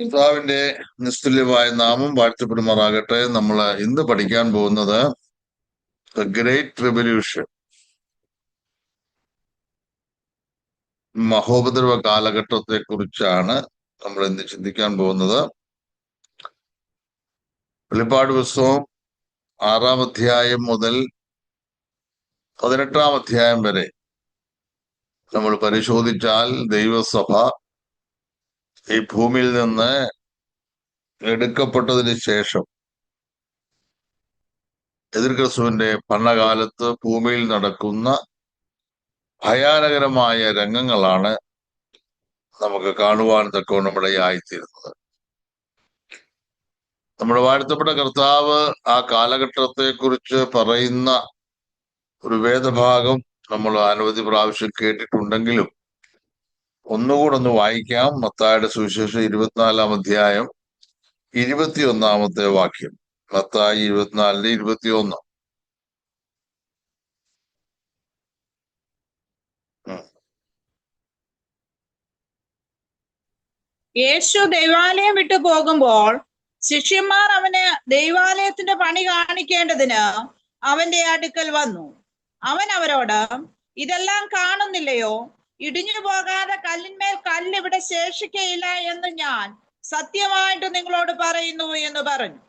കർത്താവിന്റെ നിസ്തുല്യമായ നാമം വാഴ്ത്തപ്പെടുമാറാകട്ടെ. നമ്മൾ ഇന്ന് പഠിക്കാൻ പോകുന്നത് ദ ഗ്രേറ്റ് റെവല്യൂഷൻ, മഹോപദ്രവ കാലഘട്ടത്തെ കുറിച്ചാണ് നമ്മൾ ഇന്ന് ചിന്തിക്കാൻ പോകുന്നത്. വെളിപ്പാട് പുസ്തകം 6-ാം അധ്യായം മുതൽ 18-ാം അധ്യായം വരെ നമ്മൾ പരിശോധിച്ചാൽ ദൈവസഭ ഈ ഭൂമിയിൽ നിന്ന് എടുക്കപ്പെട്ടതിന് ശേഷം എതിർ ക്രിസ്തുവിന്റെ ഭരണകാലത്ത് ഭൂമിയിൽ നടക്കുന്ന ഭയാനകരമായ രംഗങ്ങളാണ് നമുക്ക് കാണുവാൻ തക്കവണ്ണം ഇടയായിത്തീരുന്നത്. നമ്മുടെ വാഴ്ത്തപ്പെട്ട കർത്താവ് ആ കാലഘട്ടത്തെ കുറിച്ച് പറയുന്ന ഒരു വേദഭാഗം നമ്മൾ അനവധി പ്രാവശ്യം കേട്ടിട്ടുണ്ടെങ്കിലും ഒന്നുകൂടെ ഒന്ന് വായിക്കാം. മത്തായിയുടെ സുവിശേഷം 24-ാം അധ്യായം 21-ാമത്തെ വാക്യം. മത്തായി 24-21. യേശു ദൈവാലയം വിട്ടു പോകുമ്പോൾ ശിഷ്യന്മാർ അവന് ദൈവാലയത്തിന്റെ പണി കാണിക്കേണ്ടതിന് അവന്റെ അടുക്കൽ വന്നു. അവൻ അവരോട്, ഇതെല്ലാം കാണുന്നില്ലയോ? ഇടിഞ്ഞു പോകാതെ കല്ലിന്മേൽ കല്ല് ഇവിടെ ശേഷിക്കയില്ല എന്ന് ഞാൻ സത്യമായിട്ട് നിങ്ങളോട് പറയുന്നു എന്ന് പറഞ്ഞു.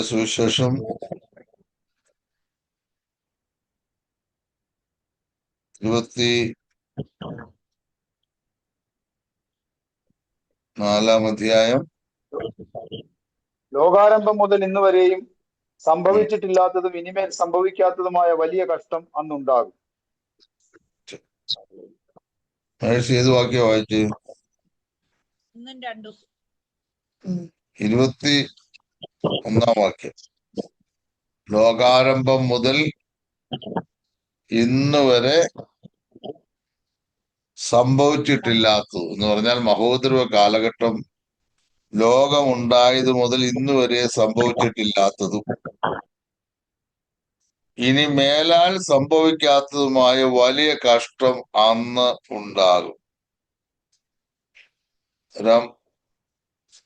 സുവിശേഷം 24-ാം അധ്യായം. ലോകാരംഭം മുതൽ ഇന്ന് വരെയും സംഭവിച്ചിട്ടില്ലാത്തതും ഇനിമേൽ സംഭവിക്കാത്തതുമായ വലിയ കഷ്ടം അന്നുണ്ടാകും. ഏത് വാക്യം വായിച്ച്? 21-ാം വാക്യം. ലോകാരംഭം മുതൽ ഇന്ന് വരെ സംഭവിച്ചിട്ടില്ലാത്തത് എന്ന് പറഞ്ഞാൽ മഹോദരവ കാലഘട്ടം ലോകമുണ്ടായത് മുതൽ ഇന്ന് വരെ സംഭവിച്ചിട്ടില്ലാത്തതും ഇനി മേലാൽ സംഭവിക്കാത്തതുമായ വലിയ കഷ്ടം അന്ന് ഉണ്ടാകും.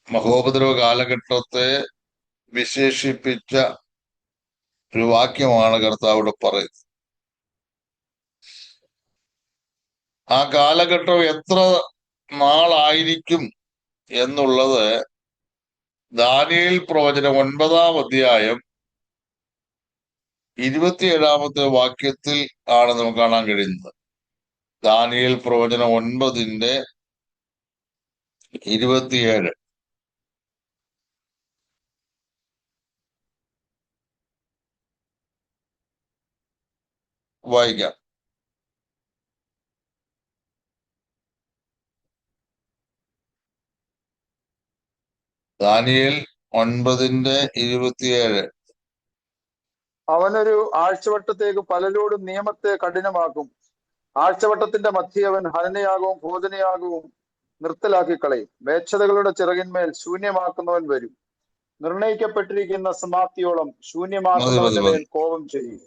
മഹോപദ്രവ കാലഘട്ടത്തെ വിശേഷിപ്പിച്ച ഒരു വാക്യമാണ് കർത്താവിടെ പറയുന്നത്. ആ കാലഘട്ടം എത്ര നാളായിരിക്കും എന്നുള്ളത് ദാനിയേൽ പ്രവചനം 9-ാം അധ്യായം 27-ാമത്തെ വാക്യത്തിൽ ആണ് നമുക്ക് കാണാൻ കഴിയുന്നത്. ദാനിയേൽ പ്രവചനം 9-27. വായിക്കാം. ദാനിയേൽ 9-27. അവനൊരു ആഴ്ചവട്ടത്തേക്ക് പലരോടും നിയമത്തെ കഠിനമാക്കും. ആഴ്ചവട്ടത്തിന്റെ മധ്യേ അവൻ ഹനനയാകവും ഭോജനയാകവും നിർത്തലാക്കി കളയും. മേച്ഛതകളുടെ ചിറകിന്മേൽ ശൂന്യമാക്കുന്നവൻ വരും. നിർണയിക്കപ്പെട്ടിരിക്കുന്ന സമാപ്തിയോളം ശൂന്യമാക്കുന്നവന്റെ മേൽ കോപം ചെയ്യും.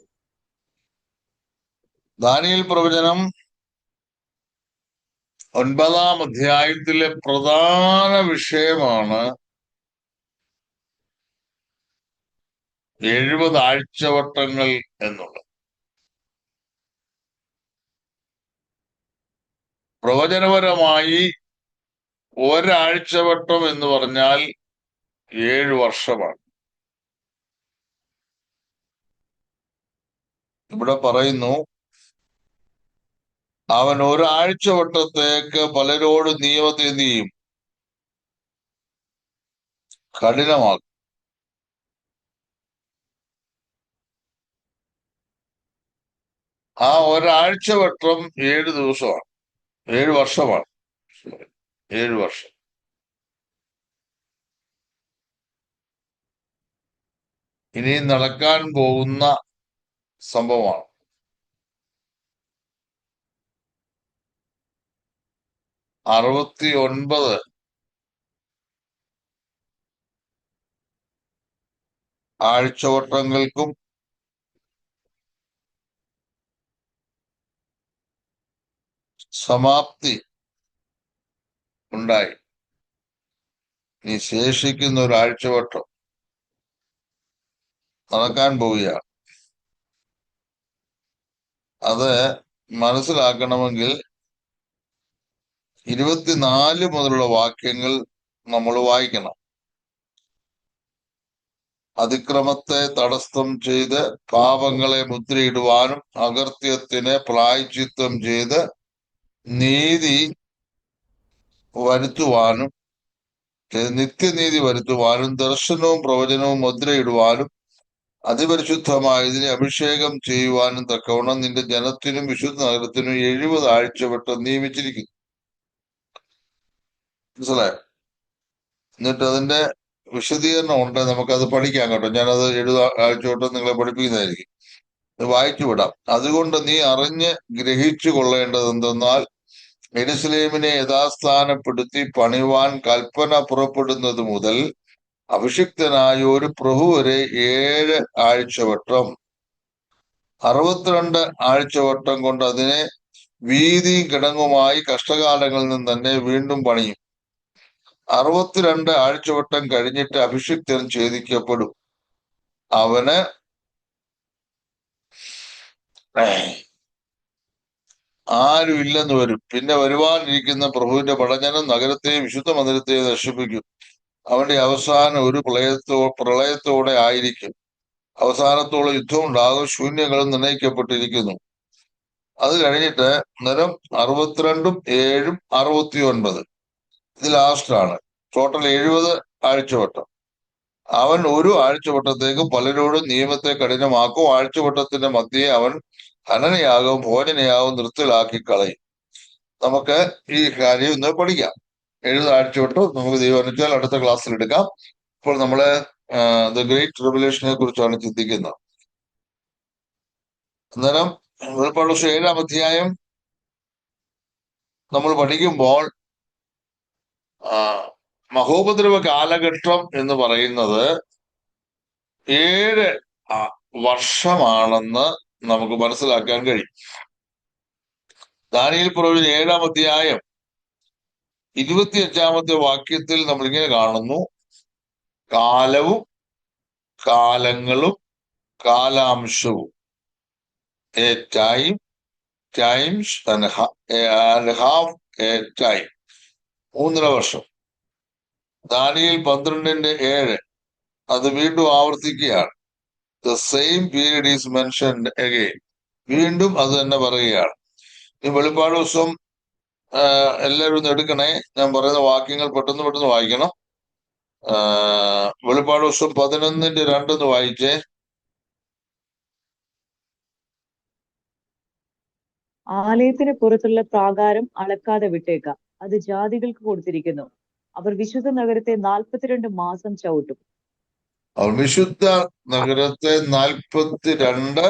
ദാനിയേൽ പ്രവചനം 9-ാം അധ്യായത്തിലെ പ്രധാന വിഷയമാണ് 70 ആഴ്ചവട്ടങ്ങൾ എന്നുള്ളത്. പ്രവചനപരമായി ഒരാഴ്ചവട്ടം എന്ന് പറഞ്ഞാൽ 7 വർഷമാണ്. ഇവിടെ പറയുന്നു, അവൻ ഒരാഴ്ചവട്ടത്തേക്ക് പലരോട് നിയമത്തെ എന്ത് ചെയ്യും? കഠിനമാക്കും. ആ ഒരാഴ്ചവട്ടം 7 ദിവസമാണ്, 7 വർഷമാണ്. 7 വർഷം. ഇനി നടക്കാൻ പോകുന്ന സംഭവമാണ്. ആഴ്ചവട്ടങ്ങൾക്കും സമാപ്തി ഉണ്ടായി. ഈ ശേഷിക്കുന്ന ഒരു ആഴ്ചവട്ടം നടക്കാൻ പോവുകയാണ്. അത് മനസ്സിലാക്കണമെങ്കിൽ 24 മുതലുള്ള വാക്യങ്ങൾ നമ്മൾ വായിക്കണം. അതിക്രമത്തെ തടസ്സം ചെയ്ത് പാപങ്ങളെ മുദ്രയിടുവാനും അകൃത്യത്തിന് പ്രായശ്ചിത്തം ചെയ്ത് നീതി വരുത്തുവാനും നിത്യനീതി വരുത്തുവാനും ദർശനവും പ്രവചനവും മുദ്രയിടുവാനും അതിപരിശുദ്ധമായതിനെ അഭിഷേകം ചെയ്യുവാനും തക്കവണ്ണം നിന്റെ ജനത്തിനും വിശുദ്ധ നഗരത്തിനും 70 ആഴ്ചവട്ടം നിയമിച്ചിരിക്കുന്നു. മനസ്സിലായോ? എന്നിട്ട് അതിന്റെ വിശദീകരണം ഉണ്ട്, നമുക്കത് പഠിക്കാം കേട്ടോ. ഞാനത് 70 ആഴ്ചവട്ടം നിങ്ങളെ പഠിപ്പിക്കുന്നതായിരിക്കും. വായിച്ചു വിടാം. അതുകൊണ്ട് നീ അറിഞ്ഞ് ഗ്രഹിച്ചു കൊള്ളേണ്ടത് എന്തെന്നാൽ യെരൂശലേമിനെ യഥാസ്ഥാനപ്പെടുത്തി പണിവാൻ കൽപ്പന പുറപ്പെടുന്നത് മുതൽ അഭിഷിക്തനായ ഒരു പ്രഭു വരെ 7 ആഴ്ചവട്ടം 62 ആഴ്ചവട്ടം കൊണ്ട് അതിനെ വീതി കിടങ്ങുമായി കഷ്ടകാലങ്ങളിൽ നിന്ന് തന്നെ വീണ്ടും പണിയും. 62 ആഴ്ചവട്ടം കഴിഞ്ഞിട്ട് അഭിഷിക്തൻ ഛേദിക്കപ്പെടും. അവന് ആരും ഇല്ലെന്ന് വരും. പിന്നെ വരുവാനിരിക്കുന്ന പ്രഭുവിന്റെ പടജ്ജനം നഗരത്തെയും വിശുദ്ധ മന്ദിരത്തെയും നശിപ്പിക്കും. അവന്റെ അവസാനം ഒരു പ്രളയത്തോടെ ആയിരിക്കും. അവസാനത്തോളം യുദ്ധം ഉണ്ടാകും. ശൂന്യങ്ങളും നിർണയിക്കപ്പെട്ടിരിക്കുന്നു. അത് കഴിഞ്ഞിട്ട് നിരം 62ഉം 7ഉം 69 ഇത് ലാസ്റ്റാണ്. ടോട്ടൽ 70 ആഴ്ചവട്ടം. അവൻ ഒരു ആഴ്ചവട്ടത്തേക്ക് പലരോടും നിയമത്തെ കഠിനമാക്കും. ആഴ്ചവട്ടത്തിന്റെ മധ്യേ അവൻ ഹനനയാകും ഭോജനയാകും നിർത്തലാക്കി കളയും. നമുക്ക് ഈ കാര്യം ഇന്ന് പഠിക്കാം. 70 ആഴ്ചവട്ടം നമുക്ക് ദൈവം അനുവദിച്ചാൽ അടുത്ത ക്ലാസ്സിൽ എടുക്കാം. ഇപ്പോൾ നമ്മള് ദ ഗ്രേറ്റ് റിവലേഷനെ കുറിച്ചാണ് ചിന്തിക്കുന്നത്. അന്നേരം വെളിപ്പാട് 7-ാം അധ്യായം നമ്മൾ പഠിക്കുമ്പോൾ മഹോപദ്രവ കാലഘട്ടം എന്ന് പറയുന്നത് 7 വർഷമാണെന്ന് നമുക്ക് മനസ്സിലാക്കാൻ കഴിയും. ദാനിയേൽ പ്രവചനം 7-ാം അധ്യായം 25-ാമത്തെ വാക്യത്തിൽ നമ്മൾ ഇങ്ങനെ കാണുന്നു: കാലവും കാലങ്ങളും കാലാംശവും, a time, times and half a time, 3.5 വർഷം. ദാനിയേൽ 12:7 അത് വീണ്ടും ആവർത്തിക്കുകയാണ്. The same period is mentioned again. വീണ്ടും അത് തന്നെ പറയുകയാണ്. ഈ വെളിപ്പാട് ദിവസം എല്ലാവരും ഒന്ന് എടുക്കണേ. ഞാൻ പറയുന്ന വാക്യങ്ങൾ പെട്ടെന്ന് വായിക്കണം. വെളിപ്പാട് ദിവസം 11:2 വായിച്ചേ. ആലയത്തിന് പുറത്തുള്ള പ്രാകാരം അളക്കാതെ വിട്ടേക്കാം, അത് ജാതികൾക്ക് കൊടുത്തിരിക്കുന്നു. അവർ വിശുദ്ധ നഗരത്തെ 42 മാസം ചവിട്ടും. അവർ വിശുദ്ധ നഗരത്തെ 42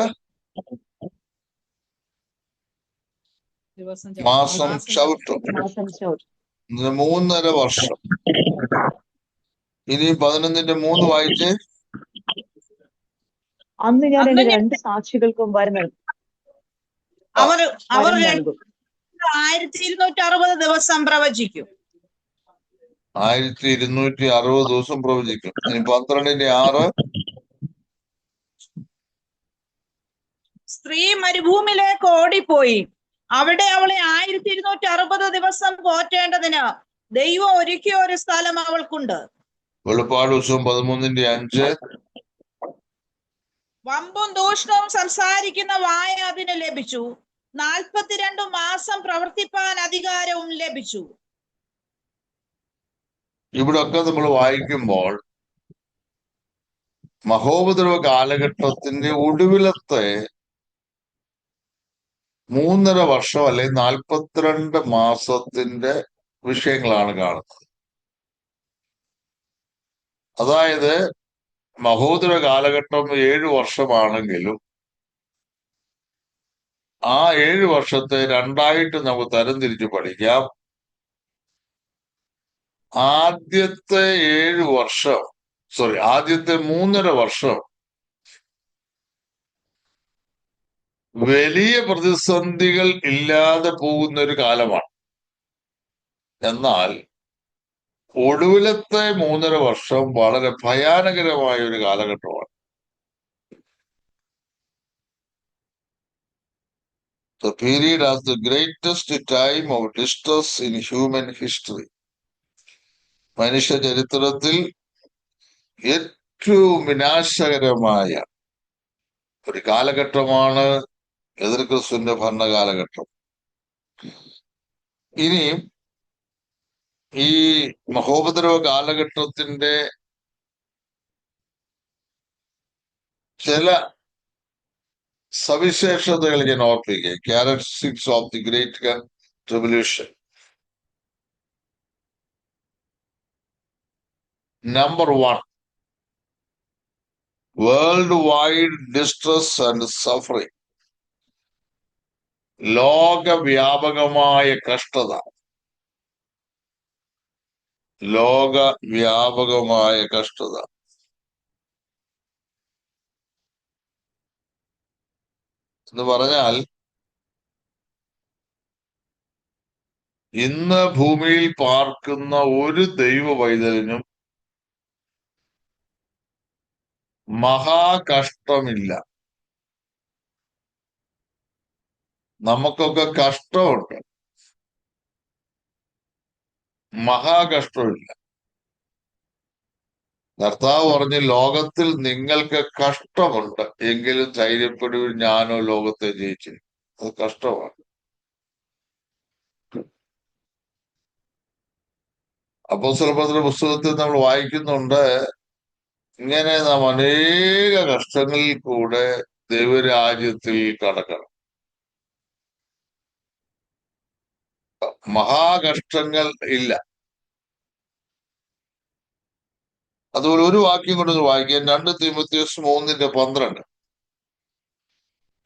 മാസം ചവിട്ടും. 3.5 വർഷം. ഇനി 11:3 വായിച്ചേ. അന്ന് ഞാൻ എന്റെ 2 സാക്ഷികൾക്കും വരം നൽകും. അവർ 1260 ദിവസം പ്രവചിക്കും. 1260 ദിവസം പ്രവചിക്കും. ഇനി 12:6 സ്ത്രീ മരുഭൂമിയിലേക്ക് ഓടിപ്പോയി. അവിടെ അവളെ 1260 ദിവസം പോറ്റേണ്ടതിന് ദൈവം ഒരുക്കിയ ഒരു സ്ഥലം അവൾക്കുണ്ട്. വെളിപ്പാട് ദിവസം 13:5 വമ്പും ദൂഷണവും സംസാരിക്കുന്ന വായ അതിന് ലഭിച്ചു. 42 മാസം പ്രവർത്തിപ്പാൻ അധികാരവും ലഭിച്ചു. ഇവിടൊക്കെ നമ്മൾ വായിക്കുമ്പോൾ മഹോപദ്രവ കാലഘട്ടത്തിന്റെ ഒടുവിലത്തെ 3.5 വർഷം അല്ലെങ്കിൽ 42 മാസത്തിന്റെ വിഷയങ്ങളാണ് കാണുന്നത്. അതായത് മഹോദര കാലഘട്ടം 7 വർഷമാണെങ്കിലും ആ 7 വർഷത്തെ രണ്ടായിട്ട് നമുക്ക് തരംതിരിച്ച് പഠിക്കാം. ആദ്യത്തെ 3.5 വർഷം വലിയ പ്രതിസന്ധികൾ ഇല്ലാതെ പോകുന്ന ഒരു കാലമാണ്. എന്നാൽ ഒടുവിലത്തെ 3.5 വർഷം വളരെ ഭയാനകരമായ ഒരു കാലഘട്ടമാണ്. The period as the greatest time of distress in human history. മനുഷ്യ ചരിത്രത്തിൽ ഏറ്റവും വിനാശകരമായ ഒരു കാലഘട്ടമാണ് എതിർ ക്രിസ്തുവിന്റെ ഭരണകാലഘട്ടം. ഇനിയും ഈ മഹോപദ്രവ കാലഘട്ടത്തിന്റെ ചില സവിശേഷതകൾ ഞാൻ ഓർപ്പിക്കുക. Characteristics of the great tribulation. Number 1, world wide distress and suffering. ലോകവ്യാപകമായ കഷ്ടത. ലോകവ്യാപകമായ കഷ്ടത എന്ന് പറഞ്ഞാൽ ഇന്ന് ഭൂമിയിൽ പാർക്കുന്ന ഒരു ദൈവ പൈതലിനും മഹാകഷ്ടമില്ല. നമുക്കൊക്കെ കഷ്ടമുണ്ട്, മഹാകഷ്ടമില്ല. കർത്താവ് പറഞ്ഞ്, ലോകത്തിൽ നിങ്ങൾക്ക് കഷ്ടമുണ്ട്, എങ്കിലും ധൈര്യപ്പെടുവിൻ, ഞാനോ ലോകത്തെ ജയിച്ചു. അത് കഷ്ടമാണ്. അപ്പോസ്തലരുടെ പുസ്തകത്തിൽ നമ്മൾ വായിക്കുന്നുണ്ട്, ഇങ്ങനെ നാം അനേക കഷ്ടങ്ങളിൽ കൂടെ ദൈവരാജ്യത്തിൽ കടക്കണം. മഹാകഷ്ടങ്ങൾ ഇല്ല. അതുപോലെ ഒരു വാക്യം കൊണ്ടൊന്ന് വായിക്കാം. 2 തീമോഥെയോസ് 3:12.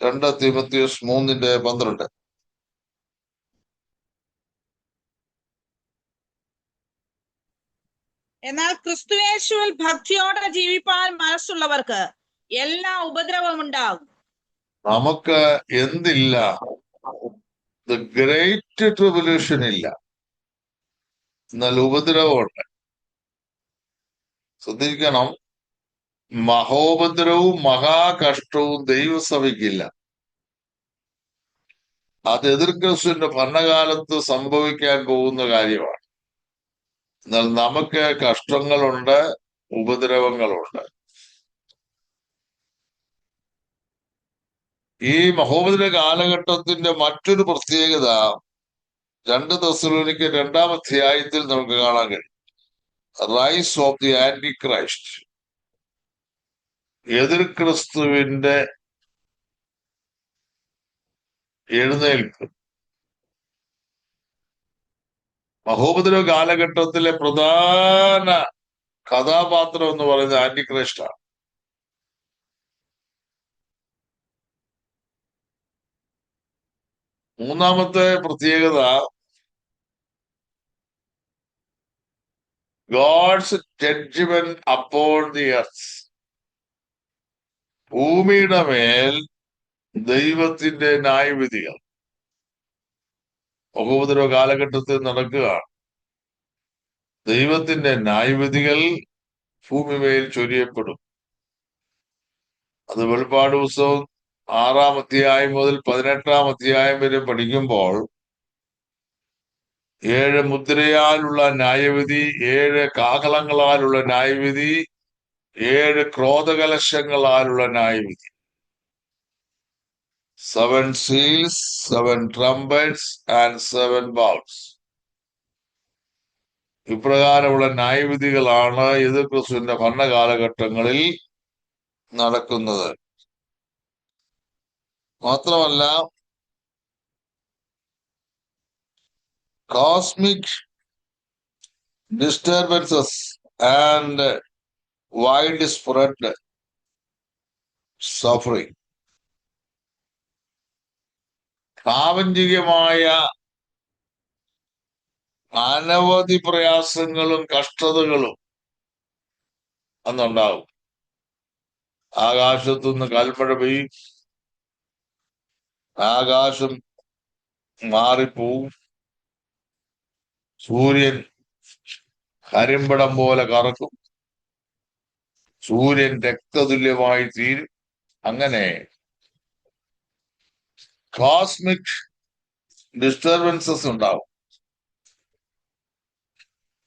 2 തീമോഥെയോസ് 3:12. എന്നാൽ ക്രിസ്തുയേശുവിൽ ഭക്തിയോടെ ജീവിപ്പാൻ മനസ്സുള്ളവർക്ക് എല്ലാ ഉപദ്രവം ഉണ്ടാകും. നമുക്ക് എന്തില്ല? ദ ഗ്രേറ്റ് ട്രിബുലേഷൻ ഇല്ല, എന്നാൽ ഉപദ്രവമുണ്ട്. ശ്രദ്ധിക്കണം, മഹോപദ്രവവും മഹാകഷ്ടവും ദൈവസഭയ്ക്കില്ല. അത് എതിർ ക്രിസ്തുവിന്റെ ഭരണകാലത്ത് സംഭവിക്കാൻ പോകുന്ന കാര്യമാണ്. എന്നാൽ നമുക്ക് കഷ്ടങ്ങളുണ്ട്, ഉപദ്രവങ്ങളുണ്ട്. ഈ മഹോപദ്രവ കാലഘട്ടത്തിന്റെ മറ്റൊരു പ്രത്യേകത 2 തെസ്സലോനിക്കർ 2-ാം അധ്യായത്തിൽ നമുക്ക് കാണാൻ കഴിയും. Rise of the antichrist. എതിർ ക്രിസ്തുവിന്റെ എഴുന്നേൽപ്പ്. മഹോപദ്രവ കാലഘട്ടത്തിലെ പ്രധാന കഥാപാത്രം എന്ന് പറയുന്നത് ആന്റി ക്രൈസ്റ്റാണ്. മൂന്നാമത്തെ പ്രത്യേകത, God's judgment upon the earth. ഭൂമിയുടെ മേൽ ദൈവത്തിന്റെ ന്യായവിധികൾ മഹോപദ്രവ കാലഘട്ടത്തിൽ നടക്കുകയാണ്. ദൈവത്തിന്റെ ന്യായവിധികൾ ഭൂമിമേൽ ചൊരിയപ്പെടും. അത് വെളിപ്പാട് പുസ്തകം 6-ാം അധ്യായം മുതൽ 18-ാം അധ്യായം വരെ പഠിക്കുമ്പോൾ 7 മുദ്രയാലുള്ള ന്യായവിധി, 7 കാഹളങ്ങളാലുള്ള ന്യായവിധി, 7 ക്രോധകലശങ്ങളാലുള്ള ന്യായവിധി, 7 seals, 7 trumpets and 7 bowls. ഇപ്രകാരമുള്ള ന്യായവിധികളാണ് എതിർ ക്രിസ്തുവിന്റെ ഭരണകാലഘട്ടങ്ങളിൽ നടക്കുന്നത്. മാത്രമല്ല, cosmic disturbances and wide spread suffering. പ്രാപഞ്ചികമായ അനവധി പ്രയാസങ്ങളും കഷ്ടതകളും അന്നുണ്ടാകും. ആകാശത്തുനിന്ന് കൽമഴ പെയ്യും, ആകാശം മാറിപ്പോവും, സൂര്യൻ കരിമ്പടം പോലെ കറക്കും, സൂര്യൻ രക്തതുല്യമായി തീരും. അങ്ങനെ കോസ്മിക് ഡിസ്റ്റർബൻസസ് ഉണ്ടാവും.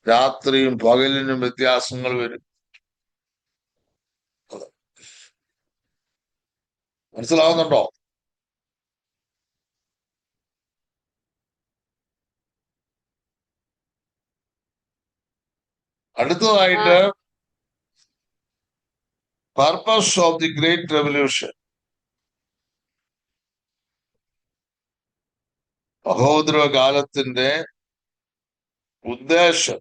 രാത്രിയും പകലിനും വ്യത്യാസങ്ങൾ വരും. മനസ്സിലാവുന്നുണ്ടോ? അടുത്തതായിട്ട് purpose of the great revolution. മഹോദര കാലത്തിന്റെ ഉദ്ദേശം.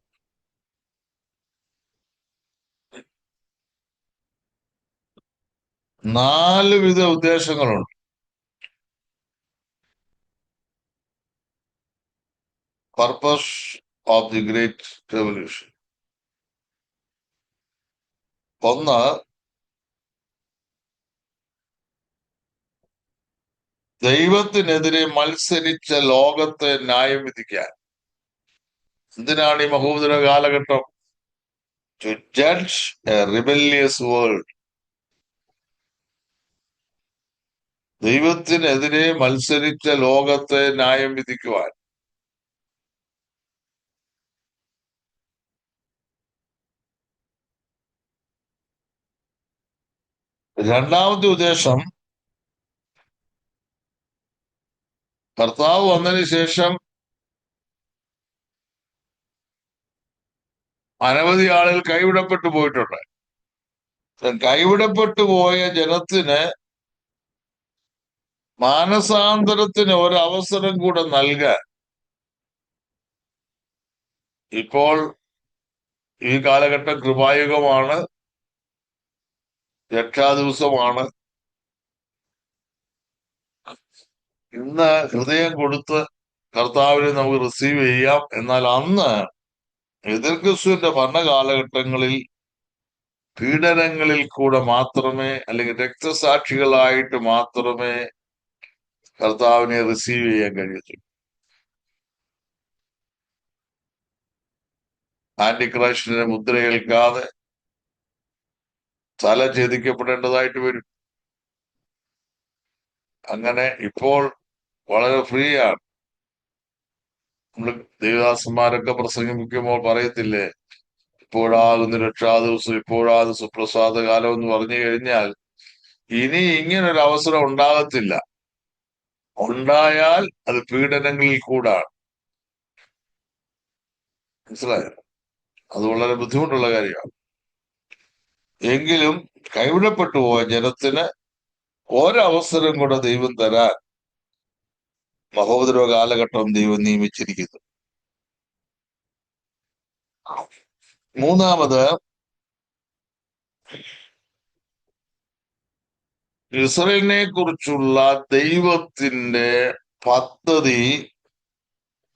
നാല് വിധ ഉദ്ദേശങ്ങളുണ്ട്. Purpose of the great revolution. ഒന്ന്, ദൈവത്തിനെതിരെ മത്സരിച്ച ലോകത്തെ ന്യായം വിധിക്കാൻ. എന്തിനാണ് ഈ മഹോദര കാലഘട്ടം? To judge a rebellious world. ദൈവത്തിനെതിരെ മത്സരിച്ച ലോകത്തെ ന്യായം വിധിക്കുവാൻ. രണ്ടാമത്തെ ഉദ്ദേശം, കർത്താവ് വന്നതിന് ശേഷം അനവധി ആളുകൾ കൈവിടപ്പെട്ടു പോയിട്ടുണ്ട്. കൈവിടപ്പെട്ടു പോയ ജനത്തിന് മാനസാന്തരത്തിന് ഒരവസരം കൂടെ നൽകാൻ ഇപ്പോൾ ഈ കാലഘട്ടം കൃപായുഗമാണ്, രക്ഷാദിവസമാണ്. ഇന്ന് ഹൃദയം കൊടുത്ത് കർത്താവിനെ നമുക്ക് റിസീവ് ചെയ്യാം. എന്നാൽ അന്ന് എതിർ ക്രിസ്തുവിന്റെ ഭരണകാലഘട്ടങ്ങളിൽ പീഡനങ്ങളിൽ കൂടെ മാത്രമേ, അല്ലെങ്കിൽ രക്തസാക്ഷികളായിട്ട് മാത്രമേ കർത്താവിനെ റിസീവ് ചെയ്യാൻ കഴിയത്തുള്ളൂ. ആന്റി ക്രൈസ്റ്റിനെ മുദ്രയേൽക്കാതെ തല ഛേദിക്കപ്പെടേണ്ടതായിട്ട് വരും. അങ്ങനെ ഇപ്പോൾ വളരെ ഫ്രീ ആണ്. നമ്മൾ ദേവദാസന്മാരൊക്കെ പ്രസംഗിക്കുമ്പോൾ പറയത്തില്ലേ, ഇപ്പോഴാകുന്ന രക്ഷാദിവസം, ഇപ്പോഴാകുന്ന സുപ്രസാദ കാലം എന്ന് പറഞ്ഞു കഴിഞ്ഞാൽ ഇനി ഇങ്ങനൊരു അവസരം ഉണ്ടാകത്തില്ല. ഉണ്ടായാൽ അത് പീഡനങ്ങളിൽ കൂടാണ്. മനസ്സിലായോ? അത് വളരെ ബുദ്ധിമുട്ടുള്ള കാര്യമാണ്. എങ്കിലും കൈവിടപ്പെട്ടു പോയ ജനത്തിന് ഒരവസരം കൂടെ ദൈവം തരാൻ മഹോദര കാലഘട്ടം ദൈവം നിയമിച്ചിരിക്കുന്നു. മൂന്നാമത്, ഇസ്രയേലിനെ കുറിച്ചുള്ള ദൈവത്തിന്റെ പദ്ധതി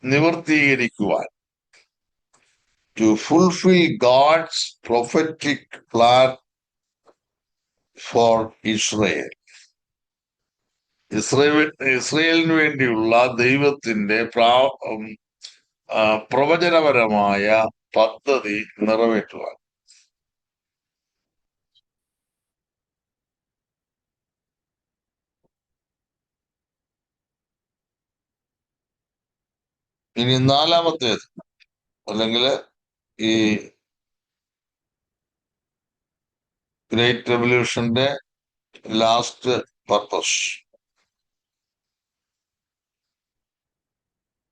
നിവർത്തീകരിക്കുവാൻ. To fulfill God's prophetic plan for Israel. ഇസ്രയേലിന് വേണ്ടിയുള്ള ദൈവത്തിന്റെ പ്രവചനപരമായ പദ്ധതി നിറവേറ്റുവാൻ. ഇനി നാലാമത്തേത്, അല്ലെങ്കിൽ ഈ ഗ്രേറ്റ് റെവല്യൂഷന്റെ ലാസ്റ്റ് പർപ്പസ്,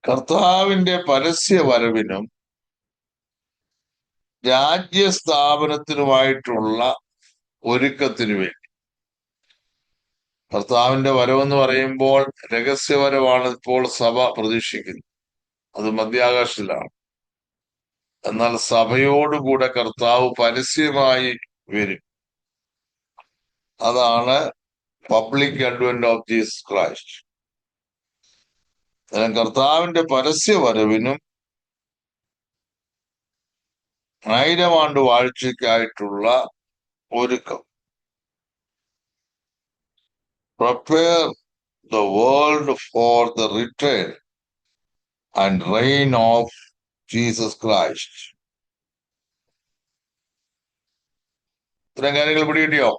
കർത്താവിന്റെ പരസ്യ വരവിനും രാജ്യസ്ഥാപനത്തിനുമായിട്ടുള്ള ഒരുക്കത്തിനു വേണ്ടി. കർത്താവിന്റെ വരവെന്ന് പറയുമ്പോൾ രഹസ്യവരവാണ് ഇപ്പോൾ സഭ പ്രതീക്ഷിക്കുന്നത്. അത് മധ്യാകാശത്തിലാണ്. എന്നാൽ സഭയോടുകൂടെ കർത്താവ് പരസ്യമായി വരും. അതാണ് public Advent of Jesus Christ. കർത്താവിന്റെ പരസ്യ വരവിനും 1000 ആണ്ട് വാഴ്ചയ്ക്കായിട്ടുള്ള ഒരുക്കം. Prepare the world for the return and reign of Jesus Christ. ഇത്തരം കാര്യങ്ങൾ പിടികിട്ടിയോ?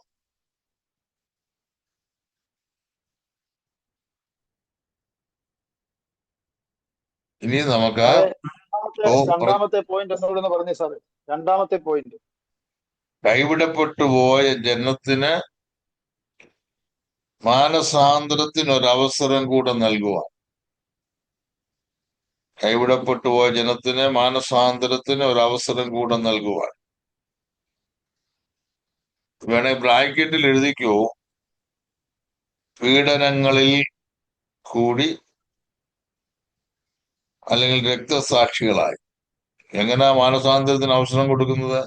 ഇനി നമുക്ക് രണ്ടാമത്തെ പോയിന്റ് എന്നോട് പറഞ്ഞു സാറ്. രണ്ടാമത്തെ പോയിന്റ്, കൈവിടപ്പെട്ടു പോയ ജനത്തിന് മാനസാന്തരത്തിന് ഒരു അവസരം കൂടെ നൽകുവാൻ. കൈവിടപ്പെട്ടു പോയ ജനത്തിന് മാനസാന്തരത്തിന് ഒരു അവസരം കൂടെ നൽകുവാൻ. വേണേ ബ്രാക്കറ്റിൽ എഴുതിക്കോ, പീഡനങ്ങളിൽ കൂടി അല്ലെങ്കിൽ രക്തസാക്ഷികളായി. എങ്ങനെയാ മാനസാന്തരത്തിന് അവസരം കൊടുക്കുന്നത്?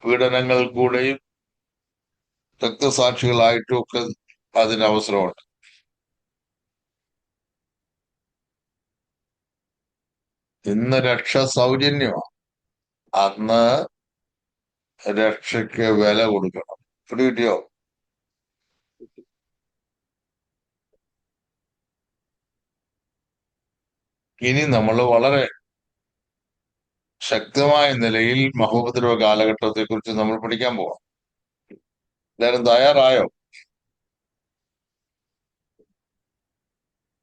പീഡനങ്ങൾ കൂടെയും രക്തസാക്ഷികളായിട്ടും ഒക്കെ അതിന് അവസരമുണ്ട്. ഇന്ന് രക്ഷ സൗജന്യമാണ്, അന്ന് രക്ഷയ്ക്ക് വില കൊടുക്കണം. പിടികിട്ടിയോ? ഇനി നമ്മൾ വളരെ ശക്തമായ നിലയിൽ മഹോപദ്രവ കാലഘട്ടത്തെ കുറിച്ച് നമ്മൾ പഠിക്കാൻ പോവാം. എല്ലാവരും തയ്യാറായോ?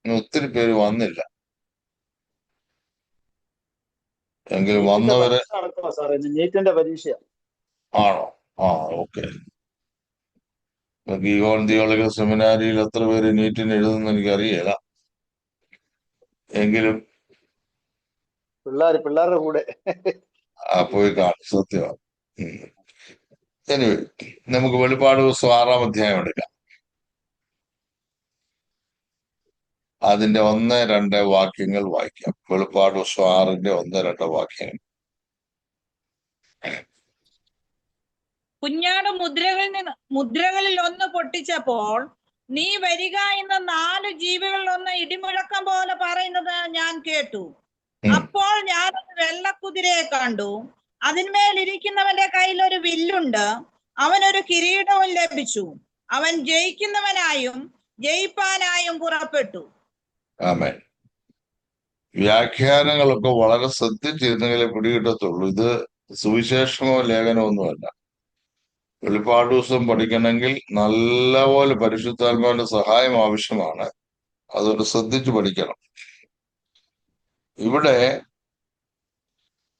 ഒത്തിരി പേര് വന്നില്ല, എങ്കിലും വന്നവര് നീറ്റിന്റെ പരീക്ഷ ആണോ? ആ, ഓക്കെ. ഗീവോൺ തിയോളജിക്കൽ സെമിനാരിയിൽ എത്ര പേര് നീറ്റിന് എഴുതുന്നു എനിക്കറിയില്ല, എങ്കിലും പിള്ളേരുടെ കൂടെ പോയി കാണും. സത്യമാണ്. എനിവേ, നമുക്ക് വെളിപ്പാട് പുസ്തകം 6-ാം അധ്യായം എടുക്കാം. അതിന്റെ 1-2 വാക്യങ്ങൾ വായിക്കാം. വെളിപ്പാട് പുസ്തകം 6-ന്റെ 1-2 വാക്യങ്ങൾ. കുഞ്ഞാട് മുദ്രകളിൽ ഒന്ന് പൊട്ടിച്ചപ്പോൾ നീ വരിക എന്ന 4 ജീവികളിൽ ഒന്ന് ഇടിമുഴക്കം പോലെ പറയുന്നത് ഞാൻ കേട്ടു. അപ്പോൾ ഞാൻ ഒരു വെള്ളക്കുതിരയെ കണ്ടു. അതിന്മേൽ ഇരിക്കുന്നവന്റെ കയ്യിൽ ഒരു വില്ലുണ്ട്. അവനൊരു കിരീടവും ലഭിച്ചു. അവൻ ജയിക്കുന്നവനായും ജയിപ്പാനായും പുറപ്പെട്ടു. ആമേൻ. വ്യാഖ്യാനങ്ങളൊക്കെ വളരെ ശ്രദ്ധിച്ചിരുന്നെങ്കിലേ പിടികിട്ടത്തുള്ളൂ. ഇത് സുവിശേഷമോ ലേഖനമോ ഒന്നുമല്ല. വെളിപ്പാട് ദിവസം പഠിക്കണമെങ്കിൽ നല്ലപോലെ പരിശുദ്ധാത്മാവിന്റെ സഹായം ആവശ്യമാണ്. അതുകൊണ്ട് ശ്രദ്ധിച്ചു പഠിക്കണം. ഇവിടെ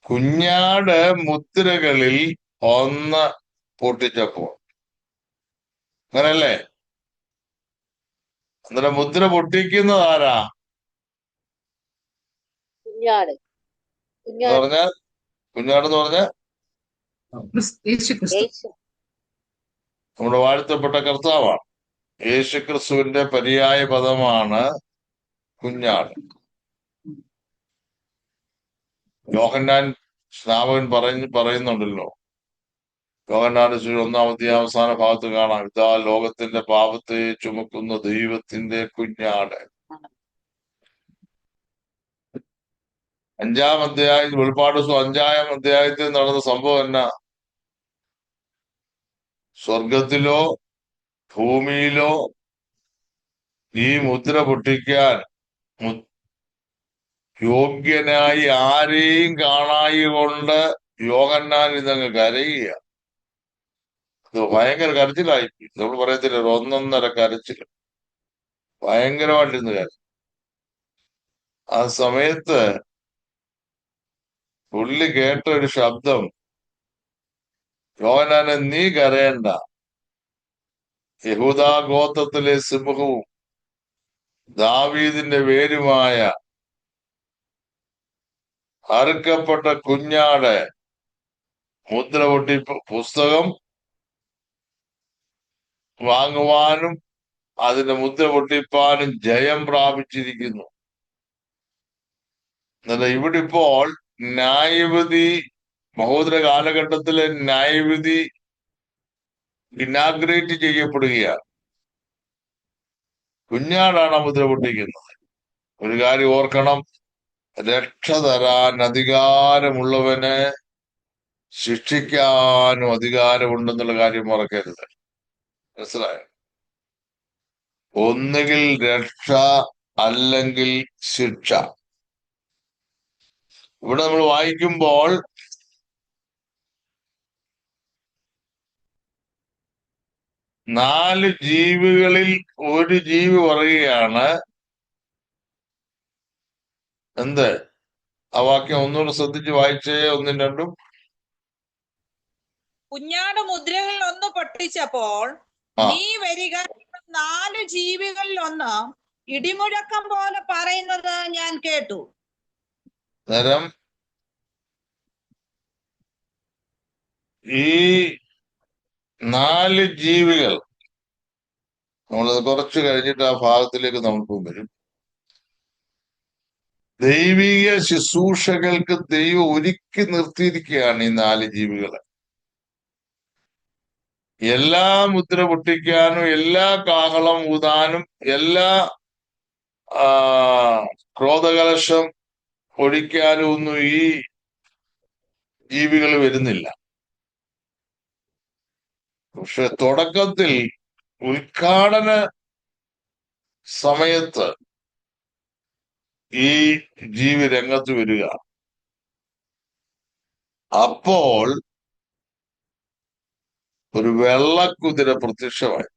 കുഞ്ഞാട് മുദ്രകളിൽ ഒന്ന് പൊട്ടിച്ചപ്പോൾ, അങ്ങനല്ലേ? അന്നേരം മുദ്ര പൊട്ടിക്കുന്നത് ആരാ? പറഞ്ഞാൽ കുഞ്ഞാടെന്ന് പറഞ്ഞാൽ നമ്മുടെ വാഴ്ത്തപ്പെട്ട കർത്താവാണ്. യേശുക്രിസ്തുവിന്റെ പര്യായ പദമാണ് കുഞ്ഞാട്. യോഹന്നാൻ സ്നാപകൻ പറയുന്നുണ്ടല്ലോ, യോഹന്നാന്റെ 1-ാം അധ്യായം അവസാന ഭാഗത്ത് കാണാം, ഇതാ ലോകത്തിന്റെ പാപത്തെ ചുമക്കുന്ന ദൈവത്തിന്റെ കുഞ്ഞാട്. 5-ാം അധ്യായം വെളിപ്പാട് 5-ാം അധ്യായത്തിൽ നടന്ന സംഭവം എന്നാ? സ്വർഗത്തിലോ ഭൂമിയിലോ ഈ മുദ്ര പൊട്ടിക്കാൻ യോഗ്യനായി ആരെയും കാണായി കൊണ്ട് യോഹന്നാൻ ഇതങ്ങ് കരയുക. അത് ഭയങ്കര കരച്ചിലായി. നമ്മൾ പറയത്തില്ല, ഒരു 1-1.5 കരച്ചിൽ, ഭയങ്കരമായിട്ടിരുന്ന് കരച്ചിൽ. ആ സമയത്ത് പുള്ളി കേട്ട ഒരു ശബ്ദം, യോഹന്നാനെ നീ കരയണ്ട, യഹൂദാ ഗോത്രത്തിലെ സിംഹവും ദാവീദിന്റെ വേരുമായ അറുക്കപ്പെട്ട കുഞ്ഞാട് മുദ്ര പൊട്ടി പുസ്തകം വാങ്ങുവാനും അതിന്റെ മുദ്ര പൊട്ടിപ്പാനും ജയം പ്രാപിച്ചിരിക്കുന്നു. എന്നാൽ ഇവിടെ ഇപ്പോൾ ന്യായവിധി, മഹോദര കാലഘട്ടത്തിലെ ന്യായവിധി ഇനാഗ്രേറ്റ് ചെയ്യപ്പെടുകയാണ്. കുഞ്ഞാടാണ് മുദ്ര പൊട്ടിക്കുന്നത്. ഒരു കാര്യം ഓർക്കണം, രക്ഷ തരാൻ അധികാരമുള്ളവന് ശിക്ഷിക്കാനും അധികാരമുണ്ടെന്നുള്ള കാര്യം മറക്കരുത്. മനസ്സിലായോ? ഒന്നുകിൽ രക്ഷ, അല്ലെങ്കിൽ ശിക്ഷ. ഇവിടെ നമ്മൾ വായിക്കുമ്പോൾ നാല് ജീവികളിൽ ഒരു ജീവി പറയുകയാണ് എന്ത്? ആ വാക്യം ഒന്നുകൂടെ ശ്രദ്ധിച്ച് വായിച്ചേ, ഒന്നും രണ്ടും. കുഞ്ഞാട് മുദ്രകളിൽ ഒന്ന് പൊട്ടിച്ചപ്പോൾ ആ. നീ വരിക, നാല് ജീവികളിൽ ഒന്ന് ഇടിമുഴക്കം പോലെ പറയുന്നത് ഞാൻ കേട്ടു. നേരം ഈ നാല് ജീവികൾ, നമ്മളത് കുറച്ച് കഴിഞ്ഞിട്ട് ആ ഭാഗത്തിലേക്ക് നമുക്ക് വരും. ദൈവിക ശുശ്രൂഷകൾക്ക് ദൈവം ഒരുക്കി നിർത്തിയിരിക്കുകയാണ് ഈ നാല് ജീവികളെ. എല്ലാ മുദ്ര പൊട്ടിക്കാനും, എല്ലാ കാഹളം ഊതാനും, എല്ലാ ക്രോധകലശം ഒഴിക്കാനും ഒന്നും ഈ ജീവികൾ വരുന്നില്ല. പക്ഷെ തുടക്കത്തിൽ ഉദ്ഘാടന സമയത്ത് ഈ ജീവി രംഗത്ത് വരിക. അപ്പോൾ ഒരു വെള്ളക്കുതിര പ്രത്യക്ഷമായി,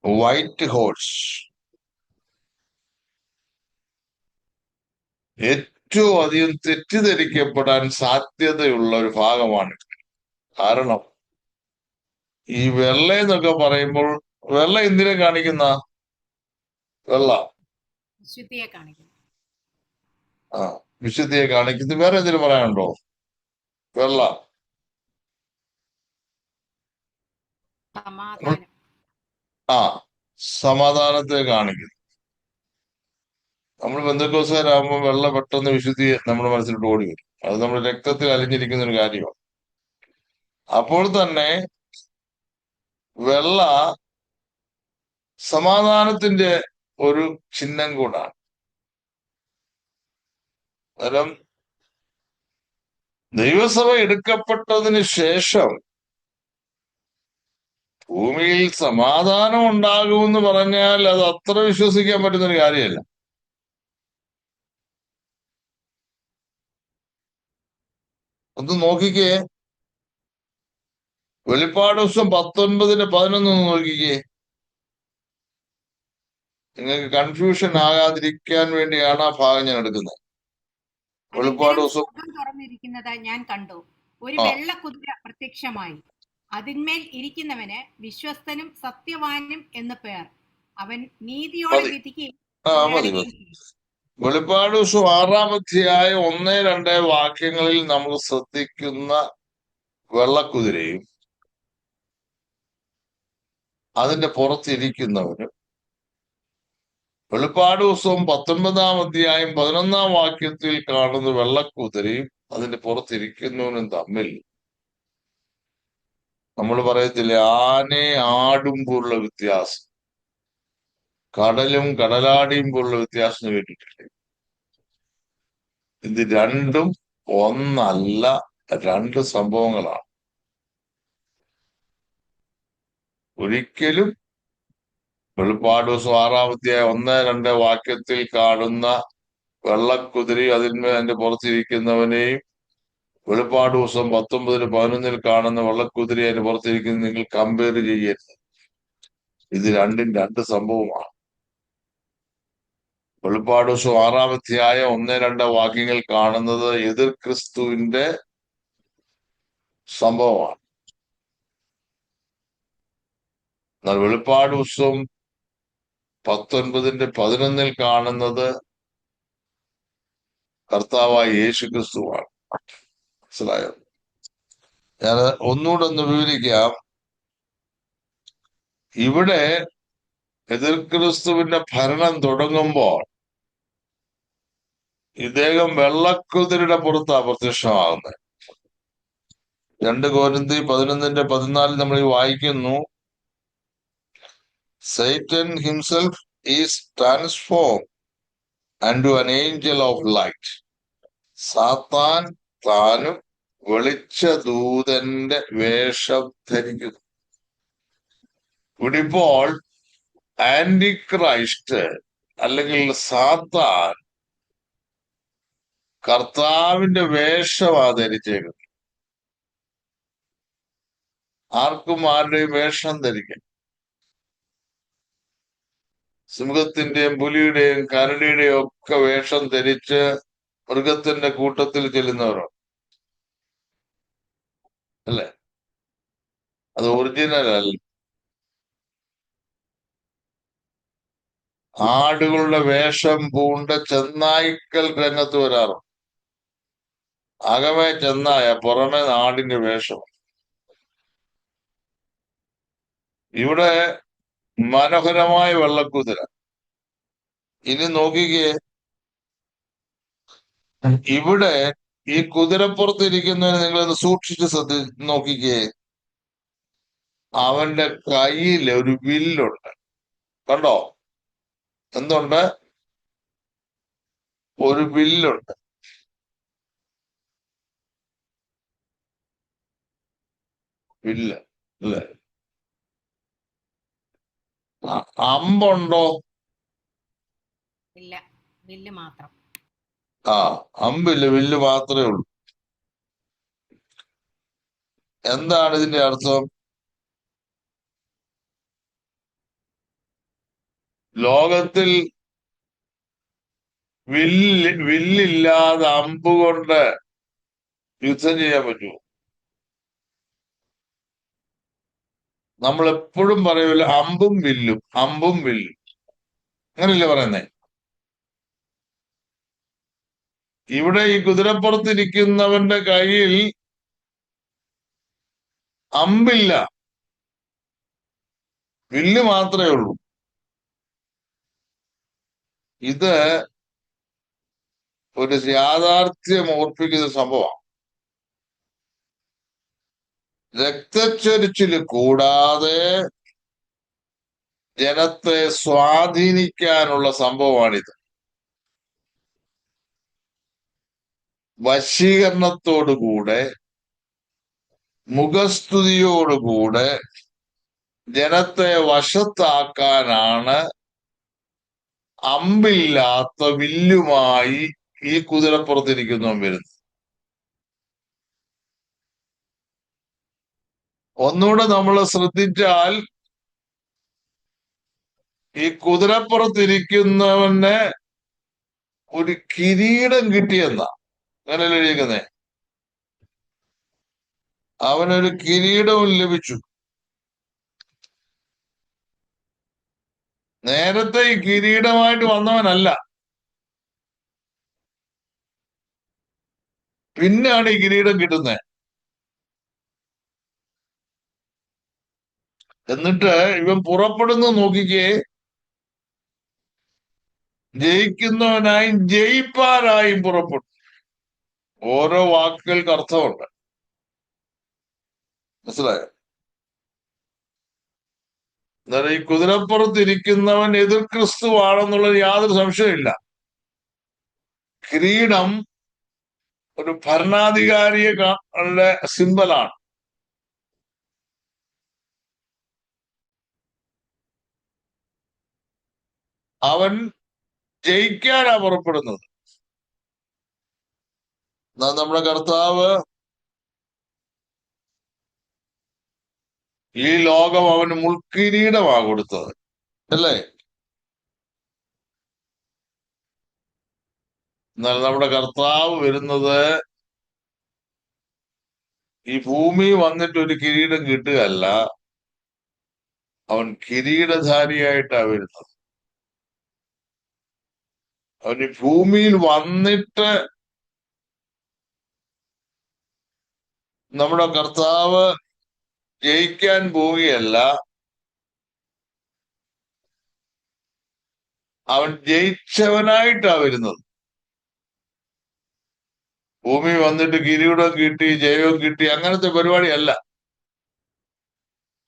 വൈറ്റ് ഹോഴ്സ്. ഏറ്റവും അധികം തെറ്റിദ്ധരിക്കപ്പെടാൻ സാധ്യതയുള്ള ഒരു ഭാഗമാണ്. കാരണം ഈ വെള്ള എന്നൊക്കെ പറയുമ്പോൾ വെള്ള എന്തിനെ കാണിക്കുന്ന? വെള്ള വിശുദ്ധിയെ കാണിക്കുന്നു. വിശുദ്ധിയെ കാണിക്കുന്നത്. വേറെ എന്തിനു പറയാനുണ്ടോ? വെള്ള സമാധാനം. സമാധാനത്തെ കാണിക്കുന്നു. നമ്മൾ ബന്ധുക്കോസുകാരാകുമ്പോൾ വെള്ള പെട്ടെന്ന് വിശുദ്ധിയെ നമ്മുടെ മനസ്സിലോട്ട് ഓടി വരും. അത് നമ്മുടെ രക്തത്തിൽ അലിഞ്ഞിരിക്കുന്ന ഒരു കാര്യമാണ്. അപ്പോൾ തന്നെ വെള്ള സമാധാനത്തിന്റെ ഒരു ചിഹ്നം കൂടാണ്. അന്നേരം ദൈവസഭ എടുക്കപ്പെട്ടതിന് ശേഷം ഭൂമിയിൽ സമാധാനം ഉണ്ടാകുമെന്ന് പറഞ്ഞാൽ അത് അത്ര വിശ്വസിക്കാൻ പറ്റുന്നൊരു കാര്യമല്ല. ഒന്ന് നോക്കിക്കേ, വെളിപ്പാട് ദിവസം 19:11 നോക്കിക്കേ. നിങ്ങൾക്ക് കൺഫ്യൂഷൻ ആകാതിരിക്കാൻ വേണ്ടിയാണ് ആ ഭാഗം ഞാൻ എടുക്കുന്നത്. വെളിപ്പാട് ദിവസം തുറന്നിരിക്കുന്നത് ഞാൻ കണ്ടു. ഒരു വെള്ള കുതിര പ്രത്യക്ഷമായി. അതിന്മേൽ ഇരിക്കുന്നവന് വിശ്വസ്തനും സത്യവാനും എന്ന് പേർ. അവൻ നീതിയോടെ വിധിക്കുകയും. വെളിപ്പാട് ദിവസം 6-ാം അധ്യായം 1-2 വാക്യങ്ങളിൽ നമ്മൾ ശ്രദ്ധിക്കുന്ന വെള്ളക്കുതിരയും അതിന്റെ പുറത്തിരിക്കുന്നവരും, വെളിപ്പാട് ദിവസവും 19-ാം അധ്യായം 11-ാം വാക്യത്തിൽ കാണുന്ന വെള്ളക്കുതിരയും അതിന്റെ പുറത്തിരിക്കുന്നവനും തമ്മിൽ നമ്മൾ പറയത്തില്ലേ, ആനയെ ആടുമ്പോഴുള്ള വ്യത്യാസം, കടലും കടലാടിയുമ്പോഴുള്ള വ്യത്യാസം കേട്ടിട്ടില്ലേ? ഇത് രണ്ടും ഒന്നല്ല, രണ്ട് സംഭവങ്ങളാണ്. ഒരിക്കലും വെളിപ്പാട് ദിവസം 6-ാം അധ്യായം 1-2 വാക്യത്തിൽ കാണുന്ന വെള്ളക്കുതിരയും അതിന്മേൽ അതിന്റെ പുറത്തിരിക്കുന്നവനെയും വെളിപ്പാട് ദിവസം 19-11 കാണുന്ന വെള്ളക്കുതിര അതിന്റെ പുറത്തിരിക്കുന്നത് നിങ്ങൾ കമ്പയർ ചെയ്യരുത്. ഇത് രണ്ടും രണ്ട് സംഭവമാണ്. വെളിപ്പാട് ദിവസം 6-ാം അധ്യായം 1-2 വാക്യങ്ങൾ കാണുന്നത് എതിർ ക്രിസ്തുവിന്റെ സംഭവമാണ്. എന്നാൽ വെളിപ്പാട് ദിവസം 19-11 കാണുന്നത് കർത്താവായ യേശു ക്രിസ്തുവാണ്. മനസ്സിലായോ? ഞാൻ ഒന്നുകൂടെ ഒന്ന് വിവരിക്കാം. ഇവിടെ എതിർ ക്രിസ്തുവിന്റെ ഭരണം തുടങ്ങുമ്പോൾ ഇദ്ദേഹം വെള്ളക്കുതിരയുടെ പുറത്താ പ്രത്യക്ഷമാകുന്നത്. 2 Corinthians 11:14 നമ്മൾ വായിക്കുന്നു, Satan himself is transformed unto an angel of light. സാത്താൻ താനും വെളിച്ചദൂതന്റെ വേഷം ധരിക്കുന്നു. ഇവിടെ ഇപ്പോൾ ആന്റി ക്രൈസ്റ്റ് അല്ലെങ്കിൽ സാത്താൻ കർത്താവിന്റെ വേഷമാ ധരിച്ചേക്കുന്നത്. ആർക്കും ആരുടെയും വേഷം ധരിക്കാം. സിംഹത്തിന്റെയും പുലിയുടെയും കരടിയുടെയും ഒക്കെ വേഷം ധരിച്ച് മൃഗത്തിന്റെ കൂട്ടത്തിൽ ചെല്ലുന്നവരാണ്, അല്ലെ? അത് ഒറിജിനൽ അല്ല. ആടുകളുടെ വേഷം പൂണ്ട ചെന്നായ്ക്കൾ രംഗത്ത് വരാറുണ്ട്. അകമേ ചെന്നായ, പുറമെ ആടിന്റെ വേഷം. ഇവിടെ മനോഹരമായ വെള്ളക്കുതിര. ഇനി നോക്കിക്കേ, ഇവിടെ ഈ കുതിരപ്പുറത്തിരിക്കുന്നതിന് നിങ്ങളൊന്ന് സൂക്ഷിച്ച് നോക്കിക്കേ. അവന്റെ കയ്യിൽ ഒരു വില്ലുണ്ട്. കണ്ടോ? എന്തുണ്ട്? ഒരു വില്ലുണ്ട്. വില്ല് അല്ലേ? അമ്പുണ്ടോ? ഇല്ല, വില്ല് മാത്രം. അമ്പില്ല, വില്ല് മാത്രമേ ഉള്ളൂ. എന്താണ് ഇതിന്റെ അർത്ഥം? ലോകത്തിൽ വില്ലില്ലാതെ അമ്പ് കൊണ്ട് യുദ്ധം ചെയ്യാൻ പറ്റുമോ? നമ്മൾ എപ്പോഴും പറയൂല അമ്പും വില്ലും, അമ്പും വില്ലും. അങ്ങനല്ലേ പറയുന്നേ? ഇവിടെ ഈ കുതിരപ്പുറത്തിരിക്കുന്നവന്റെ കയ്യിൽ അമ്പില്ല, വില്ല് മാത്രമേ ഉള്ളൂ. ഇത് ഒരു യാഥാർത്ഥ്യം ഓർപ്പിക്കുന്ന സംഭവമാണ്. രക്തച്ചൊരിച്ചില് കൂടാതെ ജനത്തെ സ്വാധീനിക്കാനുള്ള സംഭവമാണിത്. വശീകരണത്തോടുകൂടെ, മുഖസ്തുതിയോടുകൂടെ ജനത്തെ വശത്താക്കാനാണ് അമ്പില്ലാത്ത വില്ലുമായി ഈ കുതിരപ്പുറത്തിരിക്കുന്നവൻ വരുന്നത്. ഒന്നുകൂടെ നമ്മൾ ശ്രദ്ധിച്ചാൽ, ഈ കുതിരപ്പുറത്തിരിക്കുന്നവന് ഒരു കിരീടം കിട്ടിയെന്ന അങ്ങനെയല്ലേ എഴുതിയിരിക്കുന്നേ? അവനൊരു കിരീടവും ലഭിച്ചു. നേരത്തെ ഈ കിരീടമായിട്ട് വന്നവനല്ല, പിന്നെയാണ് ഈ കിരീടം കിട്ടുന്നത്. എന്നിട്ട് ഇവൻ പുറപ്പെടുന്ന നോക്കിക്കേ, ജയിക്കുന്നവനായും ജയിപ്പാനായും പുറപ്പെട്ടു. ഓരോ വാക്കുകൾക്ക് അർത്ഥമുണ്ട്, മനസ്സിലായോ? എന്നാൽ ഈ കുതിരപ്പുറത്തിരിക്കുന്നവൻ എതിർ ക്രിസ്തുവാണെന്നുള്ളത് യാതൊരു സംശയമില്ല. കിരീടം ഒരു ഭരണാധികാരിയുടെ സിമ്പലാണ്. അവൻ ജയിക്കാനാ പുറപ്പെടുന്നത്. നമ്മുടെ കർത്താവ് ഈ ലോകം അവന് മുൾക്കിരീടമാ കൊടുത്തത്, അല്ലേ? എന്നാൽ നമ്മുടെ കർത്താവ് വരുന്നത് ഈ ഭൂമി വന്നിട്ട് ഒരു കിരീടം കിട്ടുകയല്ല, അവൻ കിരീടധാരിയായിട്ടാ വരുന്നത്. അവൻ ഈ ഭൂമിയിൽ വന്നിട്ട് നമ്മുടെ കർത്താവ് ജയിക്കാൻ പോവുകയല്ല, അവൻ ജയിച്ചവനായിട്ടാ വരുന്നത്. ഭൂമി വന്നിട്ട് കിരീടം കിട്ടി, ജയവും കിട്ടി, അങ്ങനത്തെ പരിപാടിയല്ല.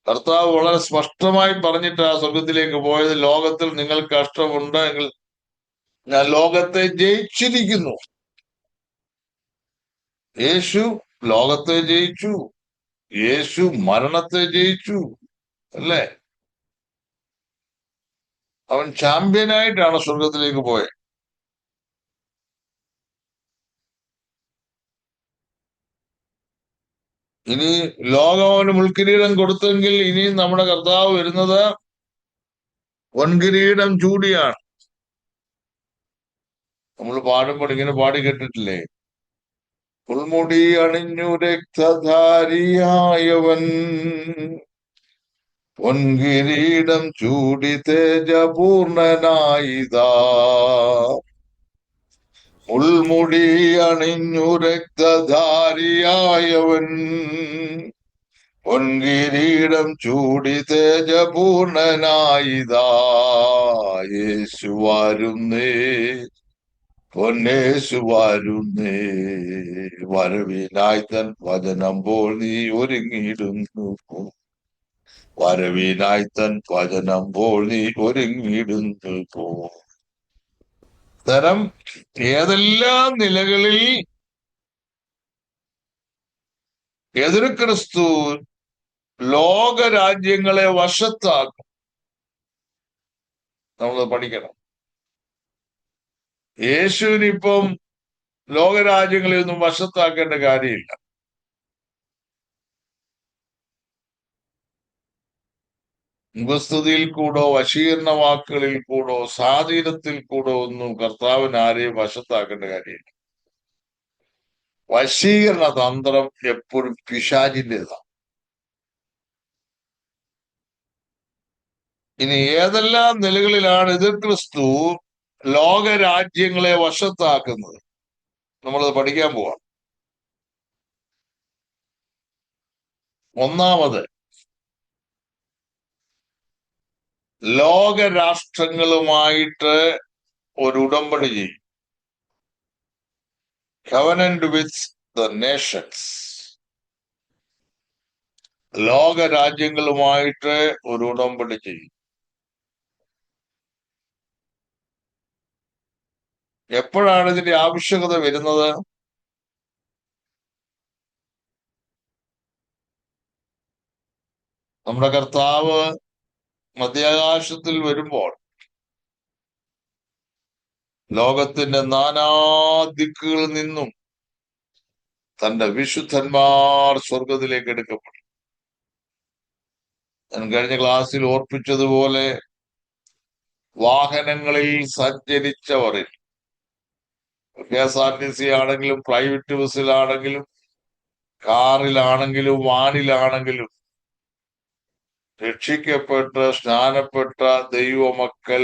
കർത്താവ് വളരെ സ്പഷ്ടമായി പറഞ്ഞിട്ട് ആ സ്വർഗത്തിലേക്ക് പോയത്, ലോകത്തിൽ നിങ്ങൾക്ക് കഷ്ടമുണ്ട് എങ്കിൽ ഞാൻ ലോകത്തെ ജയിച്ചിരിക്കുന്നു. യേശു ലോകത്തെ ജയിച്ചു, യേശു മരണത്തെ ജയിച്ചു, അല്ലേ? അവൻ ചാമ്പ്യനായിട്ടാണ് സ്വർഗത്തിലേക്ക് പോയത്. ഇനി ലോകം അവന് മുൾക്കിരീടം കൊടുത്തെങ്കിൽ ഇനി നമ്മുടെ കർത്താവ് വരുന്നത് പൊൻകിരീടം ചൂടിയാണ്. നമ്മൾ പാടുമ്പോൾ ഇങ്ങനെ പാടി കേട്ടിട്ടില്ലേ? പുൽമുടി അണിഞ്ഞു രക്തധാരിയായവൻ പൊൻകിരീടം ചൂടി തേജപൂർണനായിതാ. മുൾമുടി അണിഞ്ഞു രക്തധാരിയായവൻ പൊൻകിരീടം ചൂടി തേജപൂർണനായിതാ. യേശു വരുന്നേ, പൊന്നേശു വരുന്നേ, വരവിനായി തൻ വചനമ്പോൾ നീ ഒരുങ്ങിയിടുന്നു. വരവിനായി തൻ വചനമ്പോൾ നീ ഒരുങ്ങിയിടുന്നു പോ. തരം ഏതെല്ലാം നിലകളിൽ എതിർ ക്രിസ്തു ലോകരാജ്യങ്ങളെ വശത്താക്കും, നമ്മൾ പഠിക്കണം. യേശുവിനിപ്പം ലോകരാജ്യങ്ങളെ ഒന്നും വശത്താക്കേണ്ട കാര്യമില്ല. മുഖസ്തുതിയിൽ കൂടോ വശീകരണ വാക്കുകളിൽ കൂടോ സ്വാധീനത്തിൽ കൂടോ ഒന്നും കർത്താവിന് ആരെയും വശത്താക്കേണ്ട കാര്യമില്ല. വശീകരണ തന്ത്രം എപ്പോഴും പിശാചിൻ്റെതാണ്. ഇനി ഏതെല്ലാം നിലകളിലാണ് എതിർ ക്രിസ്തു ലോകരാജ്യങ്ങളെ വശത്താക്കുന്നത്, നമ്മളത് പഠിക്കാൻ പോവാം. ഒന്നാമത്, ലോകരാഷ്ട്രങ്ങളുമായിട്ട് ഒരു ഉടമ്പടി ചെയ്യും. covenant with the nations. ലോകരാജ്യങ്ങളുമായിട്ട് ഒരു ഉടമ്പടി ചെയ്യും. എപ്പോഴാണ് ഇതിന്റെ ആവശ്യകത വരുന്നത്? നമ്മുടെ കർത്താവ് മധ്യാകാശത്തിൽ വരുമ്പോൾ ലോകത്തിന്റെ നാനാദിക്കുകളിൽ നിന്നും തന്റെ വിശുദ്ധന്മാർ സ്വർഗത്തിലേക്ക് എടുക്കപ്പെടും. ഞാൻ കഴിഞ്ഞ ക്ലാസ്സിൽ ഓർപ്പിച്ചതുപോലെ വാഹനങ്ങളിൽ സഞ്ചരിച്ചവരിൽ, KSRTC ആണെങ്കിലും പ്രൈവറ്റ് ബസ്സിലാണെങ്കിലും കാറിലാണെങ്കിലും വാനിലാണെങ്കിലും രക്ഷിക്കപ്പെട്ട് സ്നാനപ്പെട്ട ദൈവമക്കൾ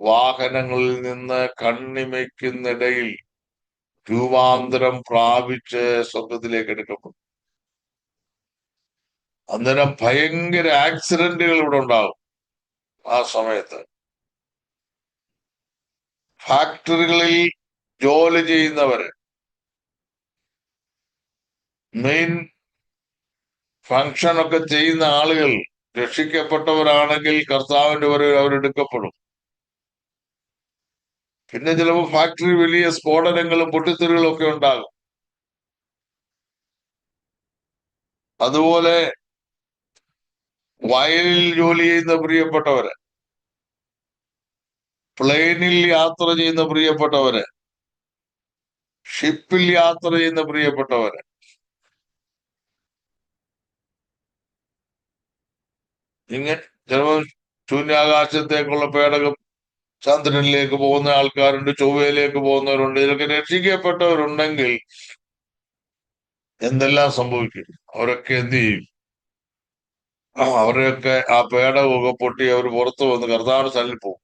വാഹനങ്ങളിൽ നിന്ന് കണ്ണിമയ്ക്കുന്നിടയിൽ രൂപാന്തരം പ്രാപിച്ച് സ്വർഗത്തിലേക്ക് എടുക്കപ്പെടും. അന്നേരം ഭയങ്കര ആക്സിഡന്റുകൾ ഇവിടെ ഉണ്ടാകും. ആ സമയത്ത് ഫാക്ടറികളിൽ ജോലി ചെയ്യുന്നവര്, മെയിൻ ഫങ്ഷൻ ഒക്കെ ചെയ്യുന്ന ആളുകൾ രക്ഷിക്കപ്പെട്ടവരാണെങ്കിൽ കർത്താവിന്റെ വരവിൽ അവരെടുക്കപ്പെടും. പിന്നെ ചിലപ്പോൾ ഫാക്ടറി വലിയ സ്ഫോടനങ്ങളും പൊട്ടിത്തെറികളും ഒക്കെ ഉണ്ടാകും. അതുപോലെ വയലിൽ ജോലി ചെയ്യുന്ന പ്രിയപ്പെട്ടവര്, പ്ലെയിനിൽ യാത്ര ചെയ്യുന്ന പ്രിയപ്പെട്ടവര്, ഷിപ്പിൽ യാത്ര ചെയ്യുന്ന പ്രിയപ്പെട്ടവര്, ഇങ്ങനെ ചിലപ്പോൾ ശൂന്യാകാശത്തേക്കുള്ള പേടകം, ചന്ദ്രനിലേക്ക് പോകുന്ന ആൾക്കാരുണ്ട്, ചൊവ്വയിലേക്ക് പോകുന്നവരുണ്ട്. ഇതൊക്കെ രക്ഷിക്കപ്പെട്ടവരുണ്ടെങ്കിൽ എന്തെല്ലാം സംഭവിക്കും? അവരൊക്കെ എന്ത് ചെയ്യും? അവരെയൊക്കെ ആ പേടകമൊക്കെ പൊട്ടി അവർ പുറത്തു വന്ന് കർത്താവിന്റെ സ്ഥലിൽ പോകും.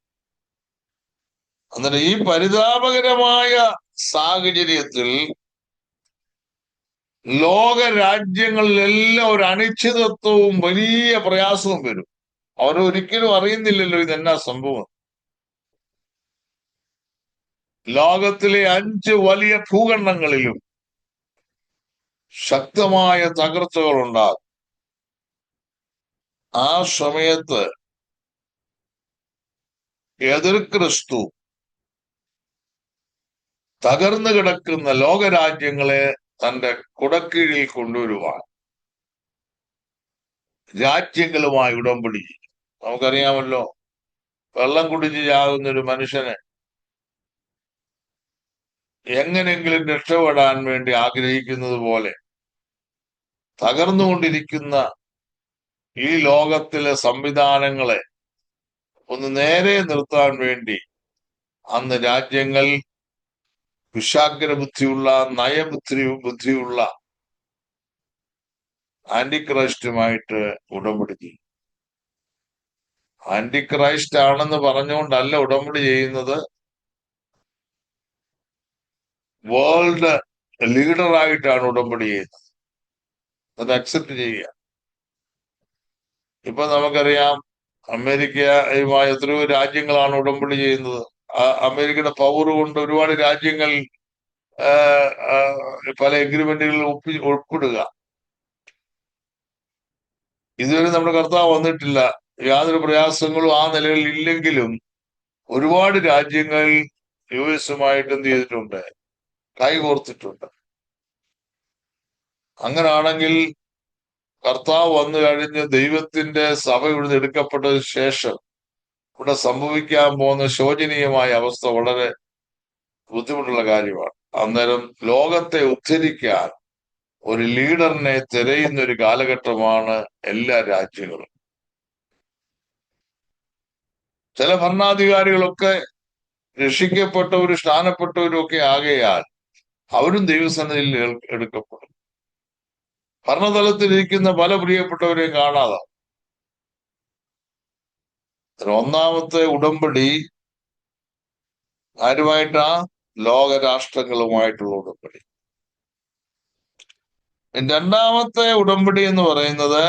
അന്നേരം ഈ പരിതാപകരമായ സാഹചര്യത്തിൽ ലോകരാജ്യങ്ങളിലെല്ലാം ഒരു അനിശ്ചിതത്വവും വലിയ പ്രയാസവും വരും. അവരൊരിക്കലും അറിയുന്നില്ലല്ലോ ഇതെന്നാ സംഭവം. ലോകത്തിലെ 5 വലിയ ഭൂഖണ്ഡങ്ങളിലും ശക്തമായ തകർച്ചകൾ ഉണ്ടാകും. ആ സമയത്ത് എതിർ ക്രിസ്തു തകർന്നു കിടക്കുന്ന ലോകരാജ്യങ്ങളെ തന്റെ കുടക്കീഴിൽ കൊണ്ടുവരുവാൻ രാജ്യങ്ങളുമായി ഉടമ്പടി. നമുക്കറിയാമല്ലോ, വെള്ളം കുടിച്ച് ചാകുന്ന ഒരു മനുഷ്യന് എങ്ങനെങ്കിലും രക്ഷപ്പെടാൻ വേണ്ടി ആഗ്രഹിക്കുന്നത് പോലെ തകർന്നുകൊണ്ടിരിക്കുന്ന ഈ ലോകത്തിലെ സംവിധാനങ്ങളെ ഒന്ന് നേരെ നിർത്താൻ വേണ്ടി അന്ന് രാജ്യങ്ങൾ കുശാഗ്ര ബുദ്ധിയുള്ള ബുദ്ധിയുള്ള ആന്റിക്രൈസ്റ്റുമായിട്ട് ഉടമ്പടി ചെയ്യും. ആന്റിക്രൈസ്റ്റ് ആണെന്ന് പറഞ്ഞുകൊണ്ടല്ല ഉടമ്പടി ചെയ്യുന്നത്, വേൾഡ് ലീഡറായിട്ടാണ് ഉടമ്പടി ചെയ്യുന്നത്. അത് അക്സെപ്റ്റ് ചെയ്യുക. ഇപ്പൊ നമുക്കറിയാം, അമേരിക്കയുമായി എത്രയോ രാജ്യങ്ങളാണ് ഉടമ്പടി ചെയ്യുന്നത്. അമേരിക്കയുടെ പവർ കൊണ്ട് ഒരുപാട് രാജ്യങ്ങൾ പല എഗ്രിമെന്റുകളിൽ ഒപ്പിടുക. ഇതുവരെ നമ്മുടെ കർത്താവ് വന്നിട്ടില്ല. യാതൊരു പ്രയാസങ്ങളും ആ നിലയിൽ ഇല്ലെങ്കിലും ഒരുപാട് രാജ്യങ്ങൾ US-ഉമായിട്ട് എന്ത് ചെയ്തിട്ടുണ്ട്? കൈകോർത്തിട്ടുണ്ട്. അങ്ങനാണെങ്കിൽ കർത്താവ് വന്നു കഴിഞ്ഞ് ദൈവത്തിന്റെ സഭ ഇവിടുന്ന് എടുക്കപ്പെട്ടതിന് ശേഷം ഇവിടെ സംഭവിക്കാൻ പോകുന്ന ശോചനീയമായ അവസ്ഥ വളരെ ബുദ്ധിമുട്ടുള്ള കാര്യമാണ്. അന്നേരം ലോകത്തെ ഉദ്ധരിക്കാൻ ഒരു ലീഡറിനെ തിരയുന്ന ഒരു കാലഘട്ടമാണ് എല്ലാ രാജ്യങ്ങളും. ചില ഭരണാധികാരികളൊക്കെ രക്ഷിക്കപ്പെട്ടവരും സ്നാനപ്പെട്ടവരും ഒക്കെ ആകയാൽ അവരും ദൈവസന്നിധിയിൽ എടുക്കപ്പെടും. ഭരണതലത്തിലിരിക്കുന്ന പല പ്രിയപ്പെട്ടവരെയും കാണാതെ. ഒന്നാമത്തെ ഉടമ്പടി ആരുമായിട്ടാ? ലോകരാഷ്ട്രങ്ങളുമായിട്ടുള്ള ഉടമ്പടി. രണ്ടാമത്തെ ഉടമ്പടി എന്ന് പറയുന്നത്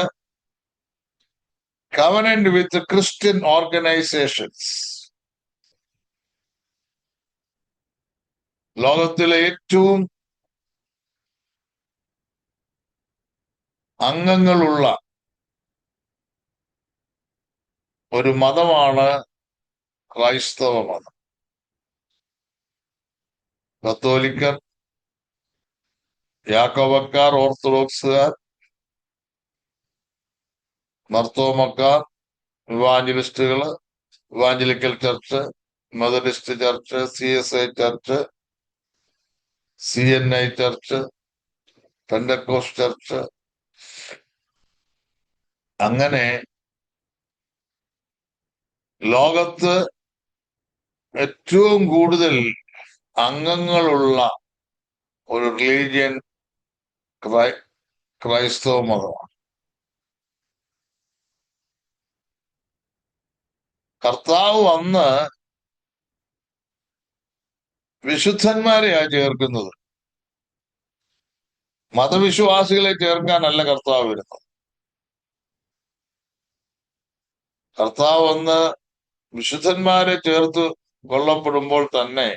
കവനന്റ് വിത്ത് ക്രിസ്ത്യൻ ഓർഗനൈസേഷൻസ്. ലോകത്തിലെ ഏറ്റവും അംഗങ്ങളുള്ള ഒരു മതമാണ് ക്രൈസ്തവ മതം. കത്തോലിക്കർ, യാക്കോബക്കാർ, ഓർത്തഡോക്സുകാർ, മർത്തോമക്കാർ, ഇവാഞ്ചലിസ്റ്റുകൾ, evangelical church, methodist church, CSI church, CNI church, Pentecost church, അങ്ങനെ ലോകത്ത് ഏറ്റവും കൂടുതൽ അംഗങ്ങളുള്ള ഒരു റിലീജിയൻ ക്രൈസ്തവ മതമാണ്. കർത്താവ് വന്ന് വിശുദ്ധന്മാരെയാ ചേർക്കുന്നത്, മതവിശ്വാസികളെ ചേർക്കാനല്ല കർത്താവ് വരുന്നത്. കർത്താവ് വന്ന് വിശുദ്ധന്മാരെ ചേർത്ത് കൊള്ളപ്പെടുമ്പോൾ തന്നെ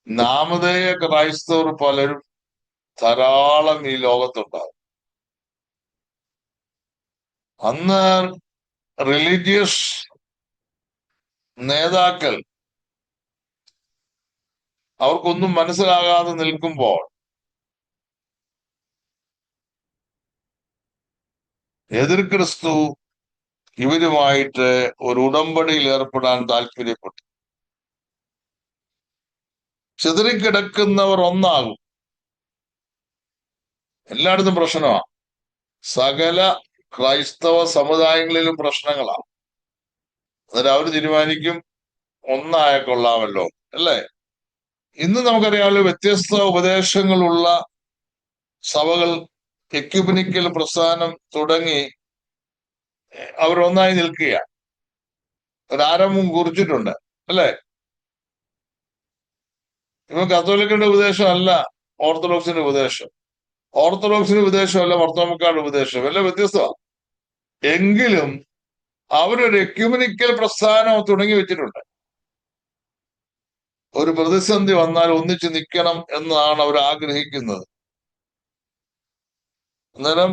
നാമധേയ ക്രൈസ്തവർ പലരും ധാരാളം ഈ ലോകത്തുണ്ടാകും. അന്ന് റിലീജിയസ് നേതാക്കൾ അവർക്കൊന്നും മനസ്സിലാകാതെ നിൽക്കുമ്പോൾ എതിർ ക്രിസ്തു ഇവരുമായിട്ട് ഒരു ഉടമ്പടിയിൽ ഏർപ്പെടാൻ താല്പര്യപ്പെട്ടു. ചിതറിക്കിടക്കുന്നവർ ഒന്നാകും. എല്ലായിടത്തും പ്രശ്നമാണ്. സകല ക്രൈസ്തവ സമുദായങ്ങളിലും പ്രശ്നങ്ങളാണ്. അന്നേരം അവർ തീരുമാനിക്കും ഒന്നായ കൊള്ളാമല്ലോ, അല്ലേ? ഇന്ന് നമുക്കറിയാമല്ലോ, വ്യത്യസ്ത ഉപദേശങ്ങളുള്ള സഭകൾ, എക്യുമെനിക്കൽ പ്രസ്ഥാനം തുടങ്ങി അവർ ഒന്നായി നിൽക്കുക. ഒരാരംഭം കുറിച്ചിട്ടുണ്ട്, അല്ലേ? ഇപ്പൊ കത്തോലിക്കന്റെ ഉപദേശമല്ല ഓർത്തഡോക്സിന്റെ ഉപദേശം, ഓർത്തഡോക്സിന്റെ ഉപദേശമല്ല മർത്തോമക്കാരുടെ ഉപദേശം, എല്ലാം വ്യത്യസ്തമാണ്. എങ്കിലും അവരൊരു എക്യുമെനിക്കൽ പ്രസ്ഥാനം തുടങ്ങി വെച്ചിട്ടുണ്ട്. ഒരു പ്രതിസന്ധി വന്നാൽ ഒന്നിച്ച് നിൽക്കണം എന്നാണ് അവർ ആഗ്രഹിക്കുന്നത്. അന്നേരം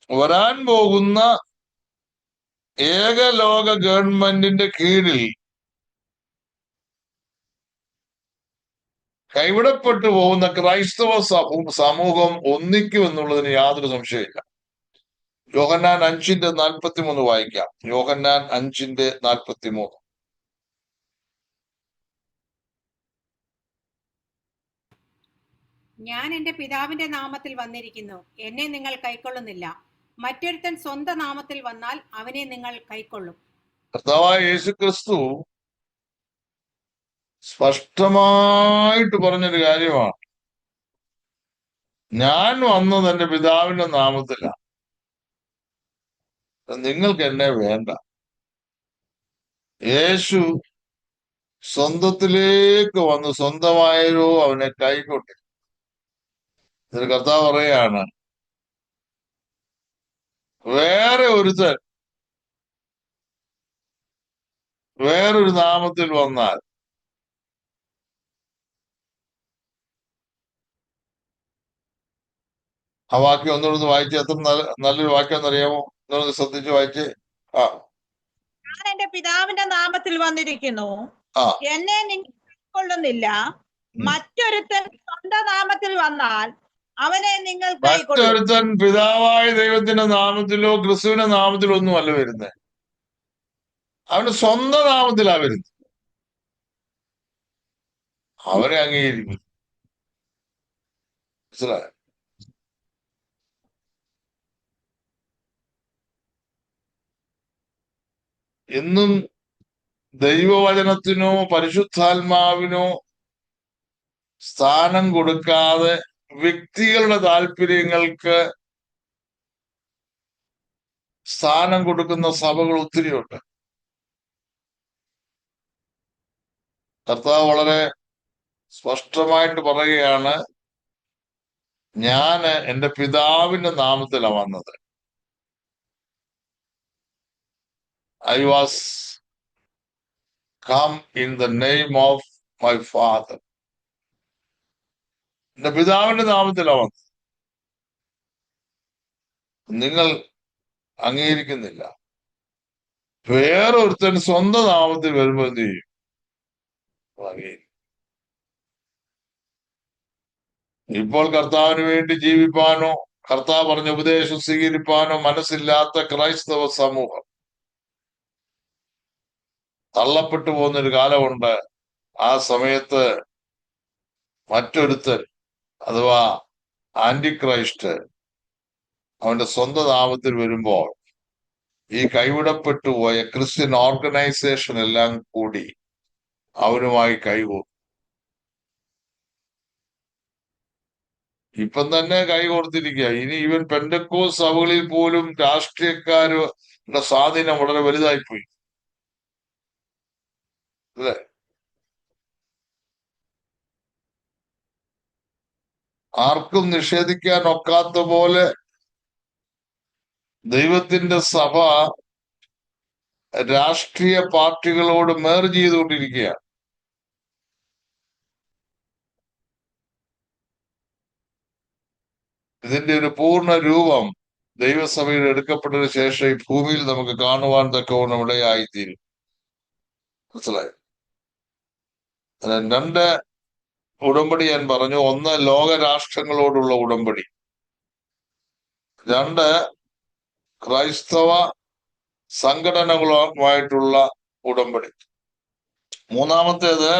വരാൻ പോകുന്ന ഏകലോക ഗവൺമെന്റിന്റെ കീഴിൽ കൈവിടപ്പെട്ടു പോകുന്ന ക്രൈസ്തവ സമൂഹം ഒന്നിക്കും എന്നുള്ളതിന് യാതൊരു സംശയമില്ല. യോഹന്നാൻ 5:43 വായിക്കാം. യോഹന്നാൻ 5:43. ഞാൻ എന്റെ പിതാവിന്റെ നാമത്തിൽ വന്നിരിക്കുന്നു, എന്നെ നിങ്ങൾ കൈക്കൊള്ളുന്നില്ല. മറ്റൊരുത്തൻ സ്വന്തം നാമത്തിൽ വന്നാൽ അവനെ നിങ്ങൾ കൈക്കൊള്ളും. കർത്താവായ യേശുക്രിസ്തു സ്പഷ്ടമായിട്ട് പറഞ്ഞൊരു കാര്യമാണ്. ഞാൻ വന്നത് എന്റെ പിതാവിന്റെ നാമത്തിലാണ്, നിങ്ങൾക്ക് എന്നെ വേണ്ട. യേശു സ്വന്തത്തിലേക്ക് വന്ന് സ്വന്തമായവരോ അവനെ കൈക്കൊണ്ടു. ഇതിൽ കർത്താവ് പറയാണ്, വേറെ ഒരുത്തൻ വേറൊരു നാമത്തിൽ വന്നാൽ ആ വാക്യം ഒന്നുകൂടെ വായിച്ച്, എത്ര നല്ലൊരു വാക്യം എന്നറിയാമോ? ഒന്നുകൂടെ ശ്രദ്ധിച്ച് വായിച്ച്. ഞാൻ എന്റെ പിതാവിന്റെ നാമത്തിൽ വന്നിരിക്കുന്നു, ആ എന്നെ നിങ്ങൾ കൈക്കൊള്ളുന്നില്ല. മറ്റൊരുത്തൻ സ്വന്തം നാമത്തിൽ വന്നാൽ അവനെ നിങ്ങൾ കൈക്കൊള്ളും. മറ്റൊരുത്തൻ പിതാവായ ദൈവത്തിന്റെ നാമത്തിലോ ക്രിസ്തുവിന്റെ നാമത്തിലോ ഒന്നും അല്ല വരുന്നത്, അവന്റെ സ്വന്തം നാമത്തിലാ വരുന്നത്. അവരെ അംഗീകരിക്കും. മനസ്സിലായോ? എന്നും ദൈവവചനത്തിനോ പരിശുദ്ധാത്മാവിനോ സ്ഥാനം കൊടുക്കാതെ വ്യക്തികളുടെ താല്പര്യങ്ങൾക്ക് സ്ഥാനം കൊടുക്കുന്ന സഭകൾ ഒത്തിരിയുണ്ട്. കർത്താവ് വളരെ സ്പഷ്ടമായിട്ട് പറയുകയാണ്, ഞാന് എന്റെ പിതാവിന്റെ നാമത്തിലാണ് വന്നത്. I was come in the name of my father. എന്റെ പിതാവിന്റെ നാമത്തിലാണ് വന്നത്. നിങ്ങൾ അംഗീകരിക്കുന്നില്ല. വേറൊരുത്തൻ സ്വന്തം നാമത്തിൽ വരുമ്പോൾ എന്ത് ചെയ്യും? അംഗീകരിക്കും. ഇപ്പോൾ കർത്താവിന് വേണ്ടി ജീവിപ്പാനോ കർത്താവ് പറഞ്ഞ ഉപദേശം സ്വീകരിപ്പാനോ മനസ്സില്ലാത്ത ക്രൈസ്തവ സമൂഹം തള്ളപ്പെട്ടു പോകുന്നൊരു കാലമുണ്ട്. ആ സമയത്ത് മറ്റൊരുത്തൻ അഥവാ ആന്റിക്രൈസ്റ്റ് അവന്റെ സ്വന്തം നാമത്തിൽ വരുമ്പോൾ ഈ കൈവിടപ്പെട്ടു പോയ ക്രിസ്ത്യൻ ഓർഗനൈസേഷൻ എല്ലാം കൂടി അവനുമായി കൈകോർക്കും. ഇപ്പം തന്നെ കൈകോർത്തിരിക്കുക. ഇനി ഈവൻ പെന്തക്കോസ്ത് സഭകളിൽ പോലും രാഷ്ട്രീയക്കാരുടെ സ്വാധീനം വളരെ വലുതായിപ്പോയി, അല്ലേ? ആർക്കും നിഷേധിക്കാൻ ഒക്കാത്ത പോലെ ദൈവത്തിന്റെ സഭ രാഷ്ട്രീയ പാർട്ടികളോട് മേർജ് ചെയ്തുകൊണ്ടിരിക്കുകയാണ്. ഇതിന്റെ ഒരു പൂർണ്ണ രൂപം ദൈവസഭയിൽ എടുക്കപ്പെട്ടതിന് ശേഷം ഈ ഭൂമിയിൽ നമുക്ക് കാണുവാൻ തക്കവണ്ണം ഇടയായിത്തീരും. മനസ്സിലായി? രണ്ട് ഉടമ്പടി ഞാൻ പറഞ്ഞു. ഒന്ന്, ലോകരാഷ്ട്രങ്ങളോടുള്ള ഉടമ്പടി. രണ്ട്, ക്രൈസ്തവ സംഘടനകളുമായിട്ടുള്ള ഉടമ്പടി. മൂന്നാമത്തേത്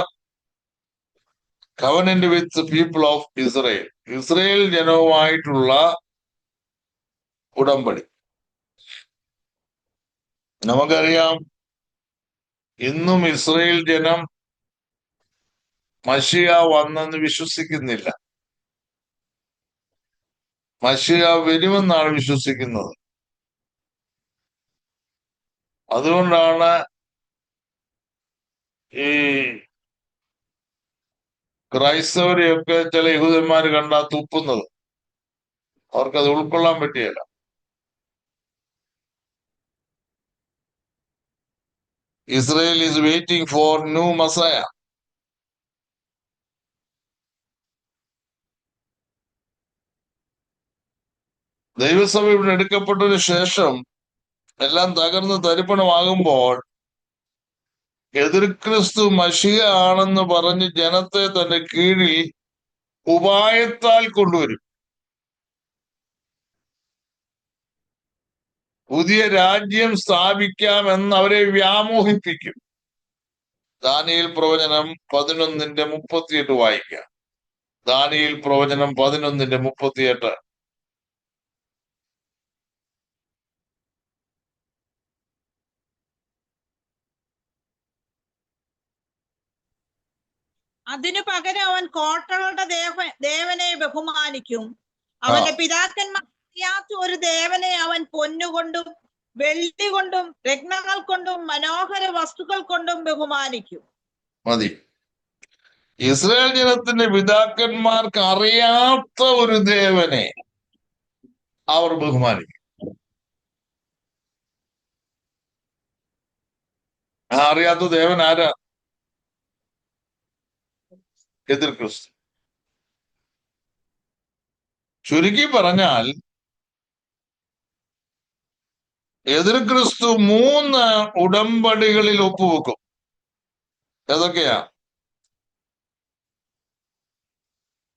covenant with people of Israel, Israel ജനവുമായിട്ടുള്ള ഉടമ്പടി. നമുക്കറിയാം, ഇന്നും ഇസ്രയേൽ ജനം മശിയ വന്നെന്ന് വിശ്വസിക്കുന്നില്ല. മശിയ വരുമെന്നാണ് വിശ്വസിക്കുന്നത്. അതുകൊണ്ടാണ് ഈ ക്രൈസ്തവരെയൊക്കെ ചില യഹൂദന്മാർ കണ്ടാ തുപ്പുന്നത്. അവർക്കത് ഉൾക്കൊള്ളാൻ പറ്റിയല്ല. Israel is waiting for new മസായ. ദൈവസഭ ഇവിടെ എടുക്കപ്പെട്ടതിന് ശേഷം എല്ലാം തകർന്ന് തരിപ്പണമാകുമ്പോൾ എതിർ ക്രിസ്തു മശിയ ആണെന്ന് പറഞ്ഞ് ജനത്തെ തന്റെ കീഴിൽ ഉപായത്താൽ കൊണ്ടുവരും. പുതിയ രാജ്യം സ്ഥാപിക്കാമെന്ന് അവരെ വ്യാമോഹിപ്പിക്കും. ദാനിയേൽ പ്രവചനം 11:38 വായിക്കാം. ദാനിയേൽ പ്രവചനം 11:38. അതിനു പകരം അവൻ കോട്ടകളുടെ ദേവനെ ബഹുമാനിക്കും. അവന്റെ പിതാക്കന്മാർ അറിയാത്ത ഒരു ദേവനെ അവൻ പൊന്നുകൊണ്ടും വെള്ളി കൊണ്ടും രത്നങ്ങൾ കൊണ്ടും മനോഹര വസ്തുക്കൾ കൊണ്ടും ബഹുമാനിക്കും. മതി. ഇസ്രായേൽ ജനത്തിന്റെ പിതാക്കന്മാർക്ക് അറിയാത്ത ഒരു ദേവനെ അവർ ബഹുമാനിക്കും. ആ അറിയാത്ത ദേവൻ ആരാ? എതിർ ക്രിസ്തു. ചുരുക്കി പറഞ്ഞാൽ എതിർ ക്രിസ്തു 3 ഉടമ്പടികളിൽ ഒപ്പുവെക്കും. ഏതൊക്കെയാ?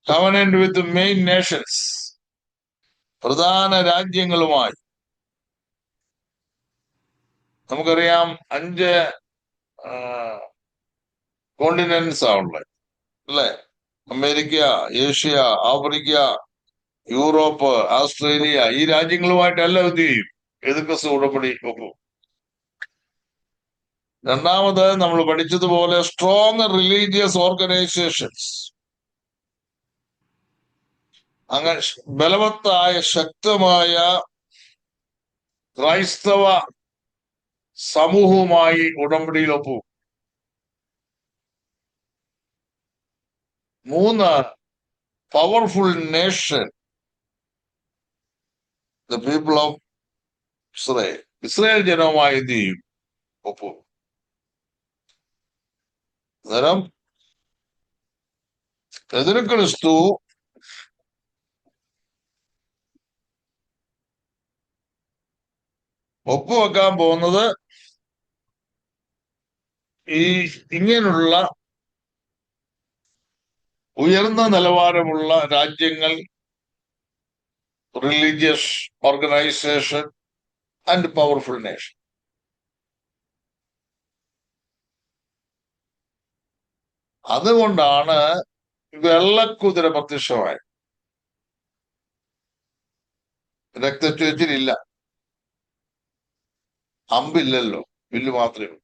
കവനന്റ് വിത്ത് മെയിൻ നേഷൻസ്, പ്രധാന രാജ്യങ്ങളുമായി. നമുക്കറിയാം 5 കോണ്ടിനെന്റ്സ് ആണുള്ളത്, അല്ലെ? America, Asia, Africa, Europe, Australia. ഈ രാജ്യങ്ങളുമായിട്ടെല്ലാം എന്ത് ചെയ്യും? എതിർ ക്രിസ്തു ഉടമ്പടി ഒപ്പും. രണ്ടാമത് നമ്മൾ പഠിച്ചതുപോലെ സ്ട്രോങ് റിലീജിയസ് ഓർഗനൈസേഷൻസ്, അങ്ങനെ ബലവത്തായ ശക്തമായ ക്രൈസ്തവ സമൂഹവുമായി ഉടമ്പടിയിൽ ഒപ്പും. 3 powerful nation, the people of Israel, Israel ജനവുമായി എന്ത് ചെയ്യും? ഒപ്പും. അന്നേരം എതിർ ക്രിസ്തു ഒപ്പുവെക്കാൻ പോകുന്നത് ഇങ്ങനെയുള്ള ഉയർന്ന നിലവാരമുള്ള രാജ്യങ്ങൾ, religious organisation and powerful nation. അതുകൊണ്ടാണ് വെള്ളക്കുതിര പ്രത്യക്ഷമായത്. രക്തച്ചൊരിച്ചിലില്ല, അമ്പില്ലല്ലോ, വില്ല് മാത്രമേ ഉള്ളൂ.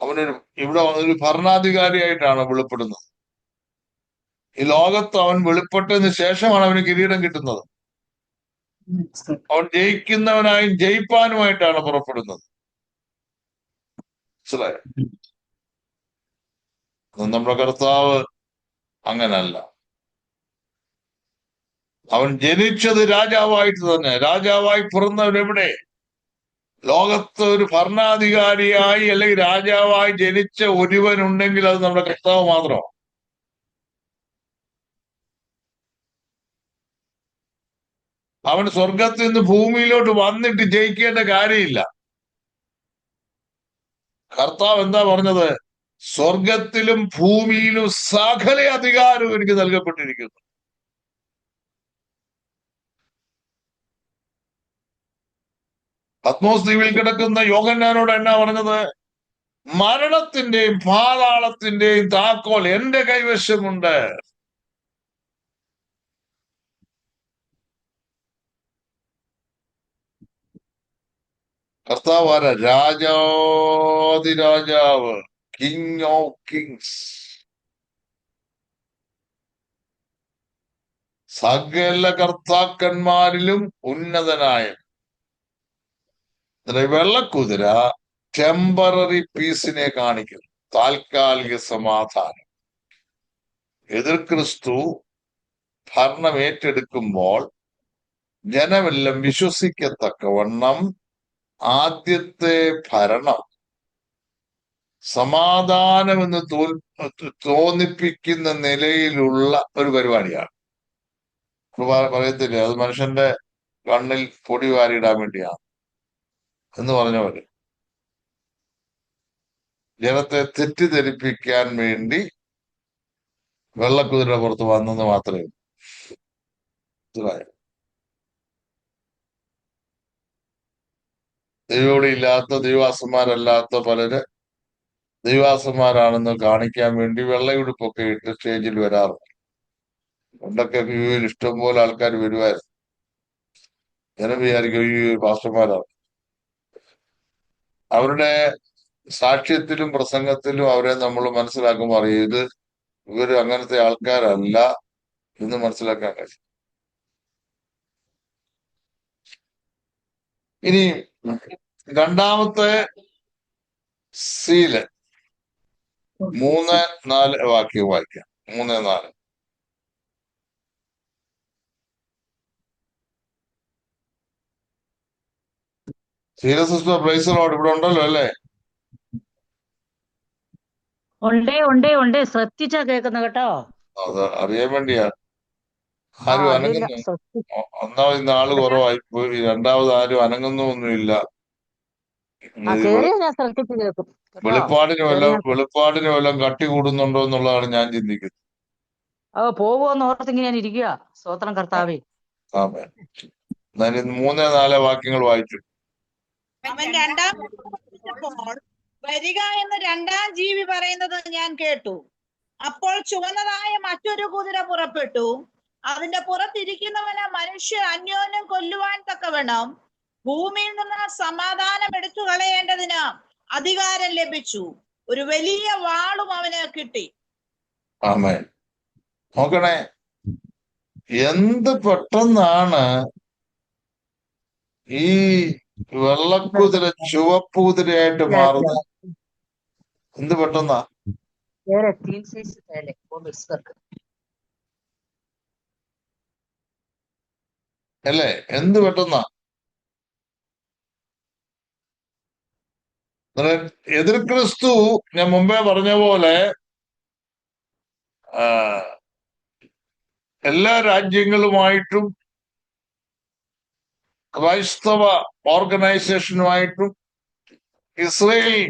അവനൊരു ഇവിടെ ഒരു ഭരണാധികാരിയായിട്ടാണ് വെളിപ്പെടുന്നത്. ഈ ലോകത്ത് അവൻ വെളിപ്പെട്ടതിന് ശേഷമാണ് അവന് കിരീടം കിട്ടുന്നത്. അവൻ ജയിക്കുന്നവനായും ജയിപ്പാനുമായിട്ടാണ് പുറപ്പെടുന്നത്. മനസ്സിലായോ? നമ്മുടെ കർത്താവ് അങ്ങനല്ല. അവൻ ജനിച്ചത് രാജാവായിട്ട് തന്നെ. രാജാവായി പിറന്നവൻ എവിടെ? ലോകത്ത് ഒരു ഭരണാധികാരിയായി അല്ലെങ്കിൽ രാജാവായി ജനിച്ച ഒരുവനുണ്ടെങ്കിൽ അത് നമ്മുടെ കർത്താവ് മാത്രമാണ്. അവൻ സ്വർഗത്തിൽ നിന്ന് ഭൂമിയിലോട്ട് വന്നിട്ട് ജയിക്കേണ്ട കാര്യമില്ല. കർത്താവ് എന്താ പറഞ്ഞത്? സ്വർഗത്തിലും ഭൂമിയിലും സകല അധികാരവും എനിക്ക് നൽകപ്പെട്ടിരിക്കുന്നു. പത്മോസ് ദ്വീപിൽ കിടക്കുന്ന യോഹന്നാനോട് എന്നാ പറഞ്ഞത്? മരണത്തിന്റെയും പാതാളത്തിന്റെയും താക്കോൽ എന്റെ കൈവശമുണ്ട്. കർത്താവ് ആരാ? രാജാതിരാജാവ്, കിങ് ഓഫ് കിങ്സ്. സകല കർത്താക്കന്മാരിലും ഉന്നതനായ. വെള്ളക്കുതിര ടെമ്പററി പീസിനെ കാണിക്കുന്നു, താൽക്കാലിക സമാധാനം. എതിർ ക്രിസ്തു ഭരണം ഏറ്റെടുക്കുമ്പോൾ ജനമെല്ലാം വിശ്വസിക്കത്തക്കവണ്ണം ആദ്യത്തെ ഭരണം സമാധാനമെന്ന് തോന്നിപ്പിക്കുന്ന നിലയിലുള്ള ഒരു പരിപാടിയാണ്. പറയത്തില്ലേ, അത് മനുഷ്യന്റെ കണ്ണിൽ പൊടി വാരിയിടാൻ വേണ്ടിയാണ് എന്ന് പറഞ്ഞ പോലെ ജനത്തെ തെറ്റിദ്ധരിപ്പിക്കാൻ വേണ്ടി വെള്ളക്കുതിര പുറത്ത് വന്നെന്ന് മാത്രമേ ഉള്ളൂ. ദൈവവിളി ഇല്ലാത്ത ദൈവാസന്മാരല്ലാത്ത പലര് ദൈവാസന്മാരാണെന്ന് കാണിക്കാൻ വേണ്ടി വെള്ളയുടുപ്പൊക്കെ ഇട്ട് സ്റ്റേജിൽ വരാറുണ്ട്. പണ്ടൊക്കെ വ്യൂവിൽ ഇഷ്ടംപോലെ ആൾക്കാർ വരുമായിരുന്നു. ജനം വിചാരിക്കും ഈ പാസ്റ്റർമാരാണ്. അവരുടെ സാക്ഷ്യത്തിലും പ്രസംഗത്തിലും അവരെ നമ്മൾ മനസ്സിലാക്കുമ്പോൾ അറിയും ഇവര് അങ്ങനത്തെ ആൾക്കാരല്ല എന്ന് മനസ്സിലാക്കാൻ കഴിയും. ഇനി രണ്ടാമത്തെ സീല് 3-4 വാക്യം വായിക്കാം. 3-4. സീല സിസ്റ്റർ പ്രൈസലോട് ഇവിടെ ഉണ്ടല്ലോ അല്ലേ? ഉണ്ട് ശ്രദ്ധിച്ചാ കേൾക്കുന്ന കേട്ടോ. അത് അറിയാൻ വേണ്ടിയാ. ആരും അല്ലില്ല അനങ്ങുന്നു. ഒന്നാമത് ഇന്ന് ആള് കുറവായി പോയി. രണ്ടാമത് ആരും അനങ്ങുന്നൊന്നുമില്ല. കേറിയ ഞാൻ ശ്രദ്ധിച്ച് കേൾക്കും കേട്ടോ. വെളിപ്പാടിന് വല്ലതും കട്ടി കൂടുന്നുണ്ടോ എന്നുള്ളതാണ് ഞാൻ ചിന്തിക്കുന്നത്. പോകുമെന്ന് ഓർത്തിങ്ങനെ ഞാൻ ഇരിക്കുക. സ്തോത്രം കർത്താവേ. ആമേൻ. എന്നാലും 3-4 വാക്യങ്ങൾ വായിച്ചു. അവൻ രണ്ടാം അപ്പോൾ വരിക എന്ന് രണ്ടാം ജീവി പറയുന്നത് ഞാൻ കേട്ടു. അപ്പോൾ ചുവന്നതായ മറ്റൊരു കുതിര പുറപ്പെട്ടു. അതിന്റെ പുറത്തിരിക്കുന്നവന് മനുഷ്യർ അന്യോന്യം കൊല്ലുവാൻ തക്കവണ്ണം ഭൂമിയിൽ നിന്ന് സമാധാനം എടുത്തു കളയേണ്ടതിന് അധികാരം ലഭിച്ചു. ഒരു വലിയ വാളും അവന് കിട്ടി. ആമേൻ. നോക്കണേ, എന്ത് പെട്ടെന്നാണ് ഈ വെള്ളക്കുതിര ചുവപ്പ് കുതിരയായിട്ട് മാറുന്നത്. എന്ത് പെട്ടെന്നാ അല്ലേ? എന്ത് പെട്ടെന്നാ. എതിർ ക്രിസ്തു ഞാൻ മുമ്പേ പറഞ്ഞ പോലെ എല്ലാ രാജ്യങ്ങളുമായിട്ടും ക്രൈസ്തവ ഓർഗനൈസേഷനുമായിട്ടും ഇസ്രയേൽ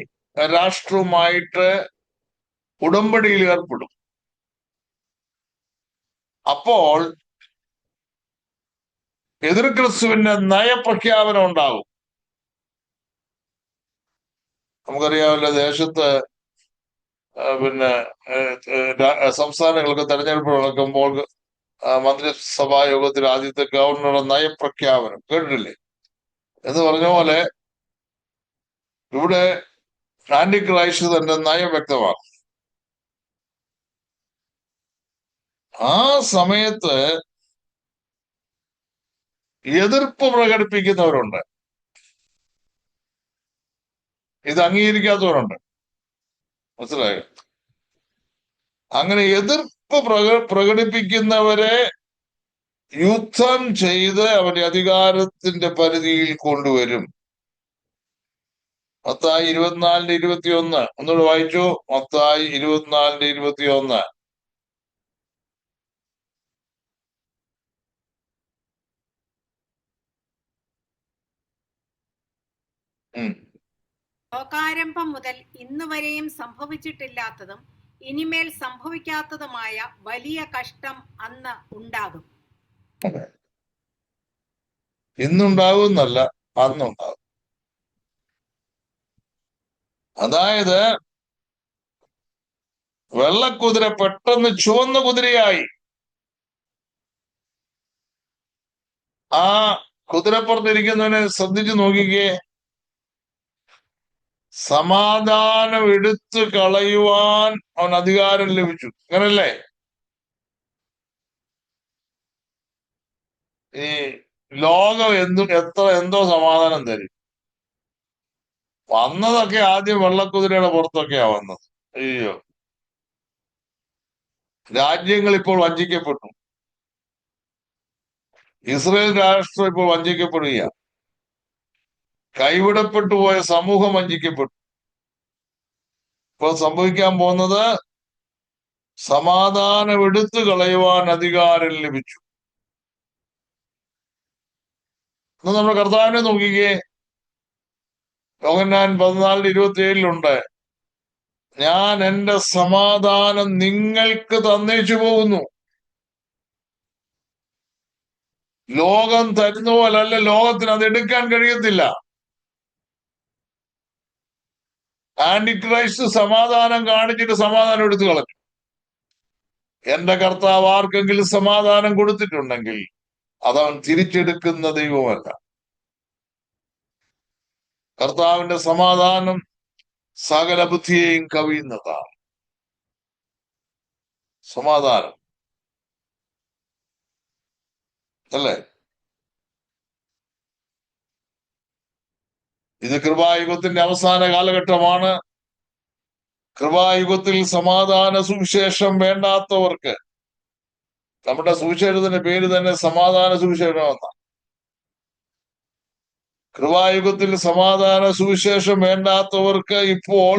രാഷ്ട്രവുമായിട്ട് ഉടമ്പടിയിൽ ഏർപ്പെടും. അപ്പോൾ എതിർ ക്രിസ്തുവിന്റെ നയപ്രഖ്യാപനം ഉണ്ടാകും. നമുക്കറിയാമല്ലോ, ദേശത്ത് സംസ്ഥാനങ്ങൾക്ക് തെരഞ്ഞെടുപ്പ് നടക്കുമ്പോൾ മന്ത്രിസഭാ യോഗത്തിൽ ആദ്യത്തെ ഗവർണറുടെ നയപ്രഖ്യാപനം കേട്ടിട്ടില്ലേ? എന്ന് പറഞ്ഞ പോലെ ഇവിടെ ആന്റി ക്രൈസ്റ്റ് തന്റെ നയം വ്യക്തമാണ്. ആ സമയത്ത് എതിർപ്പ് പ്രകടിപ്പിക്കുന്നവരുണ്ട്, ഇത് അംഗീകരിക്കാത്തവരുണ്ട്. മനസ്സിലായോ? അങ്ങനെ എതിർപ്പ് പ്രകടിപ്പിക്കുന്നവരെ യുദ്ധം ചെയ്ത് അവരുടെ അധികാരത്തിന്റെ പരിധിയിൽ കൊണ്ടുവരും. മത്തായി 24:21 ഒന്നുകൂടെ വായിച്ചു. മത്തായി 24:21. ലോകാരംഭം മുതൽ ഇന്ന് വരെയും സംഭവിച്ചിട്ടില്ലാത്തതും ഇനിമേൽ സംഭവിക്കാത്തതുമായ വലിയ കഷ്ടം അന്ന് ഉണ്ടാകും. ഇന്നുണ്ടാകുന്നല്ല, അന്നുണ്ടാകും. അതായത് വെള്ളക്കുതിര പെട്ടെന്ന് ചുവന്ന കുതിരയായി. ആ കുതിരപ്പുറത്തിരിക്കുന്നവനെ ശ്രദ്ധിച്ചു നോക്കിക്കേ. സമാധാനം എടുത്തു കളയുവാൻ അവൻ അധികാരം ലഭിച്ചു. അങ്ങനല്ലേ? ഈ ലോകം എന്തോ സമാധാനം തരും. വന്നതൊക്കെ ആദ്യം വെള്ളക്കുതിരയുടെ പുറത്തൊക്കെയാ വന്നത്. അയ്യോ, രാജ്യങ്ങൾ ഇപ്പോൾ വഞ്ചിക്കപ്പെട്ടു. ഇസ്രയേൽ രാഷ്ട്രം ഇപ്പോൾ വഞ്ചിക്കപ്പെടുക. കൈവിടപ്പെട്ടു പോയ സമൂഹം വഞ്ചിക്കപ്പെട്ടു. ഇപ്പോൾ സംഭവിക്കാൻ പോകുന്നത് സമാധാനം എടുത്തു കളയുവാൻ അധികാരം ലഭിച്ചു. ഇന്ന് നമ്മുടെ കർത്താവിനെ നോക്കിക്കേ. യോഹന്നാൻ 14:27 ഞാൻ എന്റെ സമാധാനം നിങ്ങൾക്ക് തന്നേച്ചു പോകുന്നു. ലോകം തരുന്ന പോലല്ല, ലോകത്തിന് അത് എടുക്കാൻ കഴിയത്തില്ല. ആന്റിക്രൈസ്റ്റ് സമാധാനം കാണിച്ചിട്ട് സമാധാനം എടുത്തു കളഞ്ഞു. എന്റെ കർത്താവ് ആർക്കെങ്കിലും സമാധാനം കൊടുത്തിട്ടുണ്ടെങ്കിൽ അതവൻ തിരിച്ചെടുക്കുന്ന ദൈവമല്ല. കർത്താവിന്റെ സമാധാനം സകല ബുദ്ധിയെയും കവിയുന്നതാണ്. സമാധാനം അല്ലേ? ഇത് കൃപായുഗത്തിന്റെ അവസാന കാലഘട്ടമാണ്. കൃപായുഗത്തിൽ സമാധാന സുവിശേഷം വേണ്ടാത്തവർക്ക്, നമ്മുടെ സുവിശേഷത്തിന്റെ പേര് തന്നെ സമാധാന സുവിശേഷമെന്ന. കൃപായുഗത്തിൽ സമാധാന സുവിശേഷം വേണ്ടാത്തവർക്ക് ഇപ്പോൾ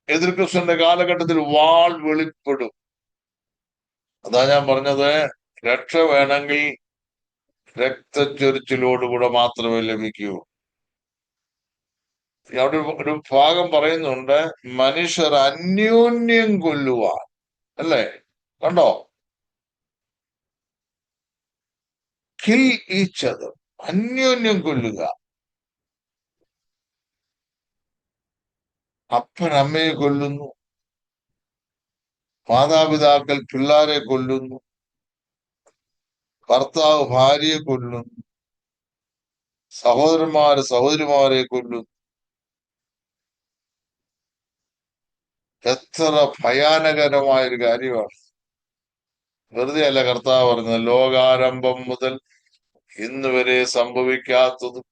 എതിർക്രിസ്തുവിന്റെ കാലഘട്ടത്തിൽ വാൾ വെളിപ്പെടും. അതാ ഞാൻ പറഞ്ഞത്, രക്ഷ വേണമെങ്കിൽ രക്തച്ചൊരിച്ചിലോടുകൂടെ മാത്രമേ ലഭിക്കൂ. അവിടെ ഒരു ഭാഗം പറയുന്നുണ്ട്, മനുഷ്യർ അന്യോന്യം കൊല്ലുവാൻ, അല്ലേ? കണ്ടോ? കിൽ ഈച്ച് അതർ, അന്യോന്യം കൊല്ലുക. അപ്പൻ അമ്മയെ കൊല്ലുന്നു, മാതാപിതാക്കൾ പിള്ളാരെ കൊല്ലുന്നു, ഭർത്താവ് ഭാര്യയെ കൊല്ലുന്നു, സഹോദരന്മാര് സഹോദരിമാരെ കൊല്ലുന്നു. എത്ര ഭയാനകരമായൊരു കാര്യമാണ്. വെറുതെ അല്ല കർത്താവ് പറഞ്ഞത്, ലോകാരംഭം മുതൽ ഇന്ന് വരെ സംഭവിക്കാത്തതും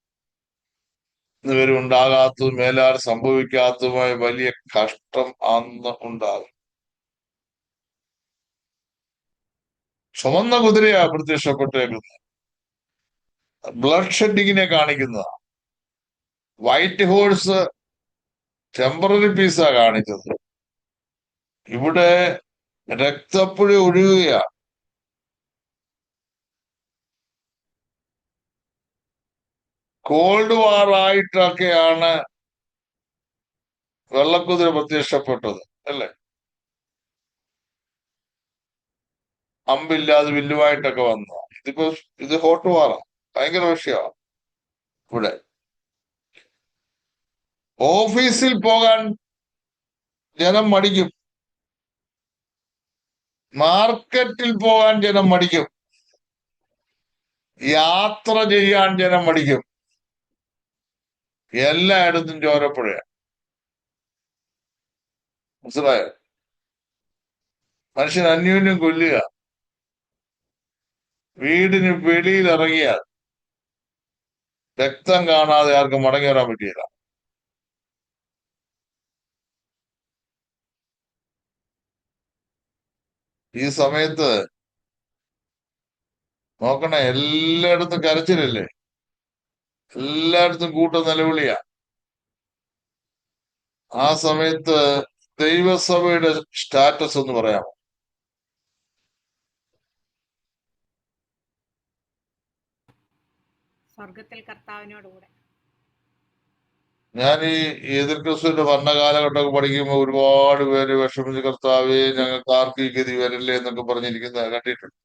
ഇന്ന് വരെ ഉണ്ടാകാത്തതും മേലാൽ സംഭവിക്കാത്തതുമായ വലിയ കഷ്ടം അന്ന് ഉണ്ടാകും. ചുമന്ന കുതിരയാ പ്രത്യക്ഷപ്പെട്ടേക്കുന്നത്, ബ്ലഡ് ഷെഡിങ്ങിനെ കാണിക്കുന്നതാണ്. വൈറ്റ് ഹോഴ്സ് ടെമ്പററി പീസാ കാണിച്ചത്. ഇവിടെ രക്തപ്പുഴ ഒഴുകുകയാണ്. കോൾഡ് വാർ ആയിട്ടൊക്കെയാണ് വെള്ളക്കുതിര പ്രത്യക്ഷപ്പെട്ടത്, അല്ലേ? അമ്പില്ലാതെ വില്ലുമായിട്ടൊക്കെ വന്നു. ഇത് ഹോട്ട് വാറാണ്, ഭയങ്കര വിഷയമാണ്. ഇവിടെ ഓഫീസിൽ പോകാൻ ജനം മടിക്കും, മാർക്കറ്റിൽ പോകാൻ ജനം മടിക്കും, യാത്ര ചെയ്യാൻ ജനം മടിക്കും. എല്ലായിടത്തും ചോരപ്പുഴയാണ്. മനസ്സിലായോ? മനുഷ്യൻ അന്യോന്യം കൊല്ലുക. വീടിന് വെളിയിൽ ഇറങ്ങിയാൽ രക്തം കാണാതെ ആർക്കും മടങ്ങി വരാൻ പറ്റിയില്ല. ഈ സമയത്ത് നോക്കണേ, എല്ലായിടത്തും കരച്ചിലല്ലേ, എല്ലായിടത്തും കൂട്ട നിലവിളിയാ. ആ സമയത്ത് ദൈവസഭയുടെ സ്റ്റാറ്റസ് ഒന്ന് പറയാമോ? സ്വർഗത്തിൽ കർത്താവിനോടുകൂടെ. ഞാൻ ഈ എതിർക്രിസ്തുവിന്റെ ഭരണകാലഘട്ടമൊക്കെ പഠിക്കുമ്പോൾ ഒരുപാട് പേര് വിഷമിച്ച്, കർത്താവേ ഞങ്ങൾക്ക് ആർക്കും ഈ ഗതി വരില്ലേ എന്നൊക്കെ പറഞ്ഞിരിക്കുന്നത് കണ്ടിട്ടുണ്ട്.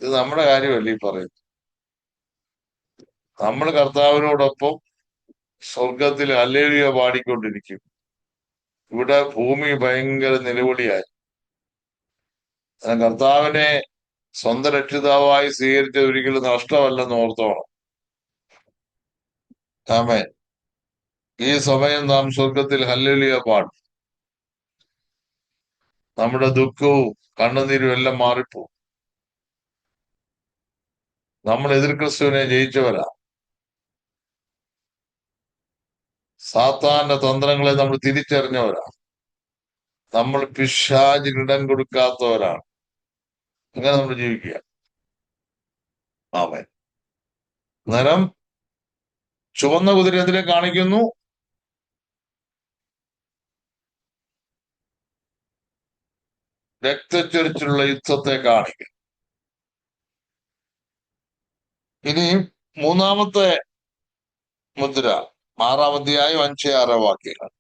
ഇത് നമ്മുടെ കാര്യമല്ല ഈ പറയുന്നത്. നമ്മൾ കർത്താവിനോടൊപ്പം സ്വർഗത്തിൽ ഹല്ലേലൂയ പാടിക്കൊണ്ടിരിക്കും. ഇവിടെ ഭൂമി ഭയങ്കര നിലവിളിയായി. കർത്താവിനെ സ്വന്തം രക്ഷിതാവായി സ്വീകരിച്ച ഒരിക്കലും നഷ്ടമല്ലെന്ന് ഓർത്തോണം. ആമേൻ. ഈ സമയം നാം സ്വർഗത്തിൽ ഹല്ലേലൂയ പാടും. നമ്മുടെ ദുഃഖവും കണ്ണുനീരും എല്ലാം മാറിപ്പോവും. നമ്മൾ എതിർക്രിസ്തുവിനെ ജയിച്ചവരാ. സാത്താന്റെ തന്ത്രങ്ങളെ നമ്മൾ തിരിച്ചറിഞ്ഞവരാ. നമ്മൾ പിശാചിന് ഇടം കൊടുക്കാത്തവരാണ്. അങ്ങനെ നമ്മൾ ജീവിക്കുക. ആമേൻ. നേരം ചുവന്ന കുതിര എന്തിനെ കാണിക്കുന്നു? രക്തച്ചൊരിച്ചിലുള്ള യുദ്ധത്തെ കാണിക്കും. ഇനി മൂന്നാമത്തെ മുദ്ര, 6-ാം അധ്യായം 5-6 വാക്യങ്ങൾ.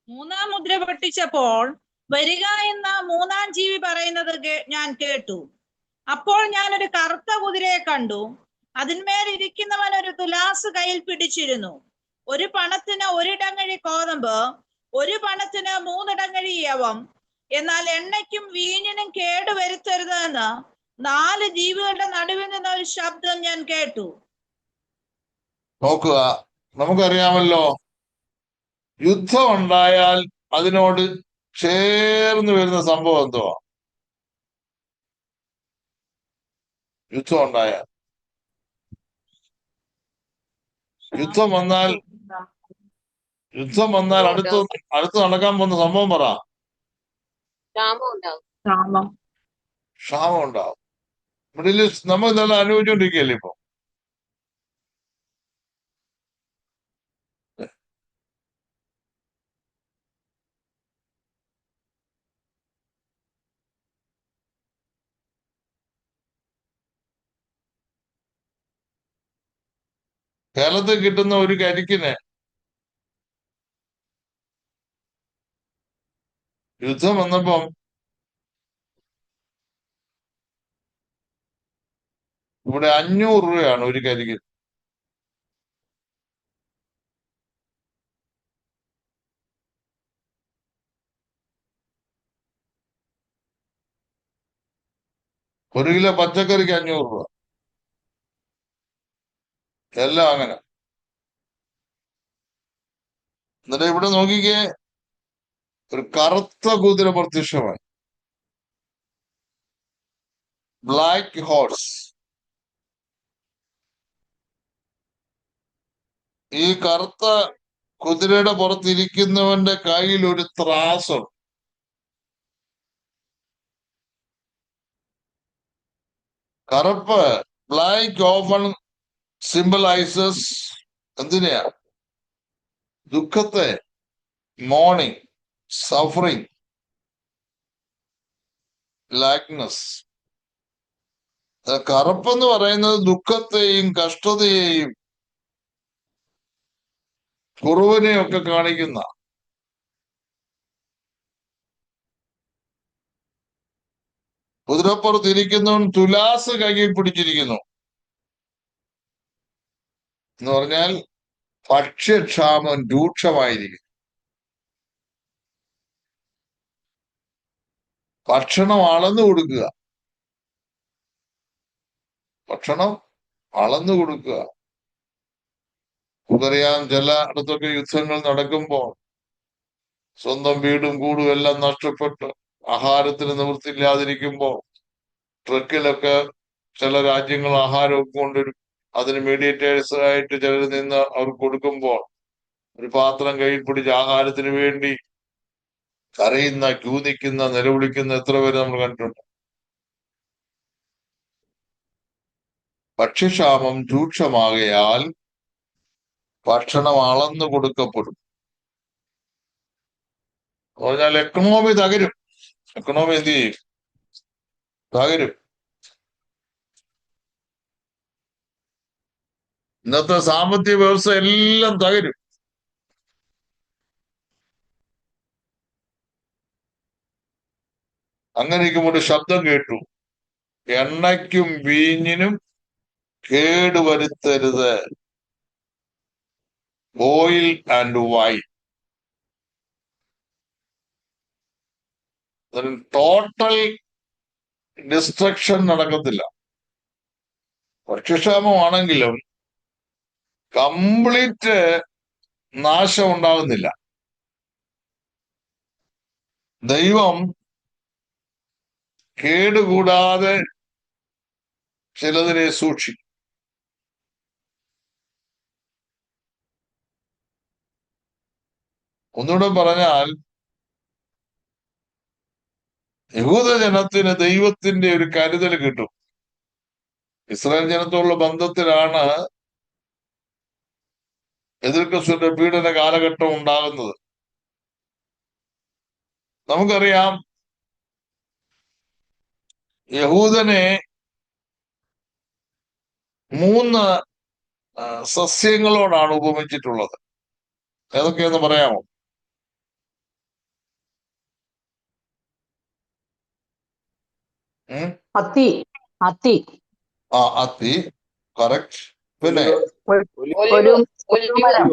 മൂന്നാം മുദ്ര പൊട്ടിച്ചപ്പോൾ വരിക എന്ന മൂന്നാം ജീവി പറയുന്നത് ഞാൻ കേട്ടു. അപ്പോൾ ഞാൻ ഒരു കറുത്ത കുതിരയെ കണ്ടു. അതിന്മേൽ ഇരിക്കുന്നവൻ ഒരു തുലാസ് കയ്യിൽ പിടിച്ചിരുന്നു. ഒരു പണത്തിന് ഒരിടങ്ങഴി കോതമ്പ്, ഒരു പണത്തിന് 3 ഇടങ്ങഴി യവം. എന്നാൽ എണ്ണയ്ക്കും വീഞ്ഞിനും കേടുവരുത്തരുത് എന്ന് 4 ജീവികളുടെ നടുവിൽ നിന്ന് ഒരു ശബ്ദം ഞാൻ കേട്ടു. നോക്കുക, നമുക്കറിയാമല്ലോ, യുദ്ധം ഉണ്ടായാൽ അതിനോട് ചേർന്ന് വരുന്ന സംഭവം എന്തുവാ? യുദ്ധം ഉണ്ടായാൽ, യുദ്ധം വന്നാൽ അടുത്ത് നടക്കാൻ പോകുന്ന സംഭവം പറ. ക്ഷാമം ഉണ്ടാവും. മിഡിൽ ഈസ്റ്റ് നമ്മൾ ഇതെല്ലാം അനുഭവിച്ചുകൊണ്ടിരിക്കുകയല്ലേ ഇപ്പൊ. കേരളത്തിൽ കിട്ടുന്ന ഒരു കരിക്കിന് യുദ്ധം വന്നപ്പം ഇവിടെ 500 രൂപയാണ് ഒരു കരിക്ക്. ഒരു കിലോ പച്ചക്കറിക്ക് 500 രൂപ. എല്ലാം അങ്ങനെ. എന്നിട്ട് ഇവിടെ നോക്കിക്കേ, ഒരു കറുത്ത കുതിര പ്രത്യക്ഷമായി. Black horse. ഈ കറുത്ത കുതിരയുടെ പുറത്തിരിക്കുന്നവന്റെ കയ്യിൽ ഒരു ത്രാസുണ്ട്. കറുപ്പ്, ബ്ലാക്ക് ഓഫൺ സിംബലൈസസ് എന്തിനെയാ? ദുഃഖത്തെ, മോർണിംഗ്, സഫറിങ്, ലാക്നെസ്. കറുപ്പെന്ന് പറയുന്നത് ദുഃഖത്തെയും കഷ്ടതയെയും കുറവിനെയും ഒക്കെ കാണിക്കുന്ന. കുതിരപ്പുറത്തിരിക്കുന്നവൻ തുലാസ് കയ്യിൽ പിടിച്ചിരിക്കുന്നു എന്ന് പറഞ്ഞാൽ ഭക്ഷ്യക്ഷാമം രൂക്ഷമായിരിക്കും. ഭക്ഷണം അളന്നു കൊടുക്കുക, ഭക്ഷണം അളന്നു കൊടുക്കുക. നമുക്കറിയാം, ചില ഇടത്തൊക്കെ യുദ്ധങ്ങൾ നടക്കുമ്പോൾ സ്വന്തം വീടും കൂടും എല്ലാം നഷ്ടപ്പെട്ട് ആഹാരത്തിന് നിവൃത്തിയില്ലാതിരിക്കുമ്പോ ട്രക്കിലൊക്കെ ചില രാജ്യങ്ങൾ ആഹാരമൊക്കെ കൊണ്ടുവരും. അതിന് മീഡിയേറ്റേഴ്സ് ആയിട്ട് ചിലർ നിന്ന് അവർക്ക് കൊടുക്കുമ്പോൾ ഒരു പാത്രം കയ്യിൽ പിടിച്ച് ആഹാരത്തിന് വേണ്ടി കരയുന്ന, ക്യൂ നിൽക്കുന്ന, നിലവിളിക്കുന്ന എത്ര പേര് നമ്മൾ കണ്ടിട്ടുണ്ട്. ഭക്ഷ്യക്ഷാമം രൂക്ഷമാകയാൽ ഭക്ഷണം അളന്നു കൊടുക്കപ്പെടും. പറഞ്ഞാൽ എക്കണോമി തകരും. എക്കണോമി എന്ത് ചെയ്യും? തകരും. ഇന്നത്തെ സാമ്പത്തിക വ്യവസ്ഥ എല്ലാം തകരും. അങ്ങനെ ഇരിക്കുമ്പോൾ ഒരു ശബ്ദം കേട്ടു, എണ്ണയ്ക്കും വീഞ്ഞിനും കേടുവരുത്തരുത്. Oil and wine. Total destruction നടക്കത്തില്ല. ഭക്ഷ്യക്ഷാമമാണെങ്കിലും കംപ്ലീറ്റ് നാശം ഉണ്ടാകുന്നില്ല. ദൈവം കേടുകൂടാതെ ചിലതിനെ സൂക്ഷിക്കും. ഒന്നുകൂടെ പറഞ്ഞാൽ, യഹൂദജനത്തിന് ദൈവത്തിന്റെ ഒരു കരുതൽ കിട്ടും. ഇസ്രായേൽ ജനത്തോടുള്ള ബന്ധത്തിലാണ് എതിർക്രിസ്തുവിന്റെ പീഡന കാലഘട്ടം ഉണ്ടാകുന്നത്. നമുക്കറിയാം, യഹൂദനെ 3 സസ്യങ്ങളോടാണ് ഉപമിച്ചിട്ടുള്ളത്. ഏതൊക്കെയെന്ന് പറയാമോ? അത്തി. അത്തി, കറക്റ്റ്. പിന്നെ ഒരു ഒലിവ് ഒരുമരം.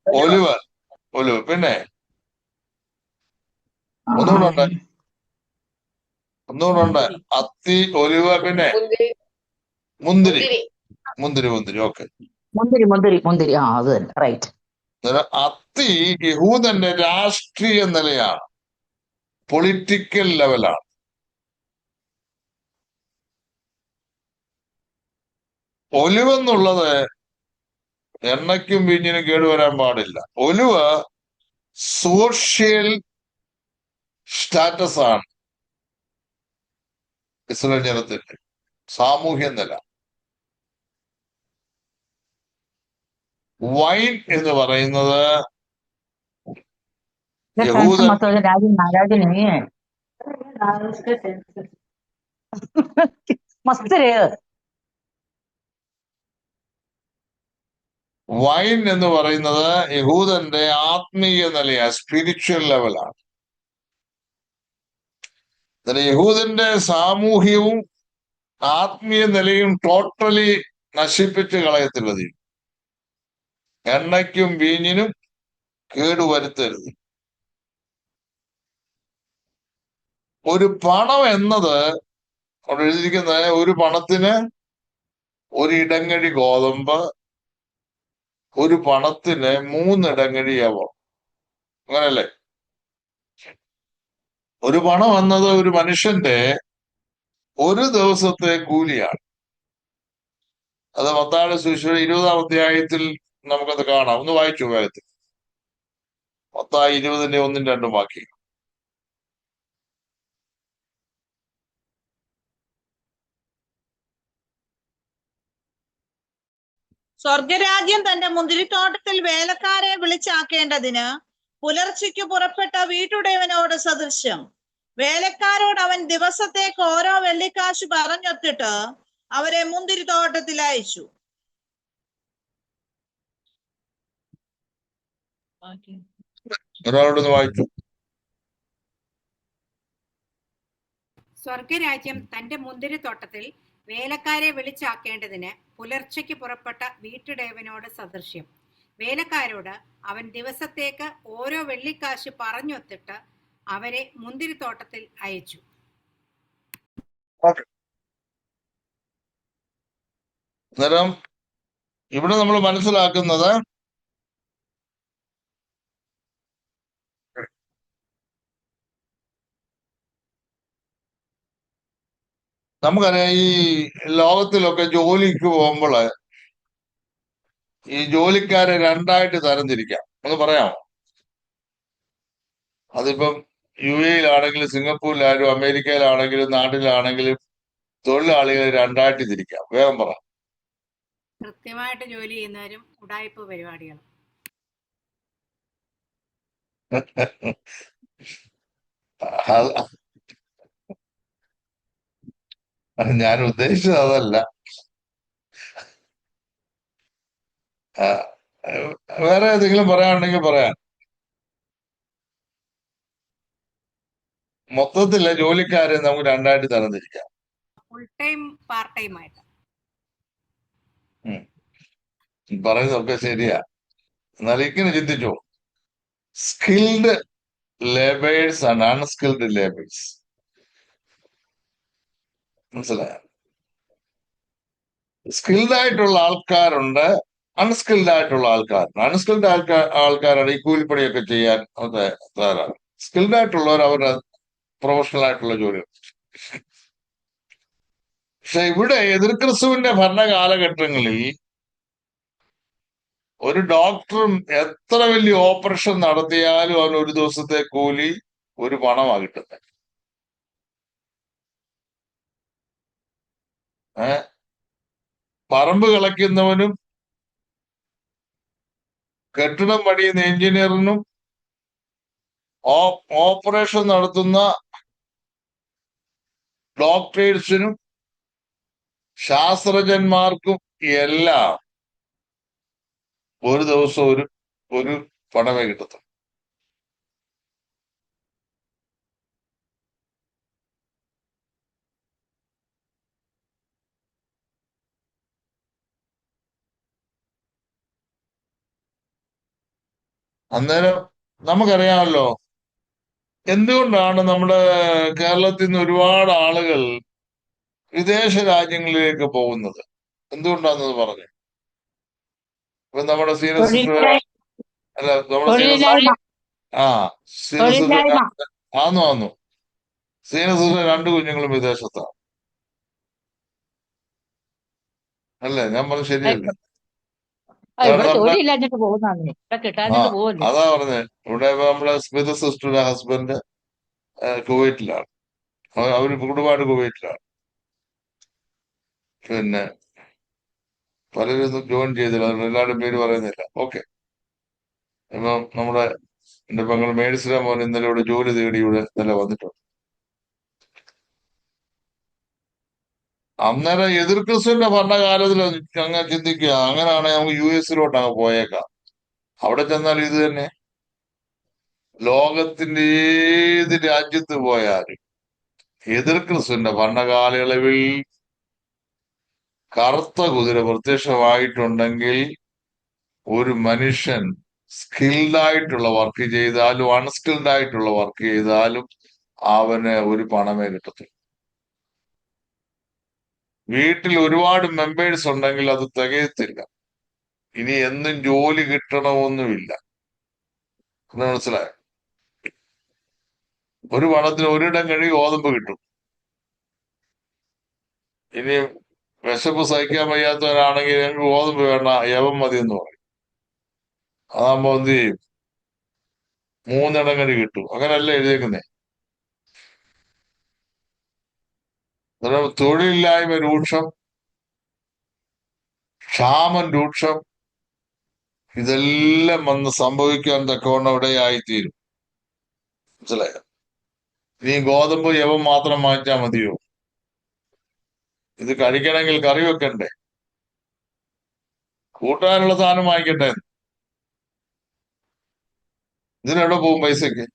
Olive olive. പിന്നെ ആ, ഒന്നുകൂടെ ഉണ്ട്, ഒന്നുകൂടെ ഉണ്ട്. അത്തി, ഒലിവ്, പിന്നെ മുന്തിരി. മുന്തിരി. ഓക്കെ. മുന്തിരി. ആ, അത് തന്നെ, റൈറ്റ്. അത്തി യഹൂദന്റെ രാഷ്ട്രീയ നിലയാണ്, പൊളിറ്റിക്കൽ ലെവലാണ്. ഒലിവെന്നുള്ളത് എണ്ണയ്ക്കും വീഞ്ഞിനും കേടുവരാൻ പാടില്ല. ഒലിവ് സോഷ്യൽ സ്റ്റാറ്റസ് ആണ് ഇസ്രായേൽ ജനത്തിന്റെ സാമൂഹ്യ നില. വൈൻ എന്ന് പറയുന്നത് യഹൂദൻ രാജന് മസ്ത് രേ. വൈൻ എന്ന് പറയുന്നത് യഹൂദന്റെ ആത്മീയ നിലയാണ്, സ്പിരിച്വൽ ലെവലാണ്. യഹൂദന്റെ സാമൂഹ്യവും ആത്മീയ നിലയും ടോട്ടലി നശിപ്പിച്ച് കളയത്തുള്ളത്. എണ്ണയ്ക്കും വീഞ്ഞിനും കേടുവരുത്തരുത്. ഒരു പണം എന്നത് അവിടെ എഴുതിയിരിക്കുന്നത്, ഒരു പണത്തിന് ഒരു ഇടങ്ങഴി ഗോതമ്പ്, ഒരു പണത്തിന് 3 ഇടങ്ങഴി യവം. അങ്ങനല്ലേ? ഒരു പണം എന്നത് ഒരു മനുഷ്യന്റെ ഒരു ദിവസത്തെ കൂലിയാണ്. അത് മത്തായിയുടെ സുവിശേഷം 20-ാം അധ്യായത്തിൽ നമുക്കത് കാണാം. ഒന്ന് വായിച്ചു വേഗത്തിൽ. മത്തായി 20-ന്റെ 1-2 വാക്യം. സ്വർഗരാജ്യം തന്റെ മുന്തിരിത്തോട്ടത്തിൽ വേലക്കാരെ വിളിച്ചാക്കേണ്ടതിന് പുലർച്ചയ്ക്ക് പുറപ്പെട്ട വീട്ടുടയവനോട് സദൃശ്യം. വേലക്കാരോട് അവൻ ദിവസത്തേക്ക് ഓരോ വെള്ളിക്കാശ് പറഞ്ഞൊത്തിട്ട് അവരെ മുന്തിരിത്തോട്ടത്തിൽ അയച്ചു. ഒരാളോടൊന്ന് വായിച്ചു. സ്വർഗരാജ്യം തന്റെ മുന്തിരിത്തോട്ടത്തിൽ വേലക്കാരെ വിളിച്ചാക്കേണ്ടതിന് പുലർച്ചയ്ക്ക് പുറപ്പെട്ട വീട്ടുടയവനോട് സദൃശ്യം. വേലക്കാരോട് അവൻ ദിവസത്തേക്ക് ഓരോ വെള്ളിക്കാശ് പറഞ്ഞൊത്തിട്ട് അവരെ മുന്തിരിത്തോട്ടത്തിൽ അയച്ചു. അന്നേരം ഇവിടെ നമ്മൾ മനസ്സിലാക്കുന്നത്, നമുക്കറിയാം ഈ ലോകത്തിലൊക്കെ ജോലിക്ക് പോകുമ്പോൾ ഈ ജോലിക്കാരെ 2ആയിട്ട് തരംതിരിക്കാം. ഒന്ന് പറയാമോ? അതിപ്പം യുഎയിലാണെങ്കിലും സിംഗപ്പൂരിലായാലും അമേരിക്കയിലാണെങ്കിലും നാട്ടിലാണെങ്കിലും തൊഴിലാളികളെ 2ആയിട്ട് തിരിക്കാം. വേഗം പറ. കൃത്യമായിട്ട് ജോലി ചെയ്യുന്നവരും ഉടായിപ്പ് പരിപാടികളും. ഞാൻ ഉദ്ദേശിച്ചത് അതല്ല. വേറെ ഏതെങ്കിലും പറയാനുണ്ടെങ്കിൽ പറയാൻ. മൊത്തത്തില് ജോലിക്കാരെ നമുക്ക് 2ആയിട്ട് തരംതിരിക്കാം. ഫുൾ ടൈം, പാർട്ട് ടൈം ആയിട്ട്. പറയുന്നതൊക്കെ ശരിയാ. എന്നാൽ ഇങ്ങനെ ചിന്തിച്ചു, skilled labours and unskilled labours. മനസ്സിലായോ? സ്കിൽഡ് ആയിട്ടുള്ള ആൾക്കാരുണ്ട്, അൺസ്കിൽഡ് ആയിട്ടുള്ള ആൾക്കാരുണ്ട്. അൺസ്കിൽഡ് ആൾക്കാരാണ് ഈ കൂലിപ്പണിയൊക്കെ ചെയ്യാൻ തയ്യാറാണ്. സ്കിൽഡ് ആയിട്ടുള്ളവർ അവരുടെ പ്രൊഫഷണൽ ആയിട്ടുള്ള ജോലി. പക്ഷെ ഇവിടെ എതിർ ക്രിസ്തുവിന്റെ ഭരണ കാലഘട്ടങ്ങളിൽ ഒരു ഡോക്ടറും എത്ര വലിയ ഓപ്പറേഷൻ നടത്തിയാലും അവന് ഒരു ദിവസത്തെ കൂലി ഒരു പണമാണ് കിട്ടുന്നത്. പറമ്പ് കളയ്ക്കുന്നവനും കെട്ടിടം പണിയുന്ന എഞ്ചിനീയറിനും ഓപ്പറേഷൻ നടത്തുന്ന ഡോക്ടേഴ്സിനും ശാസ്ത്രജ്ഞന്മാർക്കും എല്ലാം ഒരു ദിവസം ഒരു പണമേ കിട്ടത്തുള്ളൂ. അന്നേരം നമുക്കറിയാമല്ലോ എന്തുകൊണ്ടാണ് നമ്മുടെ കേരളത്തിൽ നിന്ന് ഒരുപാട് ആളുകൾ വിദേശ രാജ്യങ്ങളിലേക്ക് പോകുന്നത്. എന്തുകൊണ്ടാണെന്ന് പറഞ്ഞു. ഇപ്പൊ നമ്മുടെ സീനിയർ സിസ്റ്റർ, അല്ല നമ്മുടെ സീനിയർ തൊഴിലില്ലായ്മ ആ സീനിയർ സിസ്റ്റർ തൊഴിലില്ലായ്മ ആന്നു സീനിയർ സിസ്റ്റർ 2 കുഞ്ഞുങ്ങളും വിദേശത്താണ്. അല്ലേ? ഞാൻ പറഞ്ഞത് ശരിയല്ലേ? ഇവിടെ കാരണം നമ്മുടെ ജോലിയില്ലാഞ്ഞിട്ട് പോകുന്നതാണ്. ഇവിടെ ആ കിട്ടാഞ്ഞിട്ട് പോവല്ലേ. അതാ പറഞ്ഞത്. ഇവിടെ ഇപ്പൊ നമ്മുടെ സ്മിത സിസ്റ്ററുടെ ഹസ്ബൻഡ് കുവൈറ്റിലാണ്. അവര് കുടുംബമായിട്ട് കുവൈറ്റിലാണ്. പിന്നെ പലരും ജോയിൻ ചെയ്തില്ല, എല്ലാവരും പേര് പറയുന്നില്ല. ഓക്കെ. ഇപ്പൊ നമ്മുടെ എന്റെ പെങ്ങൾ മേഡിസിന മോൻ ഇന്നലെ ഇവിടെ ജോലി തേടി ഇവിടെ ഇന്നലെ വന്നിട്ടുണ്ട്. അന്നേരം എതിർ ക്രിസ്തുവിന്റെ ഭരണകാലത്തിൽ അങ്ങ് ചിന്തിക്കുക, അങ്ങനെയാണെങ്കിൽ നമുക്ക് US അങ്ങ് പോയേക്കാം. അവിടെ ചെന്നാൽ ഇത് തന്നെ. ലോകത്തിന്റെ ഏത് രാജ്യത്ത് പോയാലും എതിർ ക്രിസ്തുവിന്റെ ഭരണകാലയളവിൽ കറുത്ത കുതിര പ്രത്യക്ഷമായിട്ടുണ്ടെങ്കിൽ ഒരു മനുഷ്യൻ സ്കിൽഡ് ആയിട്ടുള്ള വർക്ക് ചെയ്താലും അൺസ്കിൽഡ് ആയിട്ടുള്ള വർക്ക് ചെയ്താലും അവന് ഒരു പണമേ കിട്ടത്തില്ല. വീട്ടിൽ ഒരുപാട് മെമ്പേഴ്സ് ഉണ്ടെങ്കിൽ അത് തികയത്തില്ല. ഇനി എന്നും ജോലി കിട്ടണമെന്നുമില്ല. മനസ്സിലായോ? ഒരു പണത്തിന് ഒരിടം കഴുകി ഗോതമ്പ് കിട്ടും. ഇനി വിശപ്പ് സഹിക്കാൻ വയ്യാത്തവരാണെങ്കിൽ ഞങ്ങൾക്ക് ഗോതമ്പ് വേണ്ട, യവം മതി എന്ന് പറയും. അതാകുമ്പോ എന്ത് ചെയ്യും? 3 ഇടം കഴുകി കിട്ടും. അങ്ങനെയല്ല എഴുതിയേക്കുന്നേ. തൊഴിലില്ലായ്മ രൂക്ഷം, ക്ഷാമം രൂക്ഷം, ഇതെല്ലാം വന്ന് സംഭവിക്കാൻ തക്കവണ്ണം ഇവിടെയായിത്തീരും. മനസ്സിലായോ? നീ ഗോതമ്പ് യവം മാത്രം വാങ്ങിച്ചാൽ മതിയോ? ഇത് കഴിക്കണമെങ്കിൽ കറി വെക്കണ്ടേ? കൂട്ടാനുള്ള സാധനം വാങ്ങിക്കട്ടെ? ഇതിനെവിടെ പോകും പൈസക്ക്?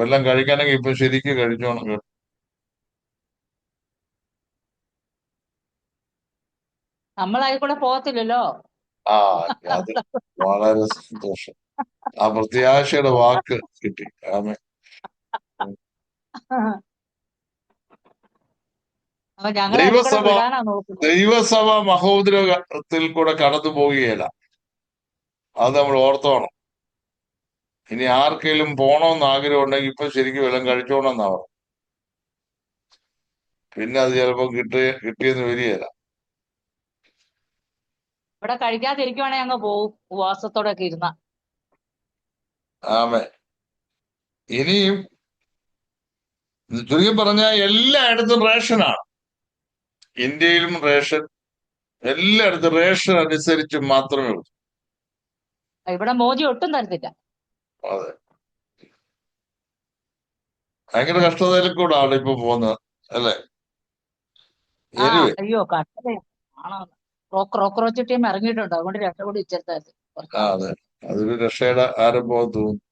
വെല്ലം കഴിക്കണമെങ്കിൽ ഇപ്പൊ ശരിക്കും കഴിച്ചോണം കേട്ടോ. നമ്മളായിക്കൂടെ പോകത്തില്ലല്ലോ. ആ അത് വളരെ സന്തോഷം. ആ പ്രത്യാശയുടെ വാക്ക് കിട്ടി. ആമേൻ. അപ്പൊ ഞങ്ങൾ അതിൽ കൂടെ ദൈവസഭ വിടാനാ നോക്കുന്നത്. ദൈവസഭ മഹോദ്രവത്തിൽ കൂടെ കടന്നു പോവുകയില്ല. അത് നമ്മൾ ഓർത്തോണം. ഇനി ആർക്കെങ്കിലും പോണമെന്ന് ആഗ്രഹം ഉണ്ടെങ്കിൽ ഇപ്പൊ ശരിക്കും വല്ലതും കഴിച്ചോണമെന്നാ പറഞ്ഞു. പിന്നെ അത് ചിലപ്പോ കിട്ടിയെന്ന് വരികയില്ല. ഇവിടെ കഴിക്കാതിരിക്കുവാണെങ്കിൽ അങ്ങ് പോവും ഉപവാസത്തോടെ ഒക്കെ ഇരുന്ന. ആമേ. ഇനിയും ചുരുക്കി പറഞ്ഞാൽ എല്ലായിടത്തും റേഷനാണ്. ഇന്ത്യയിലും റേഷൻ, എല്ലായിടത്തും റേഷൻ അനുസരിച്ച് മാത്രമേ ഉള്ളൂ. ഇവിടെ മോദി ഒട്ടും തരത്തില്ല. അതെ, ഭയങ്കര കഷ്ടതയിൽ കൂടെ ആണ് ഇപ്പൊ പോകുന്നത്, അല്ലേ? എനിവേ, അയ്യോ കഷ്ടത ആണോ. ക്രോക്രോച്ച് ടീം ഇറങ്ങിയിട്ടുണ്ട്, അതുകൊണ്ട് രക്ഷപ്പെടി ഇച്ചെടുത്തായിരുന്നു. അതെ, അതൊരു രക്ഷയുടെ ആരംഭം തോന്നുന്നു.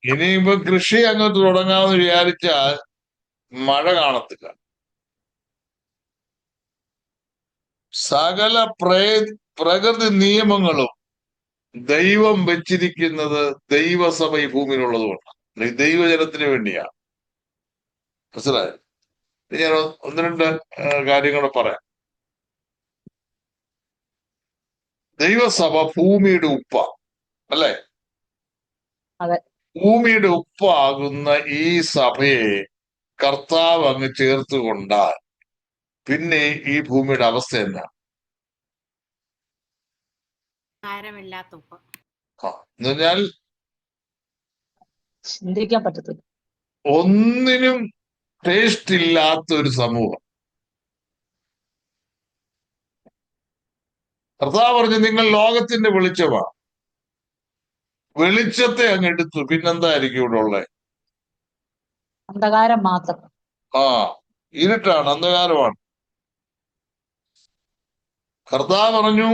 ഇനിയിപ്പോ കൃഷി അങ്ങോട്ട് തുടങ്ങാമെന്ന് വിചാരിച്ചാൽ മഴ കാണത്തില്ല. സകല പ്രകൃതി നിയമങ്ങളും ദൈവം വെച്ചിരിക്കുന്നത് ദൈവസഭ ഈ ഭൂമിയിലുള്ളത് കൊണ്ടാണ്, അല്ലെങ്കിൽ ദൈവജനത്തിന് വേണ്ടിയാണ്. മനസ്സിലായോ? ഞാൻ 1-2 കാര്യങ്ങൾ പറയാം. ദൈവസഭ ഭൂമിയുടെ ഉപ്പ, അല്ലേ? അതെ. ഭൂമിയുടെ ഉപ്പാകുന്ന ഈ സഭയെ കർത്താവ് അങ്ങ് ചേർത്ത് കൊണ്ടാൽ പിന്നെ ഈ ഭൂമിയുടെ അവസ്ഥ എന്നാ? ഭാരമില്ലാത്ത ഉപ്പ്. എന്ന് പറഞ്ഞാൽ ചിന്തിക്കാൻ പറ്റത്തില്ല. ഒന്നിനും ടേസ്റ്റ് ഇല്ലാത്ത ഒരു സമൂഹം. കർത്താവ് പറഞ്ഞു, നിങ്ങൾ ലോകത്തിന്റെ വെളിച്ചമാണ്. വെളിച്ചത്തെ അങ്ങ് എടുത്തു, പിന്നെന്തായിരിക്കും ഇവിടെ ഉള്ളത്? അന്ധകാരം മാത്രം. ഇരുട്ടാണ്, അന്ധകാരമാണ്. കർത്താവ് പറഞ്ഞു,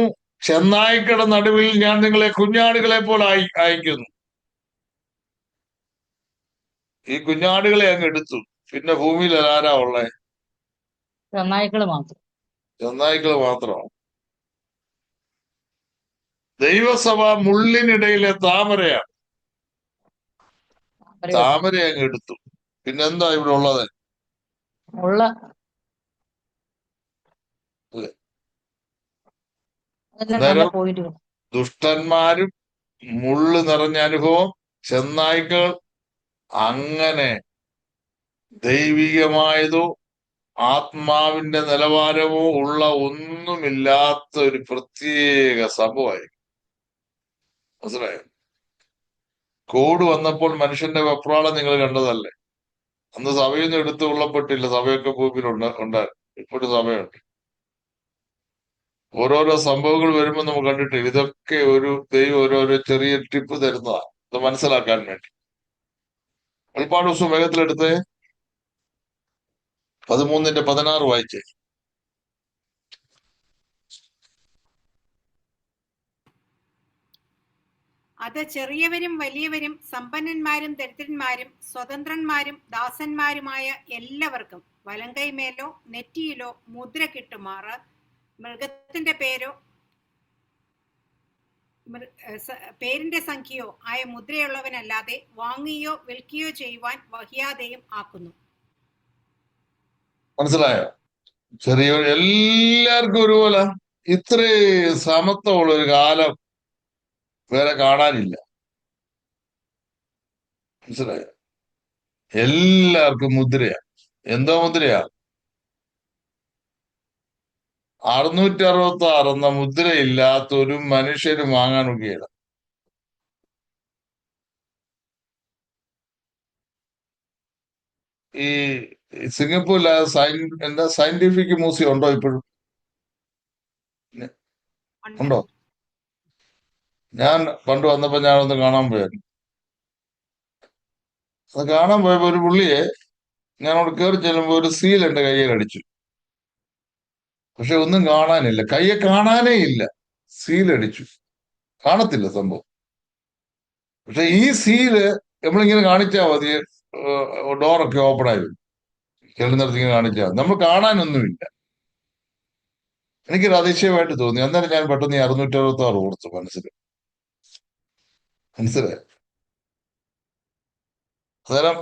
ചെന്നായ്ക്കളുടെ നടുവിൽ ഞാൻ നിങ്ങളെ കുഞ്ഞാടുകളെ പോലെ അയക്കുന്നു. ഈ കുഞ്ഞാടുകളെ അങ്ങ് എടുത്തു, പിന്നെ ഭൂമിയിൽ ആരാ ഉള്ളേ? ചെന്നായ്ക്കള് മാത്രം. ചെന്നായ്ക്കള് മാത്രമാണ്. ദൈവസഭ മുള്ളിനിടയിലെ താമരയാണ്. താമര അങ്ങ് എടുത്തു. പിന്നെന്താ ഇവിടെ ഉള്ളത്? ഉള്ള അല്ലേ? നല്ല അന്നേരം പോയിന്റ്. ദുഷ്ടന്മാരും മുള്ളു നിറഞ്ഞ അനുഭവം, ചെന്നായ്ക്കൾ, അങ്ങനെ ദൈവികമായതോ ആത്മാവിന്റെ നിലവാരമോ ഉള്ള ഒന്നുമില്ലാത്ത ഒരു പ്രത്യേക സംഭവമായി. മനസ്സിലായോ? കോവിഡ് വന്നപ്പോൾ മനുഷ്യന്റെ വെപ്രാളം നിങ്ങൾ കണ്ടതല്ലേ? അന്ന് സഭയൊന്നും എടുത്തു കൊള്ളപ്പെട്ടില്ല. സഭയൊക്കെ ഭൂമിയിലുണ്ടായിരുന്നു. ഇപ്പോഴും സഭയുണ്ട്. ഓരോരോ സംഭവങ്ങൾ വരുമ്പോൾ നമുക്ക് കണ്ടിട്ടില്ല. ഇതൊക്കെ ഒരു ദൈവം ഓരോരോ ചെറിയ ടിപ്പ് തരുന്നതാണ്, ഇത് മനസ്സിലാക്കാൻ വേണ്ടി. ഒരുപാട് ദിവസം വേഗത്തിലെടുത്ത് 13:16 വായിച്ചേ. അത് ചെറിയവരും വലിയവരും സമ്പന്നന്മാരും ദരിദ്രന്മാരും സ്വതന്ത്രന്മാരും ദാസന്മാരുമായ എല്ലാവർക്കും വലങ്കൈമേലോ നെറ്റിയിലോ മുദ്ര കിട്ടുമാറ് മൃഗത്തിന്റെ പേരിന്റെ സംഖ്യയോ ആയ മുദ്രയുള്ളവനല്ലാതെ വാങ്ങുകയോ വിൽക്കുകയോ ചെയ്യുവാൻ വഹിയാതെയും ആക്കുന്നു. മനസ്സിലായോ? ചെറിയ എല്ലാവർക്കും ഒരുപോലെ. ഇത്രയും സമത്വമുള്ള ഒരു കാലം വേറെ കാണാനില്ല. മനസ്സിലായോ? എല്ലാവർക്കും മുദ്രയാ. എന്തോ മുദ്രയാ? 666 എന്ന മുദ്രയില്ലാത്ത ഒരു മനുഷ്യരും വാങ്ങാൻ ഒക്കെയില്ല. ഈ സിംഗപ്പൂരിൽ എന്താ സയന്റിഫിക് മ്യൂസിയം ഉണ്ടോ ഇപ്പോഴും? ഉണ്ടോ? ഞാൻ പണ്ട് വന്നപ്പോ ഞാനൊന്ന് കാണാൻ പോയായിരുന്നു. അത് കാണാൻ പോയപ്പോ ഒരു പുള്ളിയെ ഞാനവിടെ കയറി ചെല്ലുമ്പോ ഒരു സീൽ എന്റെ കയ്യിൽ അടിച്ചു. പക്ഷെ ഒന്നും കാണാനില്ല, കയ്യെ കാണാനേ ഇല്ല. സീൽ അടിച്ചു, കാണത്തില്ല സംഭവം. പക്ഷെ ഈ സീല് നമ്മളിങ്ങനെ കാണിച്ചാൽ മതി, ഡോറൊക്കെ ഓപ്പൺ ആയി വരും. ചെല്ലുന്നിടത്ത് ഇങ്ങനെ കാണിച്ചാൽ നമ്മൾ കാണാനൊന്നുമില്ല. എനിക്കൊരു അതിശയമായിട്ട് തോന്നി. അന്നേരം ഞാൻ പെട്ടെന്ന് ഈ 666 ഓർത്തു മനസ്സിലായി. അന്നേരം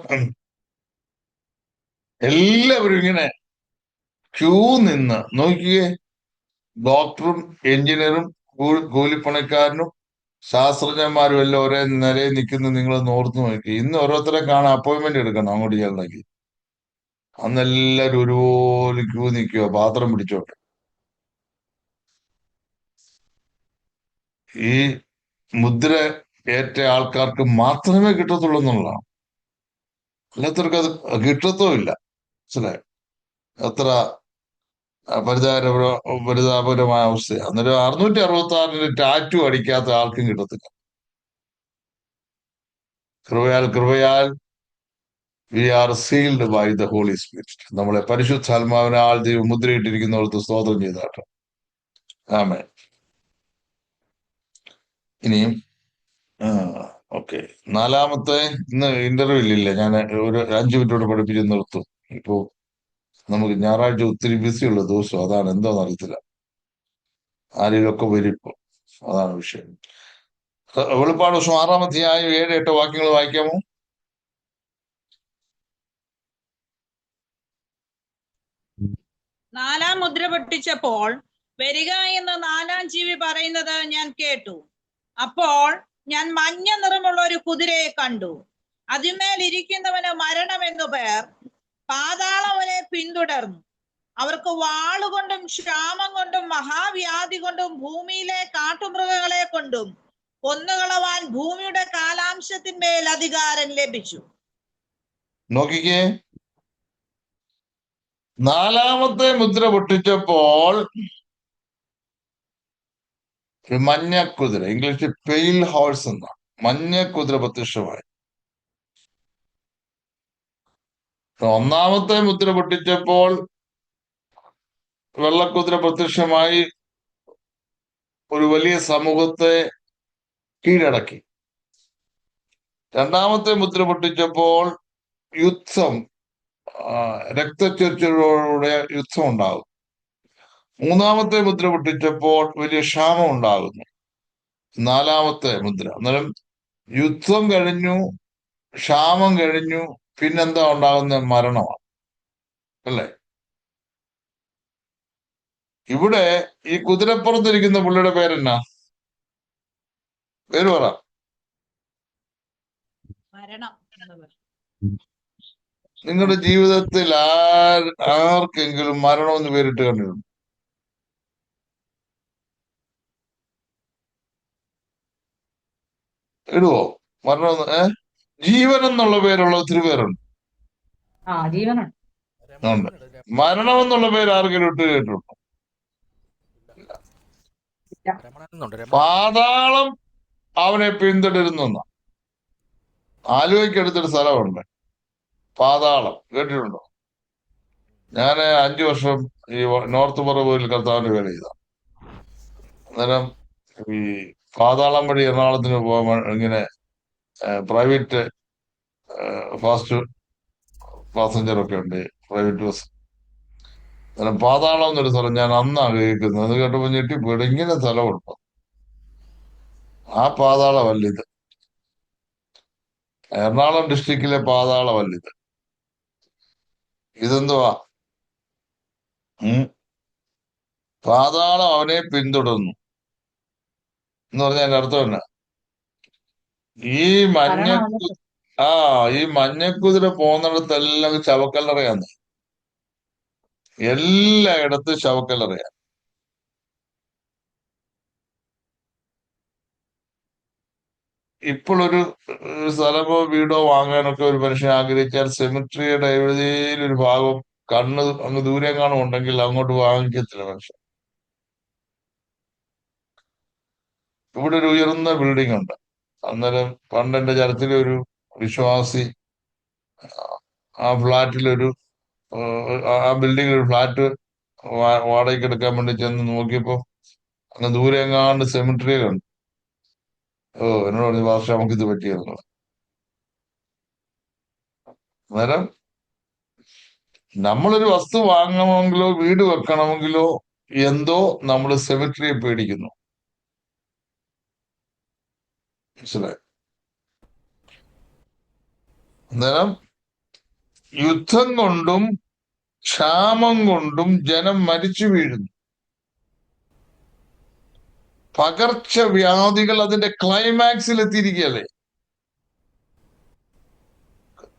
എല്ലാവരും ഇങ്ങനെ ക്യൂ നിന്ന് നോക്കിയേ. ഡോക്ടറും എഞ്ചിനീയറും കൂലിപ്പണിക്കാരനും ശാസ്ത്രജ്ഞന്മാരും എല്ലാം ഒരേ നിലയിൽ നിൽക്കുന്ന നിങ്ങൾ ഓർത്ത് നോക്കി. ഇന്ന് ഓരോരുത്തരെ കാണാൻ അപ്പോയിന്റ്മെന്റ് എടുക്കണം അങ്ങോട്ട് ചെന്നെങ്കിൽ. അന്ന് എല്ലാവരും ഒരുപോലെ ക്യൂ നിൽക്കുക, പാത്രം പിടിച്ചോട്ടെ. ഈ മുദ്ര ഏറ്റ ആൾക്കാർക്ക് മാത്രമേ കിട്ടത്തുള്ളൂ എന്നുള്ളതാണ്. അല്ലാത്തവർക്ക് അത് കിട്ടത്തുമില്ല. മനസ്സിലായോ? അത്ര പരിതാപകരമായ അവസ്ഥയാണ്. അന്നേരം 666 ടാറ്റു അടിക്കാത്ത ആൾക്കും കിട്ടത്തില്ല. കൃപയാൽ we are sealed by the Holy Spirit. നമ്മളെ പരിശുദ്ധാത്മാവിനാൽ ദൈവം മുദ്രയിട്ടിരിക്കുന്നവർക്ക് സ്തോത്രം ചെയ്താട്ടോ. ആമേൻ. ഇനിയും ഓക്കെ, നാലാമത്തെ. ഇന്ന് ഇന്റർവ്യൂ ഇല്ല, ഞാൻ ഒരു 5 മിനിറ്റോടെ പഠിപ്പിച്ച് നിർത്തും. ഇപ്പോ നമുക്ക് ഞായറാഴ്ച ഒത്തിരി ബിസിയുള്ള ദിവസം, അതാണ് എന്താണെന്ന് അറിയത്തില്ല. ആരെങ്കിലുമൊക്കെ വരും ഇപ്പൊ, അതാണ് വിഷയം. വെളിപ്പാട് ദിവസം 6-ാം അധ്യായം 7-8 വാക്യങ്ങൾ വായിക്കാമോ? നാലാം മുദ്ര പൊട്ടിച്ചപ്പോൾ വരിക എന്ന് 4-ാം ജീവി പറയുന്നത് ഞാൻ കേട്ടു. അപ്പോൾ ഞാൻ മഞ്ഞ നിറമുള്ള ഒരു കുതിരയെ കണ്ടു. അതിന്മേൽ ഇരിക്കുന്നവന് മരണം എന്നു പേർ. പാതാളം അവനെ പിന്തുടർന്നു. അവർക്ക് വാളുകൊണ്ടും ക്ഷാമം കൊണ്ടും മഹാവ്യാധി കൊണ്ടും ഭൂമിയിലെ കാട്ടുമൃഗങ്ങളെ കൊണ്ടും കൊന്നുകളവാൻ ഭൂമിയുടെ കാലാംശത്തിന്മേൽ അധികാരം ലഭിച്ചു. നോക്കിക്കേ, 4-ാമത്തെ മുദ്ര പൊട്ടിച്ചപ്പോൾ ഒരു മഞ്ഞക്കുതിര, ഇംഗ്ലീഷിൽ പെയിൽ ഹോഴ്സ് എന്നാണ്, മഞ്ഞക്കുതിര പ്രത്യക്ഷമായി. 1-ാമത്തെ മുദ്ര പൊട്ടിച്ചപ്പോൾ വെള്ളക്കുതിര പ്രത്യക്ഷമായി ഒരു വലിയ സമൂഹത്തെ കീഴടക്കി. 2-ാമത്തെ മുദ്ര പൊട്ടിച്ചപ്പോൾ യുദ്ധം, രക്തച്ചൊരിച്ചിലോടെ യുദ്ധം ഉണ്ടാകും. 3-ാമത്തെ മുദ്ര പൊട്ടിച്ചപ്പോൾ വലിയ ക്ഷാമം ഉണ്ടാകുന്നു. നാലാമത്തെ മുദ്ര. അന്നേരം യുദ്ധം കഴിഞ്ഞു, ക്ഷാമം കഴിഞ്ഞു, പിന്നെന്താ ഉണ്ടാകുന്ന? മരണമാണ്, അല്ലേ? ഇവിടെ ഈ കുതിരപ്പുറത്തിരിക്കുന്ന പുള്ളിയുടെ പേരെന്നാ? പേര് പറ. മരണം എന്ന് പറയും. നിങ്ങളുടെ ജീവിതത്തിൽ ആർക്കെങ്കിലും മരണമെന്ന് പേരിട്ട് കണ്ടിട്ടുണ്ടോ? ഇടുവോ മരണമെന്ന്? ജീവൻ എന്നുള്ള പേരുള്ള ഒത്തിരി പേരുണ്ട്. ജീവനുണ്ട്. ഉണ്ട്. മരണം എന്നുള്ള പേര് ആർക്കെങ്കിലും ഇട്ട് കേട്ടിട്ടുണ്ടോ? പാതാളം അവനെ പിന്തുടരുന്ന ആലുവയ്ക്കടുത്തൊരു സ്ഥലമുണ്ട്, പാതാളം. കേട്ടിട്ടുണ്ടോ? ഞാൻ 5 വർഷം ഈ നോർത്ത് പറവൂരിൽ കർത്താവിന്റെ വേല ചെയ്ത. അന്നേരം ഈ പാതാളം വഴി എറണാകുളത്തിന് പോകാൻ ഇങ്ങനെ പ്രൈവറ്റ് ഫാസ്റ്റ് പാസഞ്ചർ ഒക്കെ ഉണ്ട്, പ്രൈവറ്റ് ബസ്. അന്നേരം പാതാളം എന്നൊരു സ്ഥലം ഞാൻ അന്നാണ് കേൾക്കുന്നത്. അത് കേട്ടപ്പോ ഞെട്ടിപ്പോയിട്ട് ഇങ്ങനെ സ്ഥലമുണ്ടോ? ആ പാതാളമല്ല ഇത്, എറണാകുളം ഡിസ്ട്രിക്റ്റിലെ പാതാളമല്ല ഇത്. ഇതെന്തുവാ? പാതാളം അവനെ പിന്തുടർന്നു എന്ന് പറഞ്ഞാൽ അതിന്റെ അർത്ഥം എന്നാ? ഈ മഞ്ഞ മരണം അവനെ ആ ഈ മഞ്ഞക്കുതിര പോകുന്നിടത്തെല്ലാം ശവക്കല്ലറയാന്ന്. എല്ലായിടത്തും ശവക്കല്ലറയാ. ഇപ്പോഴൊരു സ്ഥലമോ വീടോ വാങ്ങാനൊക്കെ ഒരു മനുഷ്യൻ ആഗ്രഹിച്ചാൽ സെമിട്രിയുടെ എവിടെയും ഒരു ഭാഗം കണ്ണ് അങ്ങ് ദൂരെ കാണും ഉണ്ടെങ്കിൽ അങ്ങോട്ട് വാങ്ങിക്കത്തില്ല മനുഷ്യൻ. ഇവിടെ ഒരു ഉയർന്ന ബിൽഡിംഗ് ഉണ്ട്. അന്നേരം പണ്ട് എന്റെ ചർച്ചിലെ ഒരു വിശ്വാസി ആ ഫ്ലാറ്റിലൊരു ആ ബിൽഡിങ്ങിൽ ഒരു ഫ്ലാറ്റ് വാടകയ്ക്ക് എടുക്കാൻ വേണ്ടി ചെന്ന് നോക്കിയപ്പോ അങ്ങ് ദൂരെ എങ്ങാണ്ട് സെമിട്രി കണ്ടു. എന്നോട് പറഞ്ഞു, ഭാഷ നമുക്ക് ഇത് പറ്റിയിരുന്നു. അന്നേരം നമ്മളൊരു വസ്തു വാങ്ങണമെങ്കിലോ വീട് വെക്കണമെങ്കിലോ എന്തോ നമ്മൾ സെമിട്രിയെ പേടിക്കുന്നു. മനസ്സിലായി? അന്നേരം യുദ്ധം കൊണ്ടും ക്ഷാമം കൊണ്ടും ജനം മരിച്ചു വീഴുന്നു. പകർച്ചവ്യാധികൾ അതിന്റെ ക്ലൈമാക്സിൽ എത്തിയിരിക്കുകയല്ലേ.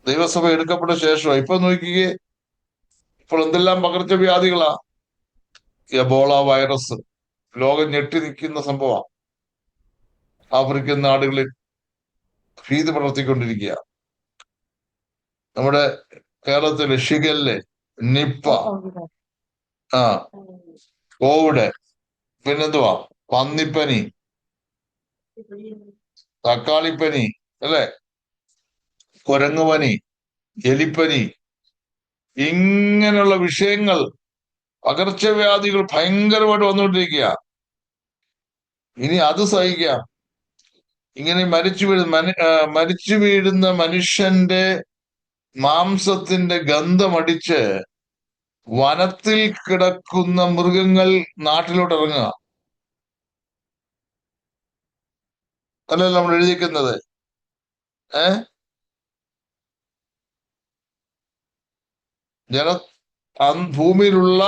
ദൈവസഭ എടുക്കപ്പെട്ട ശേഷം ഇപ്പൊ നോക്കിയേ, ഇപ്പോൾ എന്തെല്ലാം പകർച്ചവ്യാധികളാ. എബോള വൈറസ് ലോകം ഞെട്ടി നിൽക്കുന്ന സംഭവമാണ്. ആഫ്രിക്കൻ നാടുകളിൽ ഭീതി പടർത്തിക്കൊണ്ടിരിക്കുക. നമ്മുടെ കേരളത്തില് ഷിഗല്ല, നിപ്പ, കോവിഡ്, പിന്നെന്തുവാ പന്നിപ്പനി, തക്കാളിപ്പനി, അല്ലെ, കുരങ്ങുപനി, എലിപ്പനി, ഇങ്ങനെയുള്ള വിഷയങ്ങൾ, പകർച്ചവ്യാധികൾ ഭയങ്കരമായിട്ട് വന്നുകൊണ്ടിരിക്കുക. ഇനി അത് സഹിക്കാം. ഇങ്ങനെ മരിച്ചു വീഴുന്ന മനുഷ്യന്റെ മാംസത്തിന്റെ ഗന്ധമടിച്ച് വനത്തിൽ കിടക്കുന്ന മൃഗങ്ങൾ നാട്ടിലോട്ട് ഇറങ്ങുക അല്ലല്ലോ നമ്മൾ എഴുതിക്കുന്നത്. ഭൂമിയിലുള്ള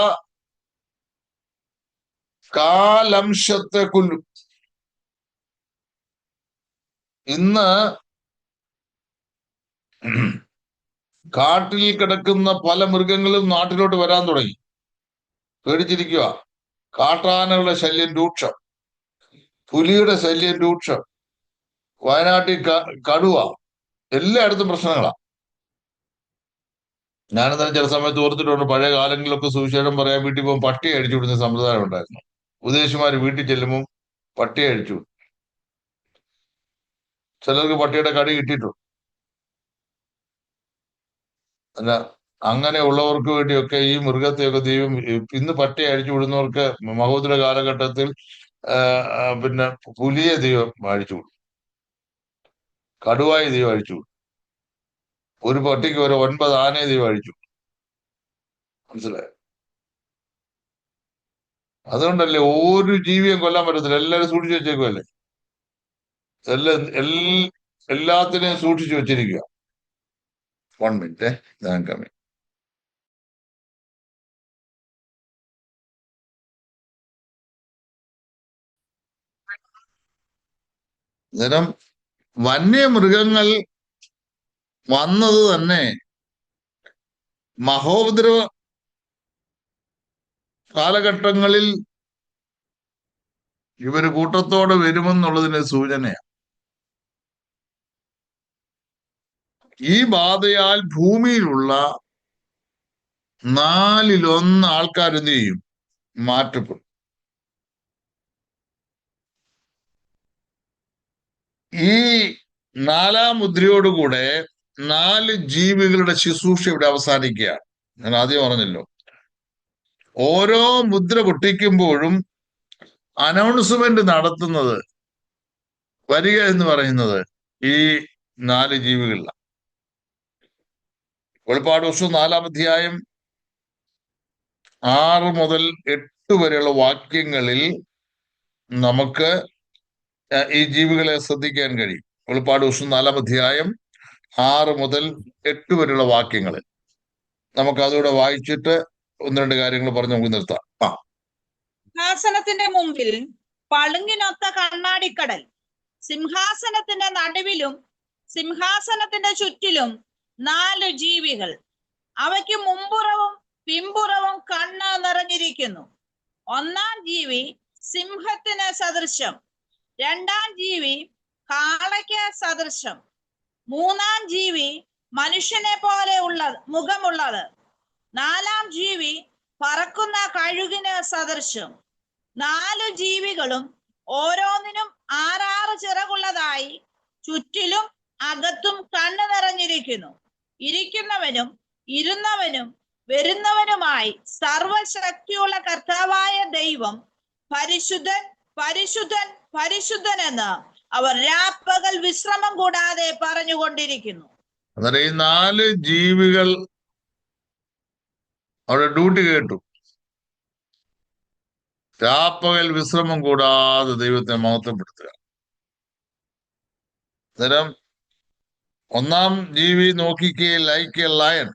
കാലംശത്തെ കൊല്ലും. ഇന്ന് കാട്ടിൽ കിടക്കുന്ന പല മൃഗങ്ങളും നാട്ടിലോട്ട് വരാൻ തുടങ്ങി. പേടിച്ചിരിക്കുക. കാട്ടാനകളുടെ ശല്യം രൂക്ഷം, പുലിയുടെ ശല്യം രൂക്ഷം, വയനാട്ടിൽ കടുവ, എല്ലായിടത്തും പ്രശ്നങ്ങളാ. ഞാനെന്തായാലും ചില സമയത്ത് ഓർത്തിട്ടുണ്ട്, പഴയ കാലങ്ങളിലൊക്കെ സുവിശേഷം പറയാൻ വീട്ടിൽ പോകുമ്പോൾ പട്ടിയെ അടിച്ചു വിടുന്ന സമ്പ്രദായം ഉണ്ടായിരുന്നു. ഉപദേശിമാര് വീട്ടിൽ ചെല്ലുമ്പോൾ പട്ടിയെ അടിച്ചു. ചിലർക്ക് പട്ടിയുടെ കടി കിട്ടിയിട്ടുണ്ട്. അല്ല, അങ്ങനെ ഉള്ളവർക്ക് വേണ്ടിയൊക്കെ ഈ മൃഗത്തെയൊക്കെ ദൈവം, ഇന്ന് പട്ടിയെ അടിച്ചു വിടുന്നവർക്ക് മഹോദര കാലഘട്ടത്തിൽ പിന്നെ പുലിയെ ദൈവം അഴിച്ചു വിടും, കടുവായി ദൈവം അഴിച്ചു വിടും, ഒരു പട്ടിക്ക് ഒരു 9 ആനയെ ദൈവം അഴിച്ചു. മനസ്സിലായോ? അതുകൊണ്ടല്ലേ ഒരു ജീവിയെ കൊല്ലാൻ പറ്റത്തില്ല, എല്ലാവരും സൂക്ഷിച്ചു വെച്ചേക്കുമല്ലേ. എല്ലാത്തിനെയും സൂക്ഷിച്ചു വെച്ചിരിക്കുക. 1 മിനിറ്റ്, ഞാൻ കമ്മി. അന്നേരം വന്യമൃഗങ്ങൾ വന്നത് തന്നെ മഹോപദ്രവ കാലഘട്ടങ്ങളിൽ ഇവര് കൂട്ടത്തോടെ വരുമെന്നുള്ളതിന് സൂചനയാണ്. ഈ ബാധയാൽ ഭൂമിയിലുള്ള 1/4 ആൾക്കാർ എന്ത് ചെയ്യും? മാറ്റപ്പെടും. ഈ 4-ാം മുദ്രയോടുകൂടെ 4 ജീവികളുടെ ശുശ്രൂഷ ഇവിടെ അവസാനിക്കുകയാണ്. ഞാൻ ആദ്യം പറഞ്ഞല്ലോ, ഓരോ മുദ്ര പൊട്ടിക്കുമ്പോഴും അനൗൺസ്മെന്റ് നടത്തുന്നത്, വരിക എന്ന് പറയുന്നത് ഈ 4 ജീവികളിലാണ്. വെളിപ്പാട് പുസ്തകം 4-ാം അധ്യായം 6 മുതൽ 8 വരെയുള്ള വാക്യങ്ങളിൽ നമുക്ക് ഈ ജീവികളെ ശ്രദ്ധിക്കാൻ കഴിയും. വെളിപ്പാട് പുസ്തകം 4-ാം അധ്യായം 6 മുതൽ 8 വരെയുള്ള വാക്യങ്ങളിൽ നമുക്ക് അതുകൂടെ വായിച്ചിട്ട് 1-2 കാര്യങ്ങൾ പറഞ്ഞ് നമുക്ക് നിർത്താം. സിംഹാസനത്തിന്റെ മുമ്പിൽ പളുങ്ങിനൊത്ത കണ്ണാടിക്കടൽ, സിംഹാസനത്തിന്റെ നടുവിലും സിംഹാസനത്തിന്റെ ചുറ്റിലും 4 ജീവികൾ. അവയ്ക്ക് മുമ്പുറവും പിമ്പുറവും കണ്ണ് നിറഞ്ഞിരിക്കുന്നു. 1-ാം ജീവി സിംഹത്തിന് സദൃശം, 2-ാം ജീവി കാളയ്ക്ക് സദൃശം, 3-ാം ജീവി മനുഷ്യനെ പോലെ മുഖമുള്ളത്, 4-ാം ജീവി പറക്കുന്ന കഴുകിന് സദൃശം. 4 ജീവികളും ഓരോന്നിനും 6 ചിറകുള്ളതായി ചുറ്റിലും അകത്തും കണ്ണ് നിറഞ്ഞിരിക്കുന്നു. ഇരിക്കുന്നവനും ഇരുന്നവനും വരുന്നവനുമായി സർവശക്തിയുള്ള കർത്താവായ ദൈവം പരിശുദ്ധൻ പരിശുദ്ധൻ പരിശുദ്ധൻ എന്ന് അവർ രാപ്പകൽ വിശ്രമം കൂടാതെ പറഞ്ഞുകൊണ്ടിരിക്കുന്നു. അന്നേരം ഈ 4 ജീവികൾ അവരുടെ ഡ്യൂട്ടി കേട്ടു. രാപ്പകൽ വിശ്രമം കൂടാതെ ദൈവത്തെ മഹത്വപ്പെടുത്തുക. അന്നേരം 1-ാം ജീവി നോക്കിക്കേ, ലൈക്ക് എ ലയൺ,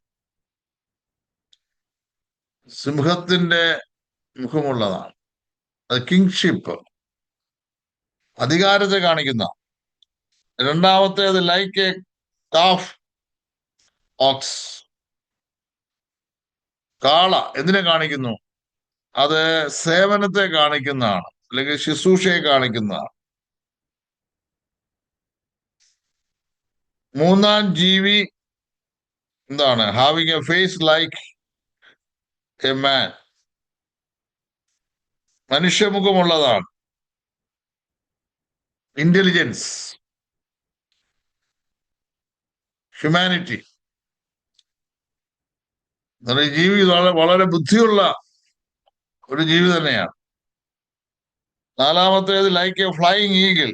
സിംഹത്തിന്റെ മുഖമുള്ളതാണ്. അത് കിങ്ഷിപ്പ്, അധികാരത്തെ കാണിക്കുന്ന. 2-ാമത്തേത് ലൈക്ക് എ കാഫ് ഓക്സ്, കാള എന്തിനെ കാണിക്കുന്നു? അത് സേവനത്തെ കാണിക്കുന്നതാണ്, അല്ലെങ്കിൽ ശുശ്രൂഷയെ കാണിക്കുന്നതാണ്. 3-ാം ജീവി എന്താണ്? Having a face like a man, മനുഷ്യമുഖമുള്ളതാണ്. Intelligence, humanity. ഈ ജീവി വളരെ ബുദ്ധിയുള്ള ഒരു ജീവി തന്നെയാണ്. 4-ാമത്തേത് ലൈക്ക് എ ഫ്ലൈയിങ് ഈഗിൾ,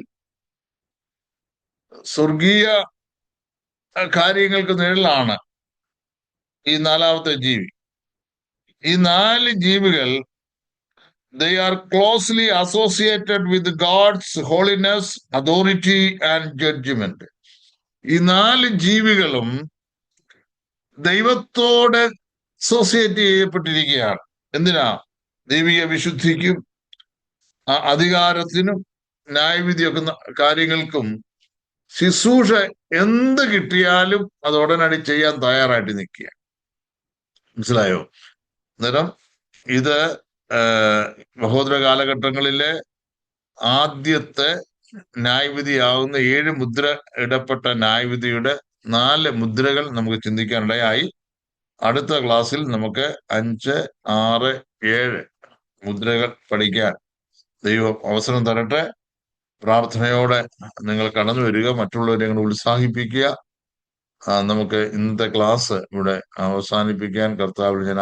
സ്വർഗീയ കാര്യങ്ങൾക്ക് നിഴലാണ് ഈ 4-ാമത്തെ ജീവി. ഈ 4 ജീവികൾ they are closely associated with God's holiness, authority and judgment. ഈ 4 ജീവികളും ദൈവത്തോട് അസോസിയേറ്റ് ചെയ്യപ്പെട്ടിരിക്കുകയാണ്. എന്തിനാ? ദൈവിക വിശുദ്ധിക്കും അധികാരത്തിനും ന്യായവിധിയൊക്കെ കാര്യങ്ങൾക്കും. ശുശ്രൂഷ എന്ത് കിട്ടിയാലും അത് ഉടനടി ചെയ്യാൻ തയ്യാറായിട്ട് നിൽക്കുക. മനസ്സിലായോ? അന്നേരം ഇത് മഹോദര കാലഘട്ടങ്ങളിലെ ആദ്യത്തെ ന്യായവിധിയാവുന്ന 7 മുദ്ര ഇടപെട്ട ന്യായവിധിയുടെ 4 മുദ്രകൾ നമുക്ക് ചിന്തിക്കാനിടയായി. അടുത്ത ക്ലാസ്സിൽ നമുക്ക് 5, 6, 7 മുദ്രകൾ പഠിക്കാൻ ദൈവം അവസരം തരട്ടെ. പ്രാർത്ഥനയോടെ നിങ്ങൾ കടന്നു വരിക, മറ്റുള്ളവരെ നിങ്ങൾ ഉത്സാഹിപ്പിക്കുക. നമുക്ക് ഇന്നത്തെ ക്ലാസ് ഇവിടെ അവസാനിപ്പിക്കാൻ കർത്താവിൽ ഞാൻ